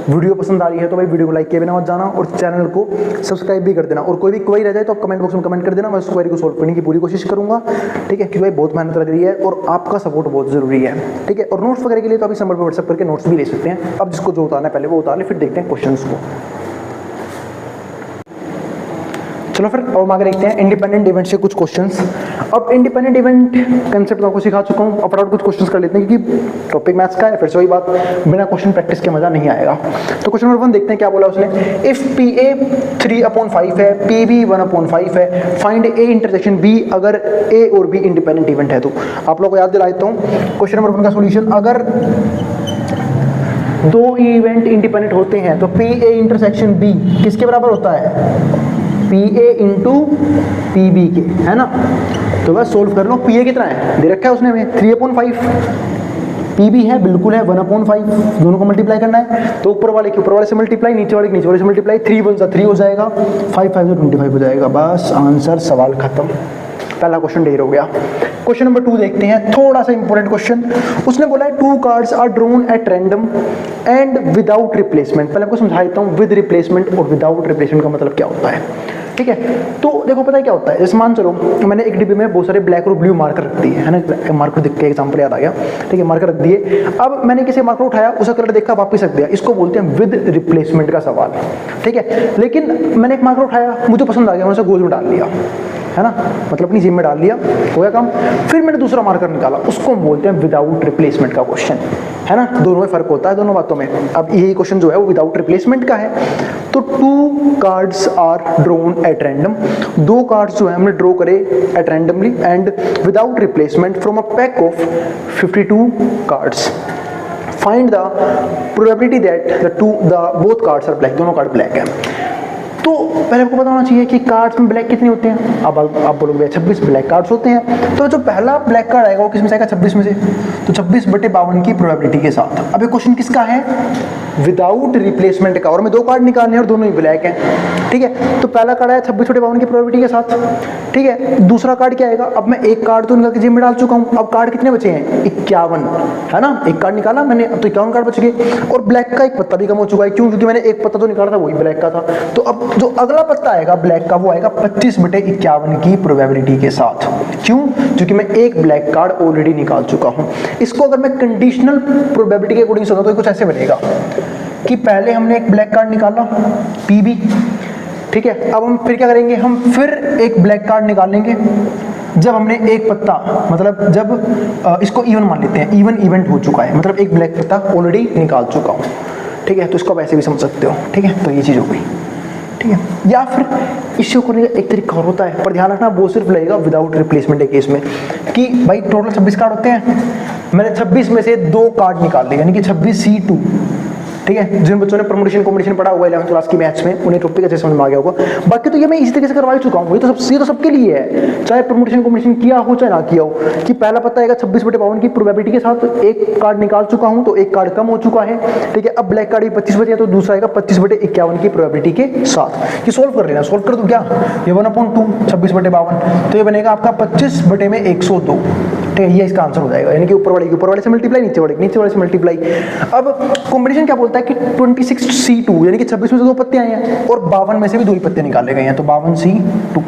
वीडियो पसंद आ रही है तो भाई वीडियो को लाइक किए बिना मत जाना, और चैनल को सब्सक्राइब भी कर देना। और कोई भी क्वेरी रह जाए तो आप कमेंट बॉक्स में कमेंट कर देना, मैं उस क्वेरी को सोल्व करने की पूरी कोशिश करूँगा। ठीक है, क्योंकि भाई बहुत मेहनत लग रही है और आपका सपोर्ट बहुत ज़रूरी है। ठीक है, और नोट्स वगैरह के लिए तो अभी नंबर पर व्हाट्सअप करके नोट्स भी ले सकते हैं। अब जिसको जो उतारना है पहले वो उतार ले, फिर देखते हैं क्वेश्चन को। चलो फिर अब आगे देखते हैं इंडिपेंडेंट इवेंट से कुछ क्वेश्चंस। अब इंडिपेंडेंट इवेंट कंसेप्ट आपको सिखा चुका हूँ, अब फटाफट कुछ क्वेश्चंस कर लेते हैं क्योंकि टॉपिक मैथ्स का है। फिर से वही बात, बिना क्वेश्चन प्रैक्टिस के मजा नहीं आएगा। तो क्वेश्चन नंबर 1 देखते हैं क्या बोला उसने। इफ पी ए 3/5 है, पी बी 1/5 है, फाइंड ए इंटरसेक्शन बी अगर ए और बी इंडिपेंडेंट इवेंट है। तो आप लोगों को याद दिला देता हूँ क्वेश्चन नंबर 1 का सोल्यूशन। अगर दो इवेंट इंडिपेंडेंट होते हैं तो पी ए इंटरसेक्शन बी किसके बराबर होता है? P A into P B के, है ना। तो बस सोल्व कर लो। पी ए कितना है दे रखा है उसने हमें 3/5, पी बी है बिल्कुल है 1/5, दोनों को मल्टीप्लाई करना है। तो ऊपर वाले के ऊपर वाले से मल्टीप्लाई, नीचे वाले के नीचे वाले से मल्टीप्लाई, 3 1 जा 3 हो जाएगा, 5 5 जा 25 हो जाएगा। बस आंसर, सवाल खत्म। पहला क्वेश्चन ढेर हो गया। क्वेश्चन नंबर 2 देखते हैं, थोड़ा सा इंपॉर्टेंट क्वेश्चन। उसने बोला है 2 cards are drawn at random and without replacement. पहले आपको समझा देता हूँ विद रिप्लेसमेंट और विदाउट रिप्लेसमेंट का मतलब क्या होता है। ठीक है, तो देखो पता है क्या होता है। जैसे मान चलो मैंने एक डिब्बे में बहुत सारे ब्लैक और ब्लू मार्कर रख दिए, है ना। मार्कर देख के एग्जांपल याद आ गया। ठीक है, मार्कर रख दिए। अब मैंने किसी मार्कर उठाया, उसका कलर देखा, वापस रख दिया। इसको बोलते हैं विद रिप्लेसमेंट का सवाल। ठीक है, लेकिन मैंने एक मार्कर उठाया, मुझे पसंद आ गया, मैंने उसे गोद में डाल लिया, है ना, मतलब अपनी जेब में डाल लिया, हो गया काम। फिर मैंने दूसरा मार्कर निकाला, उसको बोलते हैं विदाउट रिप्लेसमेंट का क्वेश्चन, है ना। दोनों में फर्क होता है, दोनों बातों में। अब यही क्वेश्चन जो है वो विदाउट रिप्लेसमेंट का है। तो 2 cards are drawn at random, 2 cards जो है हमने ड्रॉ करे at randomly and without replacement from a pack of 52 cards. Find the probability that both cards are black, दोनों कार्ड ब्लैक है। तो पहले आपको पता होना चाहिए कि कार्ड्स में ब्लैक कितने होते हैं। अब आप बोलोगे 26 ब्लैक कार्ड्स होते हैं। तो जो पहला ब्लैक कार्ड आएगा वो किस में से आएगा? 26 में से। तो 26/52 की प्रोबेबिलिटी के साथ। अब ये क्वेश्चन किसका है? विदाउट रिप्लेसमेंट का। और हमें 2 कार्ड निकालने हैं और दोनों ही ब्लैक हैं। ठीक है, तो पहला कार्ड आया 26/52 की प्रोबेबिलिटी के साथ। ठीक है, दूसरा कार्ड क्या आएगा? अब मैं एक कार्ड तो निकाल के जेब में डाल चुका हूँ। अब कार्ड कितने बचे हैं? 51, है ना। एक कार्ड निकाला मैंने, अब तो 51 कार्ड बच गए। और ब्लैक का एक पत्ता भी कम हो चुका है। क्यों? क्योंकि मैंने एक पत्ता तो निकाला था वही ब्लैक का था। तो अब जो अगला पत्ता आएगा ब्लैक का वो आएगा 25/51 की प्रोबेबिलिटी के साथ। क्यों? क्योंकि मैं एक ब्लैक कार्ड ऑलरेडी निकाल चुका हूं। इसको अगर मैं कंडीशनल प्रोबेबिलिटी के अकॉर्डिंग सोचूं तो कुछ ऐसे बनेगा कि पहले हमने एक ब्लैक कार्ड निकाला पीबी। ठीक है, अब हम फिर क्या करेंगे? हम फिर एक ब्लैक कार्ड निकालेंगे जब हमने एक पत्ता, मतलब जब इसको इवन मान लेते हैं, इवन इवेंट हो चुका है, मतलब एक ब्लैक पत्ता ऑलरेडी निकाल चुका हूं। ठीक है, तो इसको आप ऐसे भी समझ सकते हो। ठीक है, तो ये चीज़ हो गई। ठीक है, या फिर इससे करने का एक तरीका और होता है, पर ध्यान रखना वो सिर्फ लगेगा विदाउट रिप्लेसमेंट के केस में, कि भाई टोटल 26 कार्ड होते हैं, मैंने 26 में से 2 कार्ड निकाल लिए, यानी कि 26C2। ठीक है, जिन बच्चों ने परमुटेशन कॉम्बिनेशन पढ़ा हुआ है 11th क्लास की मैथ्स में, उन्हें टॉपिक अच्छे समझ में आ गया होगा। बाकी तो ये मैं इसी तरीके से करवा चुका हूँ। ये तो सबके लिए है, चाहे परमुटेशन कॉम्बिनेशन किया हो चाहे ना किया हो, कि पहला पता आएगा 26/52 की प्रोबेबिलिटी के साथ। एक कार्ड निकाल चुका हूँ तो एक कार्ड कम हो चुका है। ठीक है, अब ब्लैक कार्ड 25 बचे तो दूसरा आएगा 25/51 की प्रोबेबिलिटी के साथ। कि सोल्व कर लेना, सोल्व कर दो क्या, ये 1/2 26/52, तो ये बनेगा आपका 25/102। ठीक है, ये इसका आंसर हो जाएगा, यानी कि ऊपर वाले से मल्टीप्लाई, नीचे वाले से मल्टीप्लाई। अब कॉम्बिनेशन क्या बोलता है कि 26C2, यानी कि 26 में से 2 पत्ते आए हैं और 52 में से भी 2 ही पत्ते निकाले गए हैं, तो 52C2।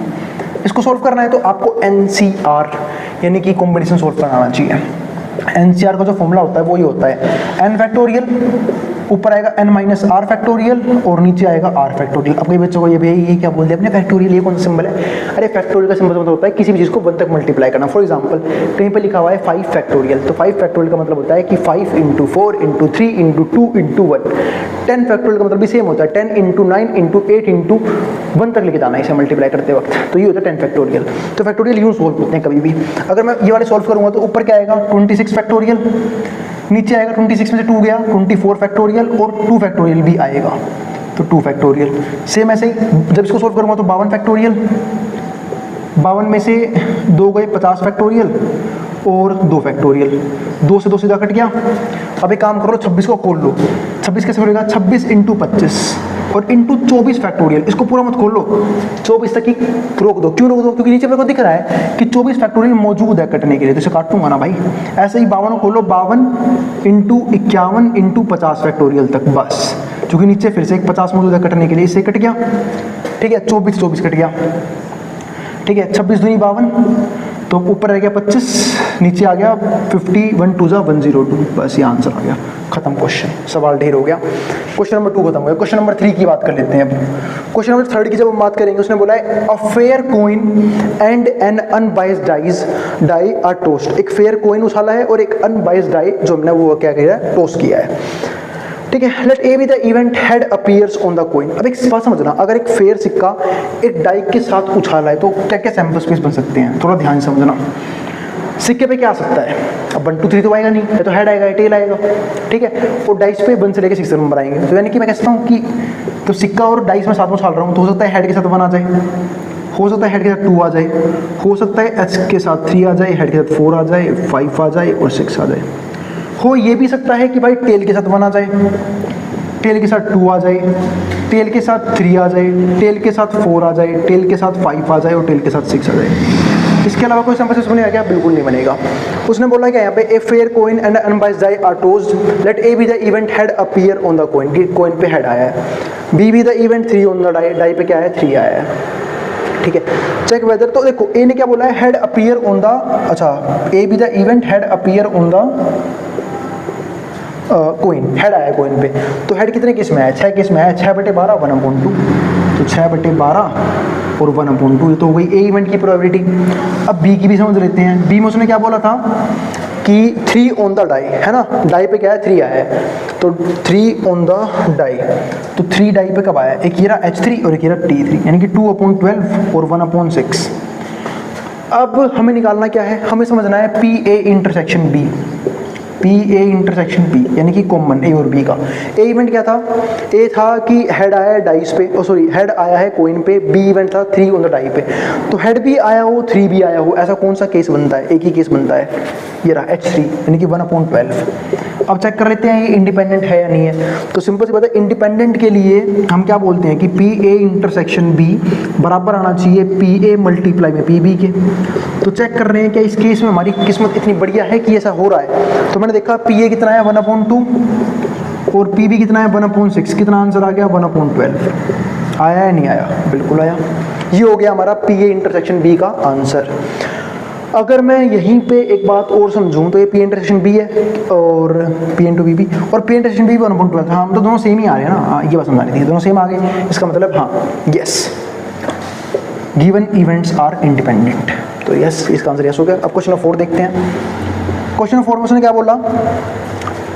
इसको सोल्व करना है तो आपको NCR यानी कि कॉम्बिनेशन सोल्व करना आना चाहिए। NCR का जो फॉर्मूला होता है वो ये होता है, n फैक्टोरियल ऊपर आएगा n माइनस आर फैक्टोरियल और नीचे आएगा r फैक्टोरियल। अब कई बच्चों को ये भैया ये क्या बोल दिया अपने फैक्टोरियल, ये कौन सा सिंबल है? अरे फैक्टोरियल का सिंबल मतलब होता है किसी भी चीज़ को 1 तक मल्टीप्लाई करना। फॉर एग्जांपल कहीं पे लिखा हुआ है 5 फैक्टोरियल, तो 5 फैक्टोरियल का मतलब होता है कि 5 into 4 into 3 into 2 into 1। 10 factorial का मतलब भी सेम होता है, 10 इंटू 9 इंटू 8 इंटू 1 तक लेके जाना है इसे मल्टीप्लाई करते वक्त, तो ये होता है 10 फैक्टोरियल। तो फैक्टोरियल यूँ सोल्व होते हैं कभी भी। अगर मैं ये वाले सोल्व करूँगा तो ऊपर क्या आएगा 26 फैक्टोरियल, नीचे आएगा 26 में से 2 गया 24 फैक्टोरियल और 2 फैक्टोरियल भी आएगा, तो 2 फैक्टोरियल। सेम ऐसे ही जब इसको सोल्व करूँगा तो 52 फैक्टोरियल, 52 में से 2 गए 50 फैक्टोरियल और 2 फैक्टोरियल, 2 से 2 सीधा कट गया। अब एक काम करो 26 को खोल लो, 26 कैसे खोलेगा? 26 इंटू 25 और इंटू 24 फैक्टोरियल। इसको पूरा मत खोल लो, 24 तक ही रोक दो। क्यों रोक दो? क्योंकि नीचे मेरे को दिख रहा है कि 24 फैक्टोरियल मौजूद है कटने के लिए, तो इसे काटूंगा ना भाई। ऐसे ही 52 को खोलो, 52 इंटू 51 इंटू 50 फैक्टोरियल तक, बस। क्योंकि नीचे फिर से एक 50 मौजूद है कटने के लिए, इससे कट गया। ठीक है, 24 कट गया। ठीक है, 26 दूनी 52, तो ऊपर रह गया 25, नीचे आ गया 50, 1 2 जा 102, बस ये आंसर आ गया। खत्म क्वेश्चन, सवाल ढेर हो गया। क्वेश्चन नंबर 2 खत्म हो गया। क्वेश्चन नंबर 3 की बात कर लेते हैं अब। क्वेश्चन नंबर 3 की जब हम बात करेंगे, उसने बोला है a fair coin and an unbiased die are tossed. एक फेयर कॉइन उछाला है और एक अनबाइस्ड डाई जो हमने वो क्या किया है, टोस्ट किया है। ठीक है, let A be the event head appears on the coin. अब एक बात समझना, अगर एक फेयर सिक्का एक डाई के साथ उछाला है तो क्या क्या सैंपल स्पेस बन सकते हैं, थोड़ा ध्यान समझना। सिक्के पे क्या आ सकता है? अब 1 2 3 तो आएगा नहीं, या तो हेड आएगा या टेल आएगा। ठीक है, और डाइस पे 1 से लेकर 6 नंबर आएंगे। तो यानी कि मैं कहता हूँ कि तो सिक्का और डाइस में साथ में उछाल रहा हूँ, तो हो सकता है हेड के साथ 1 आ जाए, हो सकता है हेड के साथ 2 आ जाए, हो सकता है एच के साथ 3 आ जाए, हेड के साथ 4 आ जाए, 5 आ जाए और 6 आ जाए। हो ये भी सकता है कि भाई टेल के साथ 1 आ जाए, टेल के साथ 2 आ जाए, टेल के साथ 3 आ जाए, टेल के साथ 4 आ जाए, टेल के साथ 5 आ जाए और टेल के साथ 6 आ जाए। इसके अलावा कोई सैंपल स्पेस बनेगा क्या? बिल्कुल नहीं बनेगा। उसने बोला कि यहाँ पे a fair coin and unbiased die are tossed, let A be the event head appear on the coin, कि कॉइन पे हेड आया है। B be the event 3 on the die, die पे क्या है? 3 आया है। ठीक है, चेक वेदर। तो देखो ए ने क्या बोला है? हेड अपीयर ऑन द, अच्छा ए be the event head appear on the coin, head आया कॉइन पे। तो हेड कितने केस में आया? 6 केस में आया। 6/12 1/2, तो 6/12 और 1/2, ये तो हो गई ए इवेंट की प्रोबेबिलिटी। अब बी की भी समझ लेते हैं। बी में उसने क्या बोला था कि 3 ऑन द डाई, है ना, डाई पे क्या है? 3 आया है, तो 3 ऑन द डाई। तो 3 डाई पे कब आया? एक ये रहा H3 और एक ये रहा T3, यानी कि 2/12 और 1/6। अब हमें निकालना क्या है? हमें समझना है P A intersection B, P A intersection P, यानी कि कॉमन ए और बी का। ए इवेंट क्या था? ए था कि हेड आया है डाइस पे, सॉरी हेड आया है कॉइन पे। बी इवेंट था 3 ऑन द डाई पे। तो हेड भी आया हो 3 भी आया हो, ऐसा कौन सा केस बनता है? एक ही केस बनता है, ये रहा H3, यानी कि 1/12। अब चेक कर लेते हैं ये इंडिपेंडेंट है या नहीं है। तो सिंपल सी बात है, इंडिपेंडेंट के लिए हम क्या बोलते हैं कि पी ए इंटरसेक्शन बी बराबर आना चाहिए पी ए मल्टीप्लाई में पी बी के। तो चेक कर रहे हैं कि इस केस में हमारी किस्मत इतनी बढ़िया है कि ऐसा हो रहा है। तो मैंने देखा पी ए कितना है 1/2 और पी बी कितना है 1/6, कितना आंसर आ गया 1/12। आया या नहीं आया? बिल्कुल आया। ये हो गया हमारा पी ए इंटरसेक्शन बी का आंसर। अगर मैं यहीं पे एक बात और समझूं तो ये पी इंटरसेक्शन बी है और पी इंटू बी बी, और पी इंटरसेक्शन बी 1/12। हाँ, तो दोनों सेम ही आ रहे हैं ना। हाँ, ये बात समझा रही थी, दोनों सेम आ गए, इसका मतलब हाँ yes given events are independent. तो यस, इसका आंसर यस हो गया। अब क्वेश्चन नंबर 4 देखते हैं। क्वेश्चन नंबर 4 में उसने क्या बोला?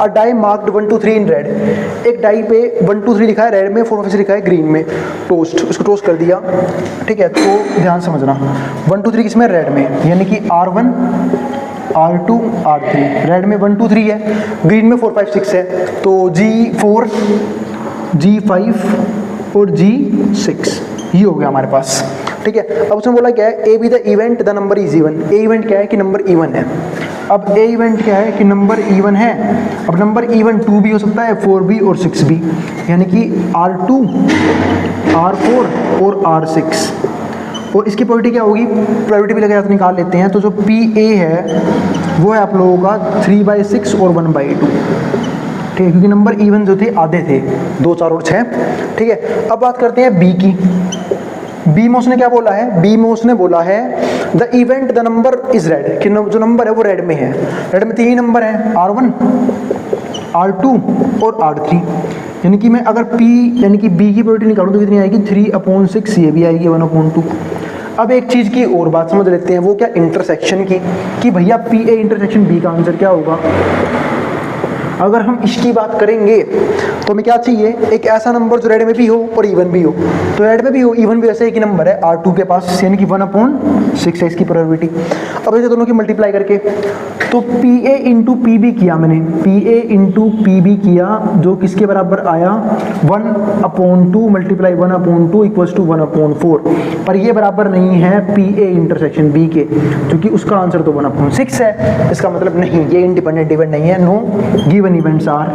अ डाई मार्क्ड 1 2 3 इन रेड, एक डाई पे 1 2 3 लिखा है रेड में, 4 5 लिखा है ग्रीन में, टोस्ट, उसको टोस्ट कर दिया। ठीक है, तो ध्यान समझना 1 2 3 किसमें? रेड में, यानी कि R1 R2 R3। रेड में 1 2 3 है, ग्रीन में 4 5 6 है, तो G4 G5 और G6 ये हो गया हमारे पास। ठीक है, अब उसने बोला क्या है? ए be the event the number is even. A event क्या है? कि नंबर इवन है। अब ए इवेंट क्या है? कि नंबर इवन है। अब नंबर इवन 2 भी हो सकता है, 4 भी और 6 भी, यानी कि R2 R4 और R6। और इसकी प्रोबेबिलिटी क्या होगी? प्रोबेबिलिटी भी लगे तो निकाल लेते हैं। तो जो पी ए है वो है आप लोगों का 3/6 और 1/2। ठीक है, क्योंकि नंबर इवन जो थे आधे थे, 2 4 और 6। ठीक है, अब बात करते हैं बी की। बी में उसने क्या बोला है? बी में उसने बोला है the event the number is red, कि जो नंबर है वो रेड में है। रेड में 3 नंबर है, R1 R2 और R3, यानी कि मैं अगर P यानी कि B की प्रोबेबिलिटी निकालूँ तो कितनी आएगी 3/6, ये भी आएगी 1/2। अब एक चीज़ की और बात समझ लेते हैं, वो क्या इंटरसेक्शन की, कि भैया PA इंटरसेक्शन B का आंसर क्या होगा। अगर हम इसकी बात करेंगे तो हमें क्या चाहिए, एक ऐसा नंबर जो रेड में भी हो और इवन भी हो। तो रेड में भी हो इवन भी ऐसे एक ही नंबर है R2 के पास, यानी कि 1/6 है इसकी प्रोबेबिलिटी। अब ऐसे दोनों की मल्टीप्लाई करके तो PA इंटू PB किया मैंने, PA इंटू PB किया, जो किसके बराबर आया 1/2 मल्टीप्लाई 1/2 इक्वल्स टू 1/4। पर ये बराबर नहीं है PA इंटरसेक्शन B के, क्योंकि उसका आंसर तो 1/6 है। इसका मतलब नहीं, ये इंडिपेंडेंट इवेंट नहीं है। No given events are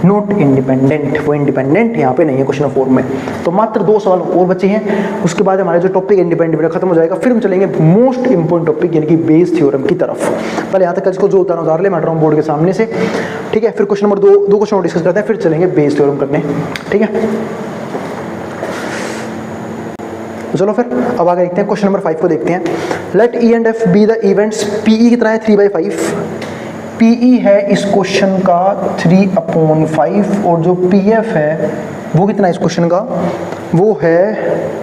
not independent, वो इंडिपेंडेंट यहाँ पे नहीं है क्वेश्चन 4 में। तो मात्र 2 सवाल और बचे हैं, उसके बाद हमारा जो टॉपिक इंडिपेंडेंट इवेंट खत्म हो जाएगा। फिर हम चलेंगे मोस्ट इंपोर्टेंट टॉपिक यानी कि बेस थ्योरम की तरफ। पहले यहाँ तक इसको जो उतार उतार ले मैं रहा हूँ बोर्ड के सामने से, ठीक है। फिर क्वेश्चन नंबर 2 क्वेश्चन और डिस्कस करते हैं, फिर चलेंगे बेस थ्योरम करने, ठीक है। चलो फिर अब आगे देखते हैं, क्वेश्चन नंबर 5 को देखते हैं। Let E and F be the events, PE कितना है 3/5, PE है इस क्वेश्चन का 3/5 और जो PF है वो कितना है इस क्वेश्चन का, वो है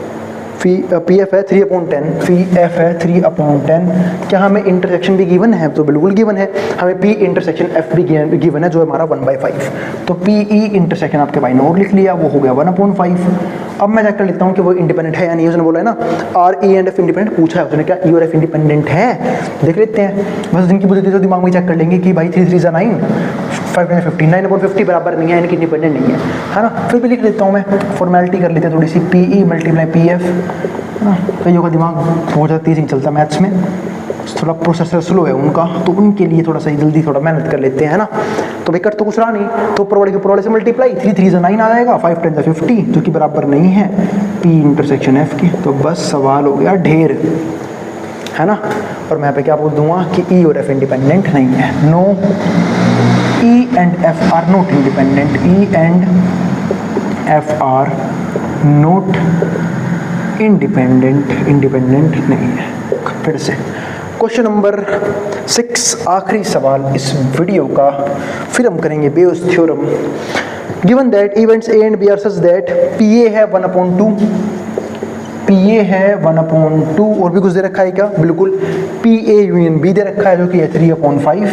PF है 3/10, PF है 3/10। क्या हमें इंटरसेक्शन भी गिवन है, तो बिल्कुल गिवन है। हमें P इंटरसेक्शन F भी गिवन है जो हमारा 1/5। तो PE इंटरसेक्शन आपके भाई ने और लिख लिया, वो हो गया 1/5। अब मैं चेक कर लेता हूँ कि वो इंडिपेंडेंट है या नहीं। उसने बोला है ना R E and F independent, पूछा है उसने, क्या E और F इंडिपेंडेंट है, देख लेते हैं। बस जिनकी बुद्धि तो दिमाग में चेक कर लेंगे कि भाई 3 3 9 5 50 9/50 बराबर नहीं है, यानी कि इंडिपेंडेंट नहीं है ना। फिर भी लिख लेता हूँ मैं, फॉर्मेलिटी कर लेते हैं थोड़ी सी, PE मल्टीप्लाई PF। कईयों का दिमाग बहुत ज़्यादा तेज़ नहीं चलता मैथ्स में, थोड़ा प्रोसेसर स्लो है उनका, तो उनके लिए थोड़ा सा जल्दी थोड़ा मेहनत कर लेते हैं, है ना। तो भाई कट तो कुछ रहा नहीं, तो ऊपर वाले के ऊपर वाले से मल्टीप्लाई, 3 3 9 आ जाएगा, 5 10 50, जो कि बराबर नहीं है P इंटरसेक्शन F की। तो बस सवाल हो गया ढेर, है ना। और मैं पे क्या बोल दूंगा कि E और F इंडिपेंडेंट नहीं है। No, E and F are not independent, E and F are not independent नहीं है। फिर से क्वेश्चन नंबर 6, आखिरी सवाल इस वीडियो का, फिर हम करेंगे Bayes theorem. Given that events A and B are such that PA है 1/2, PA है 1/2, और भी कुछ दे रखा है क्या, बिल्कुल PA यूनियन B दे रखा है जो कि है 3/5,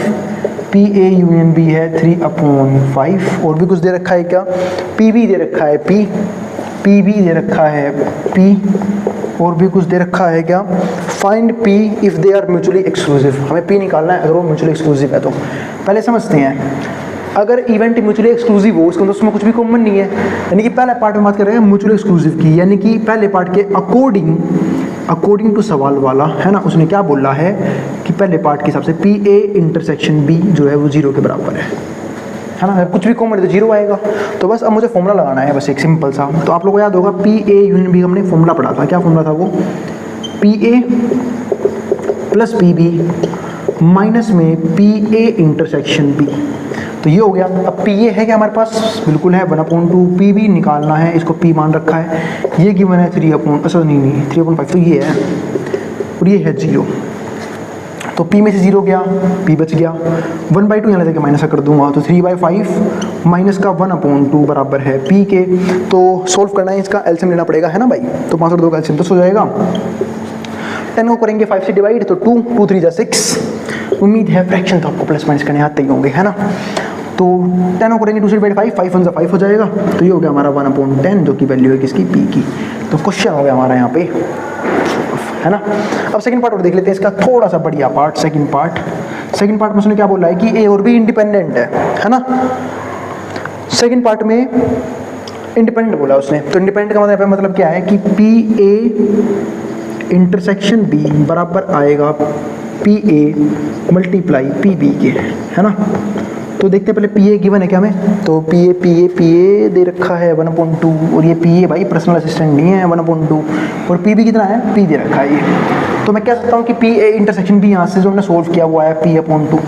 PA यूनियन B है 3/5, और भी कुछ दे रखा है क्या, PB दे रखा है P, PB दे रखा है P, और भी कुछ दे रखा है क्या, find P if they are mutually exclusive. हमें P निकालना है अगर वो म्यूचुअली एक्सक्लूसिव है। तो पहले समझते हैं, अगर इवेंट म्यूचुअली एक्सक्लूसिव हो उसके अंदर उसमें कुछ भी कॉमन नहीं है, यानी कि पहले पार्ट में बात कर रहे हैं म्यूचुअली एक्सक्लूसिव की, यानी कि पहले पार्ट के अकॉर्डिंग टू सवाल वाला, है ना, उसने क्या बोला है कि पहले पार्ट के हिसाब से PA इंटरसेक्शन B जो है वो 0 के बराबर है ना। कुछ भी कॉमन है तो 0 आएगा। तो बस अब मुझे फॉर्मूला लगाना है, बस एक सिंपल सा। तो आप लोगों को याद होगा PA यूनियन B हमने फॉर्मूला पढ़ा था, क्या फॉर्मूला था वो, PA प्लस PB माइनस में PA इंटरसेक्शन B। तो ये हो गया। अब PA है क्या हमारे पास, बिल्कुल है 1/2, PB निकालना है, इसको P मान रखा है, ये गिवन है 3/5, तो ये है, और ये है 0। तो P में से 0 गया, P बच गया, 1/2 यहाँ लेके माइनस कर दूंगा, तो 3/5 माइनस का 1/2 बराबर है P के। तो सोल्व करना है, इसका एलसीएम लेना पड़ेगा, है ना भाई। तो 5 और 2 का एलसीएम 10 हो जाएगा। 10 को करेंगे 5 से डिवाइड, तो 2 2 3 जा 6। उम्मीद है फ्रैक्शन तो आपको प्लस माइनस करने आते ही होंगे, है ना। तो 10 को करेंगे 2 से डिवाइड 5, 5 1 5 हो जाएगा। तो ये हो गया हमारा 1/10, जो कि वैल्यू है किसकी, P की। तो क्वेश्चन हो गया हमारा यहाँ पे, है ना। अब सेकंड पार्ट और देख लेते हैं, इसका थोड़ा सा बढ़िया पार्ट, सेकंड पार्ट में उसने क्या बोला है कि A और B इंडिपेंडेंट है ना। सेकंड पार्ट में इंडिपेंडेंट बोला उसने, तो इंडिपेंडेंट का मतलब क्या है कि PA इंटरसेक्शन B बराबर आएगा PA मल्टीप्लाई PB के, है ना। तो देखते हैं पहले PA गिवन है क्या हमें, तो PA दे रखा है 1/2, और ये PA भाई पर्सनल असिस्टेंट नहीं है 1/2, और PB कितना है, P दे रखा है ये। तो मैं कह सकता हूँ कि PA इंटरसेक्शन B यहाँ से जो हमने सोल्व किया वो आया P/2,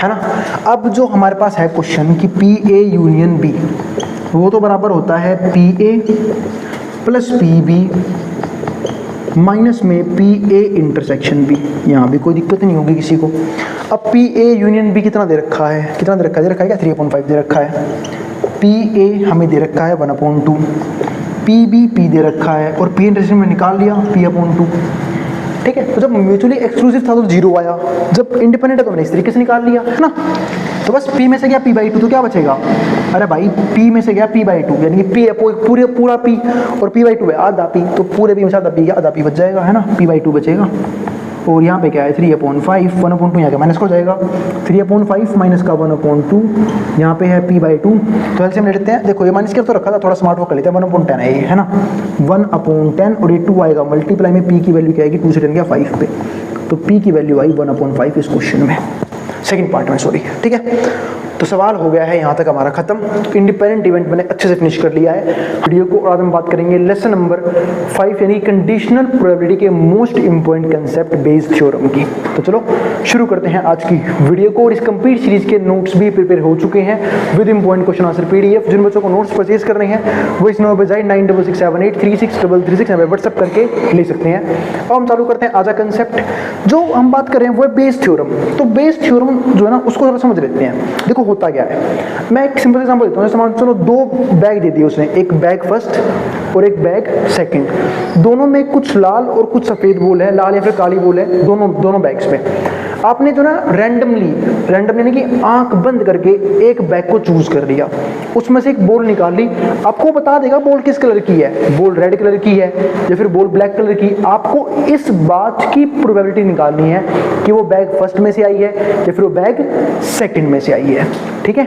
है ना। अब जो हमारे पास है क्वेश्चन कि PA यूनियन B, वो तो बराबर होता है PA प्लस PB माइनस में PA इंटरसेक्शन B। यहाँ भी कोई दिक्कत नहीं होगी किसी को। अब पी ए यूनियन बी कितना दे रखा है, कितना दे रखा है, दे रखा है क्या 3/5 दे रखा है। पी ए हमें दे रखा है 1/2, पी बी पी दे रखा है और पी इंटरसेक्शन में निकाल लिया p/2। ठीक है, तो जब म्यूचुअली एक्सक्लूसिव था तो 0 आया, जब इंडिपेंडेंट है तो मैंने इस तरीके से निकाल लिया है ना। तो बस p में से गया p/2 तो क्या बचेगा, अरे भाई p में से गया p/2 यानी कि p पूरे पूरा p और p/2 है आधा p, तो पूरे p में से आधा p, आधा p बच जाएगा है ना, p/2 बचेगा। और यहाँ पे क्या है 3/5, 1/2 यहाँ का माइनस हो जाएगा, 3/5 माइनस का 1/2, यहाँ पे है p/2। तो एलसीएम ले लेते हैं, देखो ये माइनस कर तो रखा था, थोड़ा स्मार्ट वर्क कर लेते हैं, 1/10 है ये है ना, 1/10 और ये 2 आएगा मल्टीप्लाई में, p की वैल्यू क्या आएगी 2 से 10 गया 5 पे, तो p की वैल्यू आई 1/5 इस क्वेश्चन में, सेकंड पार्ट में सॉरी। ठीक है, तो सवाल हो गया है यहाँ तक हमारा खत्म। इंडिपेंडेंट इवेंट मैंने अच्छे से फिनिश कर लिया है वीडियो को। और आज हम बात करेंगे लेसन नंबर 5 यानी कंडीशनल प्रोबेबिलिटी के most important concept based theorem की। तो चलो शुरू करते हैं आज की वीडियो को। और इस कंप्लीट सीरीज के नोट्स भी प्रिपेयर हो चुके हैं with important question answer PDF. जिन बच्चों को नोट्स परचेज करने हैं वो इस नंबर पर जाए 9667836336 हमें व्हाट्सअप करके ले सकते हैं। अब हम चालू करते हैं आज का कंसेप्ट। जो हम बात कर रहे हैं वो है बेस्ड थ्योरम। तो बेस्ड थ्योरम जो है ना उसको थोड़ा समझ लेते हैं। देखो होता क्या है, मैं एक सिंपल एग्जांपल देता हूँ। जैसे चलो 2 बैग दे दिए उसने, एक बैग फर्स्ट और एक बैग सेकंड, दोनों में कुछ लाल और कुछ सफेद बॉल है, लाल या फिर काली बॉल है दोनों बैग्स में। आपने जो ना रैंडमली यानी कि आंख बंद करके एक बैग को चूज कर लिया, उसमें से एक बॉल निकाल ली, आपको बता देगा बॉल किस कलर की है, बॉल रेड कलर की है या फिर बॉल ब्लैक कलर की। आपको इस बात की प्रोबेबिलिटी निकालनी है कि वो बैग फर्स्ट में से आई है या फिर वो बैग सेकंड में से आई है। ठीक है,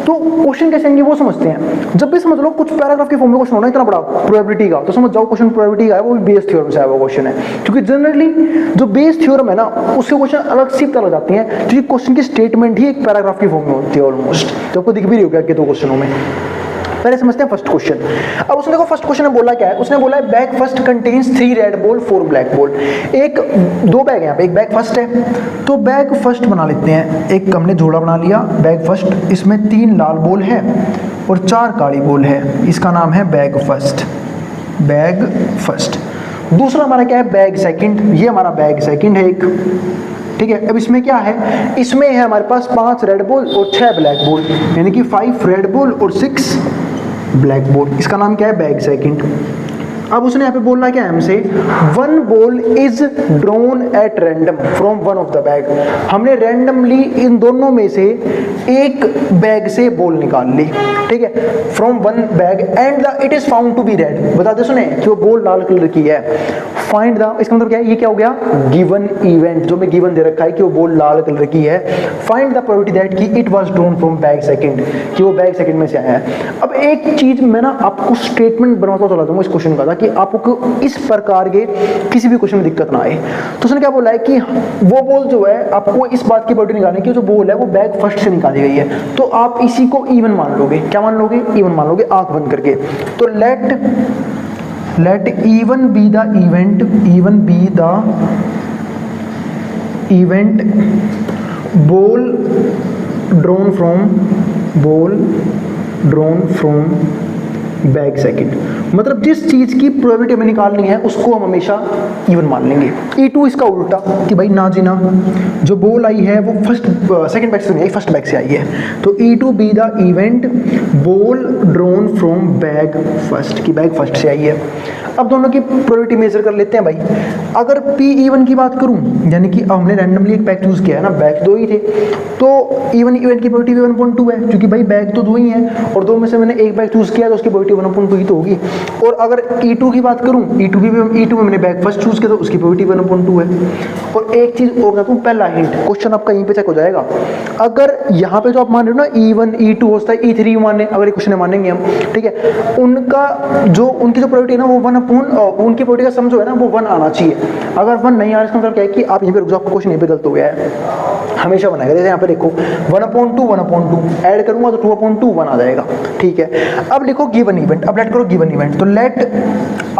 तो क्वेश्चन कैसे आएंगे वो समझते हैं। जब भी समझ लो कुछ पैराग्राफ के फॉर्म में क्वेश्चन होना इतना बड़ा प्रोबेबिलिटी का, तो समझ जाओ क्वेश्चन प्रोबेबिलिटी का है, वो भी बेस थ्योरम से आया हुआ क्वेश्चन है। क्योंकि जनरली जो बेस थ्योरम है ना उसके क्वेश्चन अलग सी तरह जाती हैं, क्योंकि क्वेश्चन की स्टेटमेंट ही एक पैराग्राफ की फॉर्म में होती है ऑलमोस्ट। तो आपको दिख भी रही होगा कि 2 क्वेश्चनों में। पहले समझते हैं फर्स्ट क्वेश्चन। अब उसने देखो फर्स्ट क्वेश्चन में बोला क्या है, उसने बोला है bag first contains 3 red ball 4 black ball. एक 2 बैग है यहाँ पे, एक बैग फर्स्ट है, तो बैग फर्स्ट बना लेते हैं। एक हमने जोड़ा बना लिया बैग फर्स्ट, इसमें 3 लाल बॉल है और 4 काली बॉल है, इसका नाम है बैग फर्स्ट, बैग फर्स्ट। दूसरा हमारा क्या है बैग सेकंड, ये हमारा बैग सेकंड है एक। ठीक है, अब इसमें क्या है, इसमें है हमारे पास 5 रेड बॉल और 6 ब्लैक बॉल, यानी कि 5 रेड बॉल और 6 ब्लैक बॉल, इसका नाम क्या है बैग सेकंड। अब उसने यहाँ पे बोलना क्या है हमसे, 1 ball is drawn at random from one of the bag. हमने रैंडमली इन दोनों में से एक बैग से बॉल निकाल ली। ठीक है, from 1 bag and the it is found to be red. बताते सुने कि वो बॉल लाल कलर की है। फाइंड द, इसका मतलब क्या है, ये क्या हो गया गिवन इवेंट, जो में गिवन दे रखा है कि वो बॉल लाल कलर की है। फाइंड द प्रोबेबिलिटी दैट कि it was drawn from bag second, कि वो बैग सेकंड में से आया है। अब एक चीज मैं ना आपको स्टेटमेंट बनवाता चला दूंगा इस क्वेश्चन का, कि आपको इस प्रकार के किसी भी क्वेश्चन में दिक्कत ना आए। तो उसने क्या बोला है कि वो बॉल जो है आपको इस बात की प्रोबेबिलिटी निकालनी है कि जो बॉल है वो बैग फर्स्ट से निकाली गई है। तो आप इसी को इवन मान लोगे, क्या मान लोगे, इवन मान लोगे आंख बंद करके। तो let even be the event ball drawn from bag second. मतलब जिस चीज की प्रोबेबिलिटी हमें निकालनी है उसको हम हमेशा इवन मान लेंगे। E2 इसका उल्टा, कि भाई ना जी ना, जो बॉल आई है वो सेकंड बैग से नहीं आई, फर्स्ट बैग से आई है। तो E2 B the event ball drawn from bag first, की बैग फर्स्ट से आई है। अब दोनों की प्रोबेबिलिटी मेजर कर लेते हैं भाई। अगर P की बात करूं, यानी कि हमने रैंडमली एक बैग चूज किया है ना, बैग 2 ही थे, तो इवेंट की प्रोबेबिलिटी 1.2 है, क्योंकि भाई बैग तो 2 ही हैं और 2 में से मैंने एक बैग चूज किया तो उसकी प्रोबेबिलिटी 1.2 ही तो होगी। और अगर E2 की बात करूं, E2 में मैंने बैग फर्स्ट चूज किया तो उसकी प्रोबेबिलिटी 1.2 है। और एक चीज और बताऊं, पहला हिंट, क्वेश्चन आपका यहीं पे चेक हो जाएगा। अगर यहाँ पे जो आप मान रहे हो ना E1 E2 होता है E3 माने, अगर ये क्वेश्चन मानेंगे हम, ठीक है, उनकी जो प्रोबेबिलिटी है ना वो 1 अपॉन उनकी प्रोबेबिलिटी का सम जो है ना वो 1 आना चाहिए। अगर 1 नहीं आ रहा इसका मतलब क्या है कि आप यहीं पे रुक जाओ, आपका क्वेश्चन यहीं पे गलत हो गया है। हमेशा बनाएगा, जैसे यहाँ पे देखो 1/2 ऐड करूंगा तो 2/2 1 आ जाएगा। ठीक है, अब लिखो गिवन इवेंट। अब लेट करो गिवन इवेंट, तो let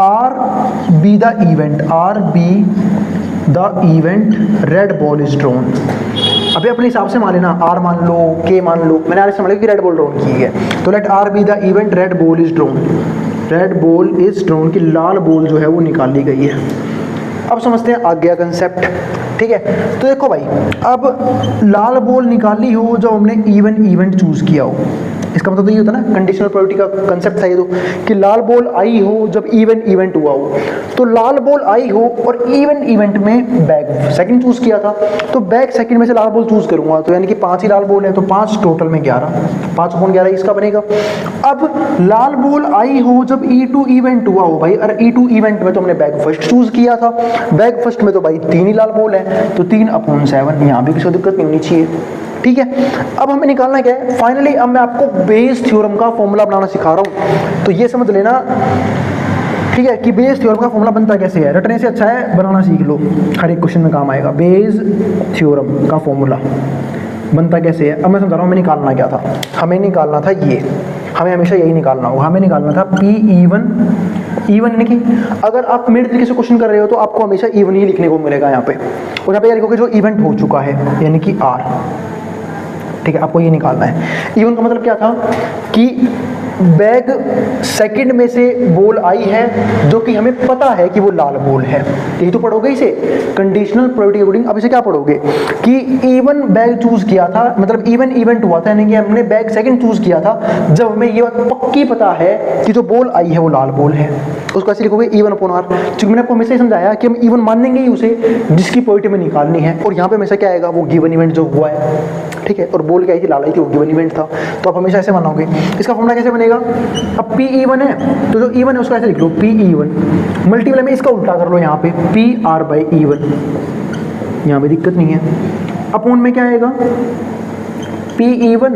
R be the event red ball is drawn. अभी अपने हिसाब से मान लेना, R मान लो, K मान लो, मैंने R से मान लिया कि रेड बॉल ड्रॉन की है। तो let R be the event red ball is drawn, की लाल बॉल जो है वो निकाली गई है। अब समझते हैं आगे का कंसेप्ट। ठीक है। तो देखो भाई, अब लाल बॉल निकाली हो जब हमने इवन इवेंट चूज किया हो, इसका मतलब तो ये होता है ना, कंडीशनल प्रोबेबिलिटी का कंसेप्ट था ये तो, कि लाल बॉल आई हो जब इवन इवेंट हुआ हो। तो लाल बॉल आई हो और इवन इवेंट में बैग सेकंड चूज किया था, तो बैग सेकंड में से लाल बॉल चूज करूंगा, तो यानी कि 5 ही लाल बॉल है, तो 5 टोटल में 11, 5/11 इसका बनेगा। अब लाल बॉल आई हो जब E2 इवेंट हुआ हो भाई, और E2 इवेंट में तो हमने बैग फर्स्ट चूज किया था, बैग फर्स्ट में तो भाई 3 ही लाल बॉल है, तो 3/7, यहाँ भी किसी दिक्कत नहीं होनी चाहिए। ठीक है, अब हमें निकालना क्या है फाइनली। अब मैं आपको बेस थ्योरम का फॉर्मूला बनाना सिखा रहा हूं, तो ये समझ लेना, ठीक है, कि बेस थ्योरम का फॉर्मूला बनता कैसे है। रटने से अच्छा है बनाना सीख लो, हर एक क्वेश्चन में काम आएगा। बेस थ्योरम का फॉर्मूला बनता कैसे है, अब मैं समझा रहा हूँ। हमें निकालना क्या था, हमें निकालना था ये, हमें हमेशा यही निकालना होगा, हमें निकालना था P इवन यानी कि अगर आप मेरे तरीके से क्वेश्चन कर रहे हो तो आपको हमेशा इवन ही लिखने को मिलेगा यहाँ पे, और यहाँ पे लिखोगे जो इवेंट हो चुका है यानी कि R। ठीक है, आपको ये निकालना है। इवन का मतलब क्या था कि बैग सेकंड में से बॉल आई है जो कि हमें पता है कि वो लाल बॉल है, यही तो पढ़ोगे इसे कंडीशनल प्रोबेबिलिटी अकॉर्डिंग। अब इसे क्या पढ़ोगे कि इवन बैग चूज किया था, मतलब इवन इवेंट हुआ था, यानी कि हमने बैग सेकंड चूज किया था जब हमें ये बात पक्की पता है कि जो बॉल आई है वो लाल बॉल है। उसको ऐसे लिखोगे इवन अपॉन आर, क्योंकि मैंने आपको हमेशा ही समझाया कि हम इवन मानेंगे ही उसे जिसकी प्रोबेबिलिटी में निकालनी है, और यहाँ पे हमेशा क्या आएगा, वो गिवन इवेंट जो हुआ है। ठीक है, और बॉल क्या आई थी, लाल आई थी, वो गिवन इवेंट था, तो आप हमेशा ऐसे मानोगे। इसका फॉर्मूला कैसे बनेगा, अब P इवन है तो जो इवन है उसको ऐसे लिख लो P इवन, मल्टीप्लाई में इसका उल्टा कर लो यहाँ पे P R बाई इवन, यहाँ पे दिक्कत नहीं है। अपॉन में क्या आएगा P इवन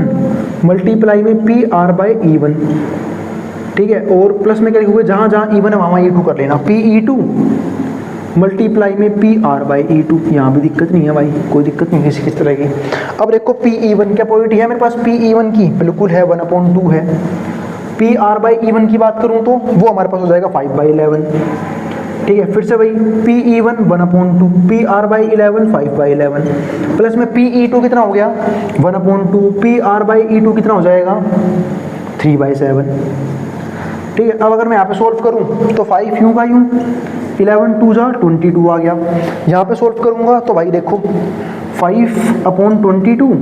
मल्टीप्लाई में P R बाई इवन, ठीक है, और प्लस में क्या लिखोगे, जहाँ जहाँ इवन है वहाँ E2 कर लेना, P E2 मल्टीप्लाई में P R बाई E2, यहाँ भी दिक्कत नहीं है भाई, कोई दिक्कत नहीं है किस तरह की। अब देखो P इवन क्या प्रोबेबिलिटी है मेरे पास, P इवन की बिल्कुल है 1/2 है। P R बाई इवन की बात करूँ तो वो हमारे पास हो जाएगा 5/11। ठीक है, फिर से भाई P even 1/2, P R by 11 5/11, plus में P E2 कितना हो गया 1/2, P R बाई E2 कितना हो जाएगा 3/7। ठीक है, अब अगर मैं यहाँ पे सोल्व करूँ तो 5 यूँ का यूँ, 11 2 जा 22 आ गया। यहाँ पे सोल्व करूँगा तो भाई देखो 5/22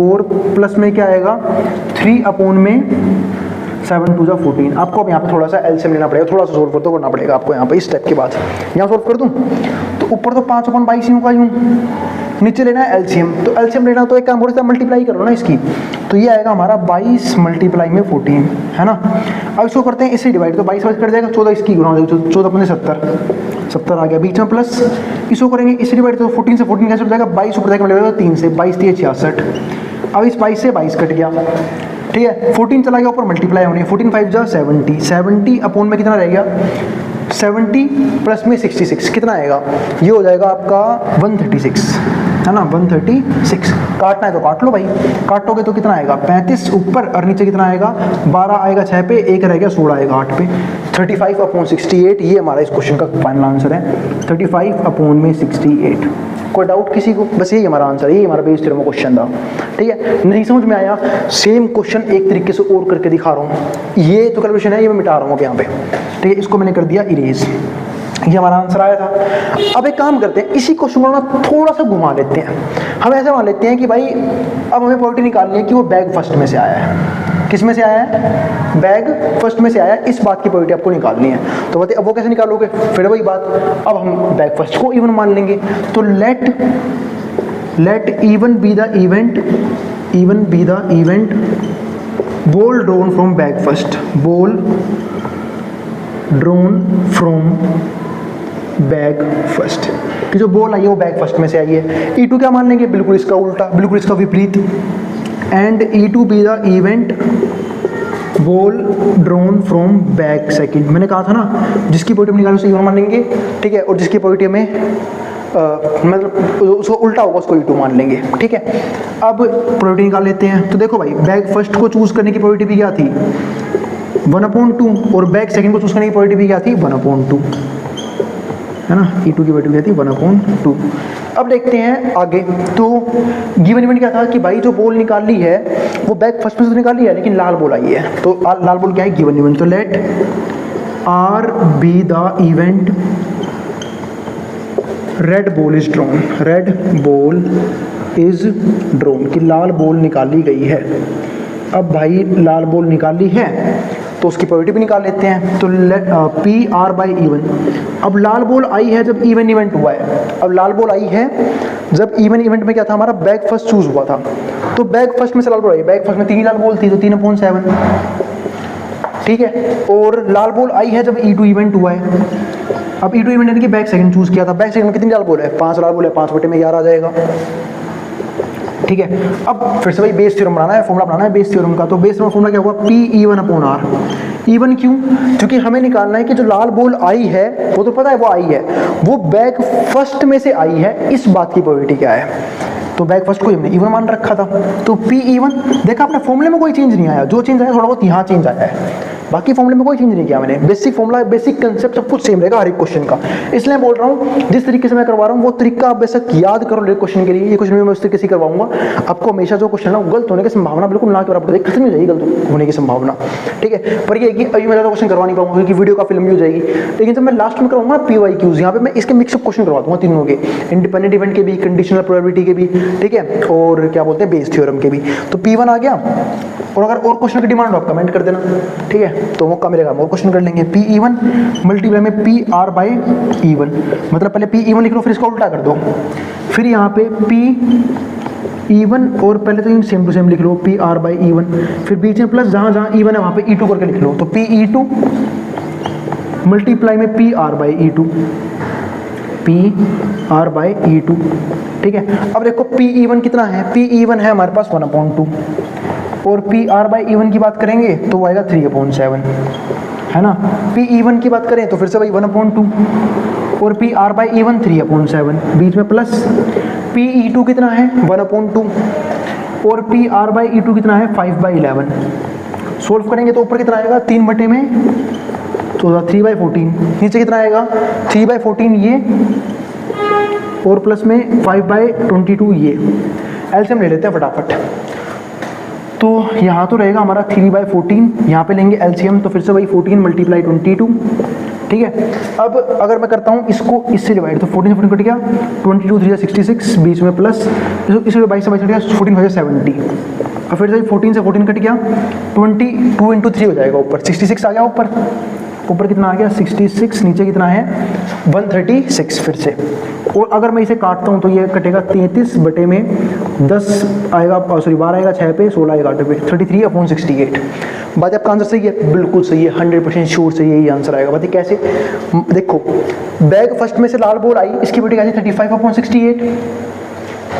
और प्लस में क्या आएगा 3 में 7 2 जा 14। आपको अब यहाँ पे थोड़ा सा एलसीएम लेना पड़ेगा, थोड़ा सा सोल्व करना पड़ेगा आपको यहाँ पे इस स्टेप के बाद। यहाँ सोल्व कर दूँ तो ऊपर तो 5/22 यूँ का यूँ, नीचे लेना है एलसीएम, तो एलसीएम लेना तो एक काम थोड़ा सा मल्टीप्लाई करो ना इसकी, तो ये आएगा हमारा 22 मल्टीप्लाई में 14, है ना। अब इसको करते हैं इससे डिवाइड, तो 22 कट जाएगा, 14 इसकी गुणा हो जाएगा, 14 अपने 70 आ गया, बीच में प्लस इसको करेंगे इससे डिवाइड, तो 14 से 14 कैसे हो जाएगा, 22 ऊपर जाएगा मिलेगा 3 से, 22 3 66। अब इस 22 से 22 कट गया, ठीक है, 14 चला गया ऊपर मल्टीप्लाई होने, 14 5 जा 70, 70 अपॉन में कितना रह गया 70 प्लस में 66 कितना आएगा, ये हो जाएगा आपका 136, है ना 136। काटना है तो काट लो भाई, काटोगे तो कितना आएगा 35 ऊपर और नीचे कितना आएगा 12 आएगा 6 पे, 1 रह गया 16 आएगा 8 पे, 35/68। ये हमारा इस क्वेश्चन का फाइनल आंसर है 35/68। कोई डाउट किसी को, बस यही हमारा आंसर है, यही हमारा बेस थ्योरम का क्वेश्चन था। ठीक है, नहीं समझ में आया, सेम क्वेश्चन एक तरीके से और करके दिखा रहा हूँ। ये तो कैलकुलेशन है, ये मैं मिटा रहा हूँ अब यहाँ पे, ठीक है, इसको मैंने कर दिया इरेज, ये हमारा आंसर आया था। अब एक काम करते हैं, इसी क्वेश्चन को ना थोड़ा सा घुमा लेते हैं, हम ऐसे मान लेते हैं कि भाई अब हमें प्रोबेबिलिटी निकालनी है कि वो बैग फर्स्ट में से आया है। किस में से आया है, बैग फर्स्ट में से आया है, इस बात की प्रोबेबिलिटी आपको निकालनी है। तो बताइए अब वो कैसे निकालोगे, फिर वही बात, अब हम बैग फर्स्ट को इवन मान लेंगे, तो let E one be the event ball drawn from bag first, ball drawn from bag first, कि जो बॉल आई है वो बैग फर्स्ट में से आई है। E2 क्या मान लेंगे, बिल्कुल इसका उल्टा, बिल्कुल इसका विपरीत, and E2 B the event ball drawn from bag second. मैंने कहा था ना जिसकी प्रोबेबिलिटी निकालो उसे इवन मान लेंगे, ठीक है, और जिसकी प्रोबेबिलिटी में मतलब उसको उल्टा होगा उसको E2 मान लेंगे। ठीक है, अब प्रोबेबिलिटी निकाल लेते हैं। तो देखो भाई बैग फर्स्ट को चूज करने की प्रोबेबिलिटी भी क्या थी 1/2, और बैग सेकंड को चूज करने की प्रोबेबिलिटी भी क्या थी 1/2, है ना, E2 की वैल्यू क्या थी 1/2। अब देखते हैं आगे, तो गिवन इवेंट क्या था कि भाई जो बॉल निकाली है वो बैग फर्स्ट में से निकाली है, लेकिन लाल बॉल आई है, तो लाल बॉल क्या है गिवन इवेंट, तो let R be the event red ball is drawn, red ball is drawn कि लाल बॉल निकाली गई है। अब भाई लाल बॉल निकाली है तो उसकी प्रोबेबिलिटी भी निकाल लेते हैं। तो पी आर बाई इवन, अब लाल बॉल आई है जब इवन इवेंट हुआ है, अब लाल बॉल आई है जब इवन इवेंट में क्या था, हमारा बैक फर्स्ट चूज हुआ था, तो बैक फर्स्ट में से लाल बॉल आई, बैक फर्स्ट में 3 लाल बॉल थी तो 3/7, ठीक है। और लाल बॉल आई है जब E2 इवेंट हुआ है, अब E2 इवेंट यानी कि बैक सेकंड चूज किया था, बैक सेकंड में कितनी लाल बॉल है, 5 लाल बॉल है, 5/11 आ जाएगा, ठीक है। अब फिर से भाई बेस थ्योरम बनाना है, फॉर्मूला बनाना है बेस थ्योरम का। तो बेस थ्योरम फॉर्मूला क्या होगा, P E1/R। इवन क्यों, क्योंकि हमें निकालना है कि जो लाल बॉल आई है वो तो पता है वो आई है, वो बैक फर्स्ट में से आई है, इस बात की प्रोबेबिलिटी क्या है। तो बैक फर्स्ट को हमने इवन मान रखा था, तो P E1, देखा आपने फॉर्मूले में कोई चेंज नहीं आया, जो चेंज आया थोड़ा बहुत यहाँ चेंज आया है, बाकी फॉर्मूले में कोई चेंज नहीं किया मैंने। बेसिक फॉर्मूला, बेसिक कंसेप्ट सब कुछ सेम रहेगा हर एक क्वेश्चन का, इसलिए बोल रहा हूँ जिस तरीके से मैं करवा रहा हूँ वो तरीका आप बेशक याद करो हर क्वेश्चन के लिए। ये क्वेश्चन भी मैं उस तरीके से करवाऊंगा, आपको हमेशा जो क्वेश्चन है गलत होने की संभावना बिल्कुल ना के बराबर खत्म हो जाएगी, गलत होने की संभावना, ठीक है। पर ये कि अभी मैं ज़्यादा क्वेश्चन करवा नहीं पाऊंगा क्योंकि वीडियो काफी लंबी हो जाएगी, लेकिन जब मैं लास्ट में करवाऊंगा PYQs, यहाँ पे मैं इसके मिक्सअप क्वेश्चन करवा दूंगा तीनों के, इंडिपेंडेंट इवेंट के भी, कंडीशनल प्रोबेबिलिटी के भी, ठीक है, और क्या बोलते हैं बेस थ्योरम के भी। तो P1 आ गया, और अगर और क्वेश्चन की डिमांड हो आप कमेंट कर देना, ठीक है, तो मौका मिलेगा और क्वेश्चन कर लेंगे। P E1 मल्टीप्लाई में PR बाई E1, मतलब पहले P E1 लिख लो फिर इसका उल्टा कर दो, फिर यहाँ पे P E1 और पहले तो सेम टू सेम लिख लो PR बाई E1, फिर बीच में प्लस जहाँ जहाँ E1 है वहाँ पे E2 करके लिख लो, तो P E2 मल्टीप्लाई में PR by E2, PR by E2, ठीक है। अब देखो P E1 कितना है, P E1 है हमारे पास 1/2, और PR बाई E1 की बात करेंगे तो वो आएगा 3/7, है ना। P E1 की बात करें तो फिर से भाई 1/2, और PR बाई E1 3/7, बीच में प्लस P E2 कितना है 1/2, और PR बाई E2 कितना है 5/11। सोल्व करेंगे तो ऊपर कितना आएगा 3 में तो 3/14, नीचे कितना आएगा 3/14 ये, और प्लस में 5/22 ये। एलसीएम ले लेते हैं फटाफट, तो यहाँ तो रहेगा हमारा 3/14, यहाँ पे लेंगे एलसीएम, तो फिर से वही 14 मल्टीप्लाई 22, ठीक है। अब अगर मैं करता हूँ इसको इससे डिवाइड, तो 14 से 14 कट गया, 22 3 66, बीच में प्लस, इसको 22 से 22 कट गया, 14 हो जाएगा 70, और फिर से 14 से 14 कट गया, 22 × 3 हो जाएगा, ऊपर 66 आ गया, ऊपर कितना आ गया 66, नीचे कितना है 136 फिर से। और अगर मैं इसे काटता हूँ तो ये कटेगा 33/10 आएगा, सॉरी 12 आएगा 6 पे, 16 आएगा 8 पे, 33/68। बात आपका आंसर सही है, बिल्कुल सही है, 100% श्योर से यही आंसर आएगा। बात कैसे, देखो बैग फर्स्ट में से लाल बॉल आई, इसकी प्रोबेबिलिटी क्या थी 35/68,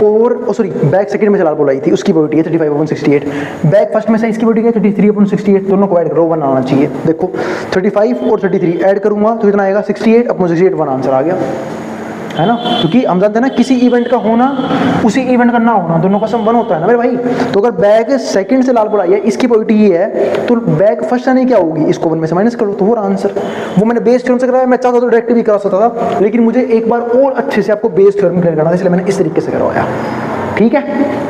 और सॉरी बैक सेकंड में से लाल बॉल आई थी उसकी प्रोबेबिलिटी है 35/68, बैक फर्स्ट में से इसकी प्रोबेबिलिटी है 33/68, दोनों को ऐड करो 1 आना चाहिए। देखो 35 और 33 ऐड करूंगा तो कितना आएगा 68/68, 1 आंसर आ गया, है ना। क्योंकि हम जानते हैं ना किसी इवेंट का होना उसी इवेंट का ना होना दोनों का सम 1 होता है ना मेरे भाई। तो अगर बैग सेकंड से लाल बॉल आई है, इसकी प्रोबेबिलिटी ये है, तो बैग फर्स्ट से नहीं क्या होगी, इसको 1 में से माइनस करो तो वो आंसर। वो मैंने बेस थ्योरम से कराया, मैं चाहता तो डायरेक्ट भी करा सकता था, लेकिन मुझे एक बार और अच्छे से आपको बेस थ्योरम क्लियर करना था, इसलिए मैंने इस तरीके से करवाया, ठीक है।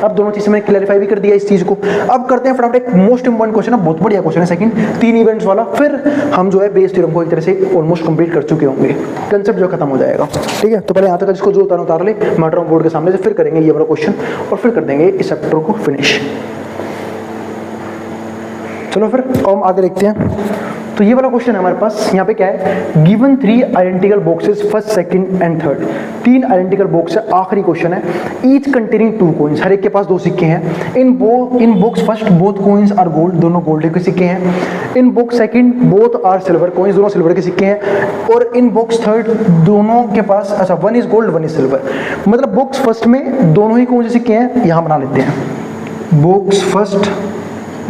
अब दोनों चीजें मैंने क्लैरिफाई भी कर दिया इस चीज को। अब करते हैं फटाफट एक मोस्ट इंपॉर्टेंट क्वेश्चन है, बहुत बढ़िया क्वेश्चन है, सेकंड 3 इवेंट्स वाला, फिर हम जो है बेस थ्योरम को एक तरह से ऑलमोस्ट कंप्लीट कर चुके होंगे, कंसेप्ट जो खत्म हो जाएगा, ठीक है। तो पहले यहाँ तक इसको जो उतार ले मैटर बोर्ड के सामने से, फिर करेंगे ये वाला क्वेश्चन और फिर कर देंगे इस चैप्टर को फिनिश। चलो फिर हम आगे देखते हैं। तो ये वाला क्वेश्चन है हमारे पास, यहाँ पे क्या है, given 3 identical boxes first second and third, 3 identical box है, आखिरी क्वेश्चन है। ईच कंटेनिंग 2 कॉइन्स, हर एक के पास 2 सिक्के हैं। In box first both coins are gold, दोनों गोल्ड के सिक्के हैं। In box second both are silver coins, दोनों सिल्वर के सिक्के हैं। और इन बॉक्स थर्ड दोनों के पास, अच्छा 1 इज गोल्ड 1 इज सिल्वर, मतलब बॉक्स फर्स्ट में दोनों ही कौन से सिक्के हैं, यहाँ बना लेते हैं। बॉक्स फर्स्ट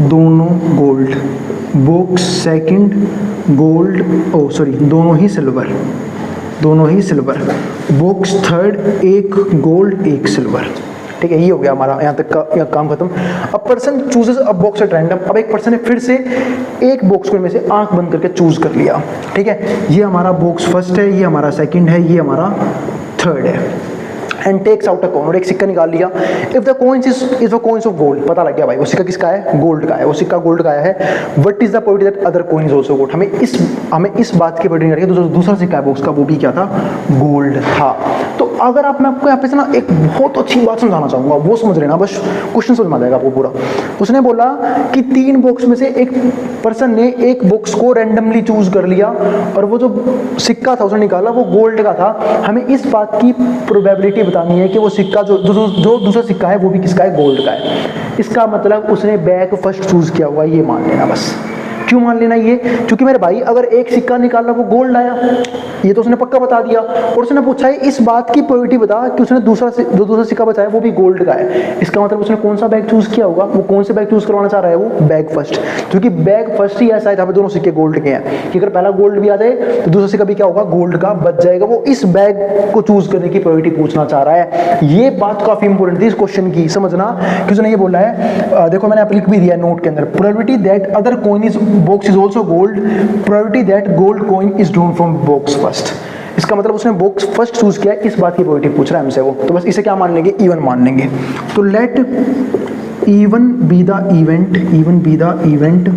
दोनों गोल्ड, बॉक्स सेकंड गोल्ड, ओ सॉरी दोनों ही सिल्वर, बॉक्स थर्ड एक गोल्ड एक सिल्वर, ठीक है। ये हो गया हमारा यहाँ तक का काम खत्म। अब person chooses a box at random, अब एक पर्सन ने फिर से एक बॉक्स को इनमें से आंख बंद करके चूज कर लिया, ठीक है। ये हमारा बॉक्स फर्स्ट है, ये हमारा सेकंड है, ये हमारा थर्ड है। And takes out a coin, और एक सिक्का निकाल लिया। If the coins of gold, पता लग गया भाई वो सिक्का किसका है, गोल्ड का है, वो सिक्का गोल्ड का है। What is the probability that other coin is also gold, हमें इस बात की प्रोबेबिलिटी निकालनी है दूसरा सिक्का है उसका वो भी क्या था, गोल्ड था। तो अगर आप, मैं आपको यहाँ पे से ना एक बहुत अच्छी बात समझाना चाहूंगा, वो समझ लेना, बस क्वेश्चन समझ में आ जाएगा आपको पूरा। उसने बोला कि 3 बॉक्स में से एक पर्सन ने एक बॉक्स को रैंडमली चूज कर लिया और वो जो सिक्का था उसने निकाला वो गोल्ड का था। हमें इस बात की प्रोबेबिलिटी बतानी है कि वो सिक्का जो दूसरा सिक्का है वो भी किसका है, गोल्ड का है। इसका मतलब उसने बैग फर्स्ट चूज किया हुआ, ये मान लेना बस। क्यों मान लेना ये, क्योंकि मेरे भाई अगर एक सिक्का निकाला वो गोल्ड आया, ये तो उसने पक्का बता दिया। और उसने पूछा है इस बात की प्रोबेबिलिटी बता कि उसने दूसरा सिक्का बचाया वो भी गोल्ड का है। इसका मतलब उसने कौन सा बैग चूज किया होगा, वो कौन से बैग चूज करवाना चाह रहा है, वो बैग फर्स्ट। क्योंकि बैग फर्स्ट ही ऐसा है जहाँ पे दोनों सिक्के गोल्ड के हैं कि अगर पहला गोल्ड भी आ जाए तो दूसरा सिक्का भी क्या होगा, गोल्ड का बच जाएगा। वो इस बैग को चूज करने की प्रोबेबिलिटी पूछना चाह रहा है। ये बात काफी इंपॉर्टेंट थी इस क्वेश्चन की, समझना कि उसने ये बोला है, देखो मैंने लिख भी दिया नोट के अंदर, probability that other coin is box is also gold, probability that gold coin is drawn from box first. इसका मतलब उसने बॉक्स फर्स्ट चूज किया, इस बात की प्रोबेबिलिटी पूछ रहा है हमसे वो, तो बस इसे क्या मान लेंगे, इवन मान लेंगे। तो let E one be the event,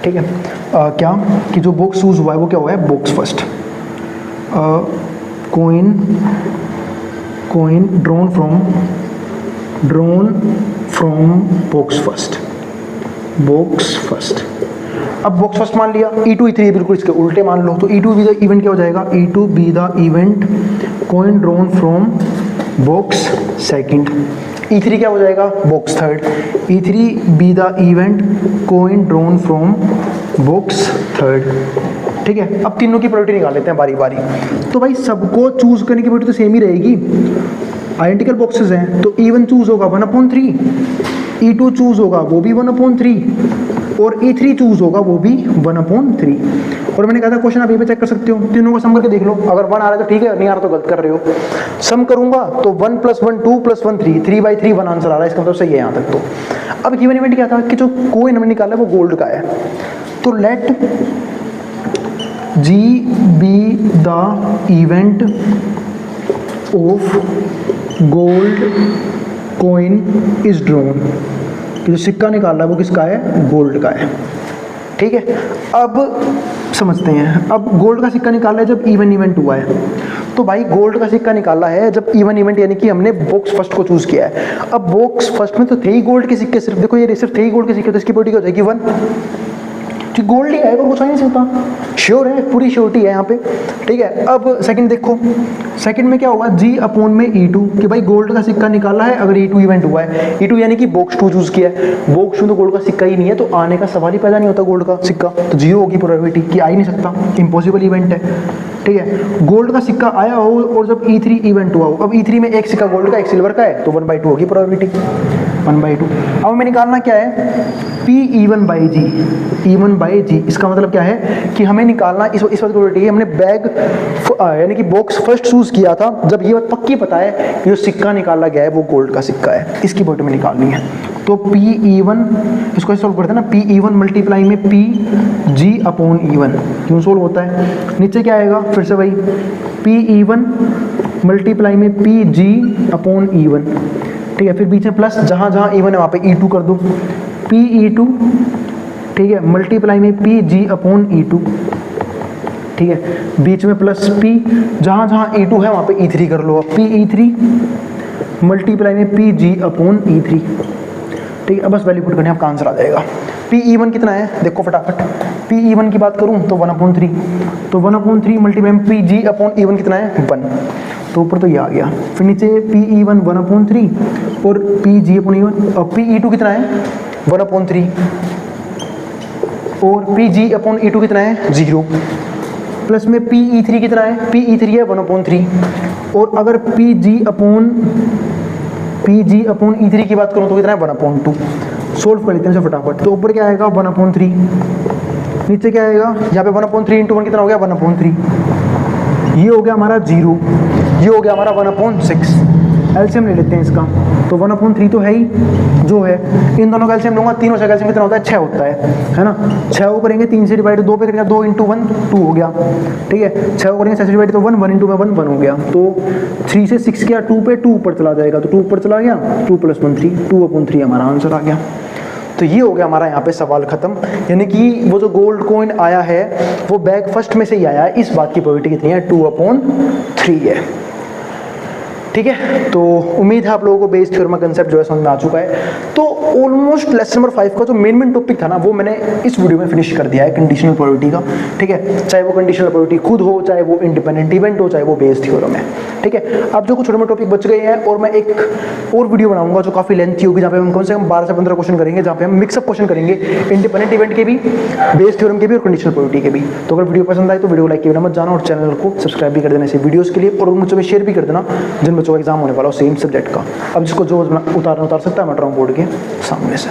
ठीक है, क्या कि जो बॉक्स चूज हुआ है वो क्या हुआ है, box first. Coin drawn from box first. अब बॉक्स फर्स्ट मान लिया, E2 E3 बिल्कुल इसके उल्टे मान लो, तो E2 बी द इवेंट क्या हो जाएगा, E2 B the event coin drawn from box second. E3 क्या हो जाएगा, box third. E3 B the event coin drawn from box third. ठीक है, अब तीनों की प्रोबेबिलिटी निकाल लेते हैं बारी बारी। तो भाई सबको चूज करने की प्रोबेबिलिटी तो सेम ही रहेगी, आइडेंटिकल बॉक्सेस हैं, तो E1 चूज होगा 1/3, E2 चूज होगा वो भी 1/3 और E3 चूज होगा वो भी 1/3। और मैंने कहा था क्वेश्चन आप ये पे चेक कर सकते हो, तीनों को सम करके देख लो, अगर 1 आ रहा है तो ठीक है, नहीं आ रहा तो गलत कर रहे हो। सम करूंगा तो 1 + 1 2 + 1 3, 3/3 1 आंसर आ रहा है, इसका मतलब सही है यहाँ तक। तो अब गिवन इवेंट क्या था कि जो कोइन हमने निकाला है वो गोल्ड का है, तो let G be the event of gold coin is drawn, कि जो सिक्का निकाला है वो किसका है, गोल्ड का है। ठीक है, अब समझते हैं, अब गोल्ड का सिक्का निकाला है जब इवन इवेंट हुआ है, तो भाई गोल्ड का सिक्का निकाला है जब इवन इवेंट, यानी कि हमने बॉक्स फर्स्ट को चूज किया है। अब बॉक्स फर्स्ट में तो थे ही गोल्ड के सिक्के, सिर्फ देखो ये सिर्फ थे ही गोल्ड के सिक्के, तो इसकी प्रोबेबिलिटी हो जाएगी 1, कि गोल्ड ही आएगा, कुछ हो नहीं सकता, श्योर है, पूरी श्योरिटी है यहाँ पे। ठीक है, अब सेकंड देखो, सेकंड में क्या होगा, G/में E2, कि भाई गोल्ड का सिक्का निकाला है अगर E2 इवेंट हुआ है, E2 यानी कि बॉक्स 2 चूज किया है, बॉक्स 2 तो गोल्ड का सिक्का ही नहीं है, तो आने का सवाल ही पैदा नहीं होता गोल्ड का सिक्का, तो 0 होगी प्रोबेबिलिटी कि आ ही नहीं सकता, इम्पॉसिबल इवेंट है। ठीक है, गोल्ड का सिक्का आया हो और जब E3 इवेंट हुआ हो, अब E3 में एक सिक्का गोल्ड का एक सिल्वर का है, तो 1/2 होगी प्रोबेबिलिटी, 1/2। अब हमें निकालना क्या है, P(E1/G), इसका मतलब क्या है कि हमें निकालना इस बात की प्रोबेबिलिटी है, हमने बैग यानी कि बॉक्स फर्स्ट चूज किया था जब ये बात पक्की पता है कि जो सिक्का निकाला गया है वो गोल्ड का सिक्का है, इसकी प्रोबेबिलिटी में निकालनी है। तो P(E1), इसको सॉल्व करते हैं ना, P(E1) मल्टीप्लाई में P(G/E1), क्यों सॉल्व होता है, नीचे क्या आएगा, फिर से वही P(E1) मल्टीप्लाई में P(G/E1), ठीक है, फिर बीच में प्लस, जहाँ जहाँ E1 है वहाँ पे E2 कर दो, P(E2), ठीक है, मल्टीप्लाई में P(G/E2), ठीक है, बीच में प्लस P, जहाँ जहाँ E2 है वहाँ पे E3 कर लो, P(E3) मल्टीप्लाई में P(G/E3), ठीक है, अब बस वैल्यू पुट करने आपका आंसर आ जाएगा। P(E1) कितना है देखो फटाफट, P(E1) की बात करूँ तो 1/3, तो 1/3 मल्टीप्लाई में P(G/E1) कितना है 1, तो ऊपर तो ये आ गया, फिर नीचे P(E1) 1/3 और P(G/E1), और P(E2) कितना है 1/3 और P(G/E2) कितना है 0, प्लस में P(E3) कितना है, P(E3) है 1/3, और अगर P(G/E3) की बात करूँ तो कितना है 1/2। सोल्व कर लेते हैं फटाफट, तो ऊपर क्या आएगा 1/3, नीचे क्या आएगा, यहाँ पे 1/3 × 1 कितना हो गया 1/3, ये हो गया हमारा 0, ये हो गया हमारा 1/6, एलसीएम ले लेते हैं इसका, तो 1/3 तो है ही जो है, इन दोनों का एलसीएम लूंगा, तीनों का एलसीएम कितना होता है 6 होता है ना। 6 को करेंगे 3 से डिवाइड, 2 पे करेंगे 2 × 1 2 हो गया, ठीक है। 6 को करेंगे 6 से डिवाइड तो 1 1 × 1 हो गया, तो 3 से 6 गया 2 पे, 2 ऊपर चला जाएगा, तो 2 ऊपर चला गया, 2 + 1 3, 2/3 हमारा आंसर आ गया। तो ये हो गया हमारा यहाँ पे सवाल खत्म, यानी कि वो जो गोल्ड कॉइन आया है वो बैग फर्स्ट में से ही आया है, इस बात की प्रोबेबिलिटी कितनी है 2/3 है, ठीक है। तो उम्मीद है आप लोगों को बेस थ्योरम का कंसेप्ट जो है समझ में आ चुका है। तो ऑलमोस्ट लेसन नंबर 5 का जो मेन टॉपिक था ना वो मैंने इस वीडियो में फिनिश कर दिया है, कंडीशनल प्रोबेबिलिटी का, ठीक है। चाहे वो कंडीशनल प्रोबेबिलिटी खुद हो, चाहे वो इंडिपेंडेंट इवेंट हो, चाहे वो बेस थ्योरम है, ठीक है। अब जो कुछ छोटे मोटे टॉपिक बच गए हैं, और मैं एक और वीडियो बनाऊंगा जो काफ़ी लेंथी होगी, जहाँ पे हम कम से कम 12 से 15 क्वेश्चन करेंगे, जहाँ पे हम मिक्सअप क्वेश्चन करेंगे इंडिपेंडेंट इवेंट के भी, बेस थ्योरम के भी और कंडीशनल प्रोबेबिलिटी के भी। तो अगर वीडियो पसंद आए तो वीडियो लाइक करना मत जाना, और चैनल को सब्सक्राइब भी कर देना ऐसे वीडियोस के लिए, और उन बच्चों में शेयर भी कर देना जिन बच्चों का एग्जाम होने वाला हो सेम सब्जेक्ट का। अब जिसको जो उतार सकता है मैं बोर्ड के सामने से।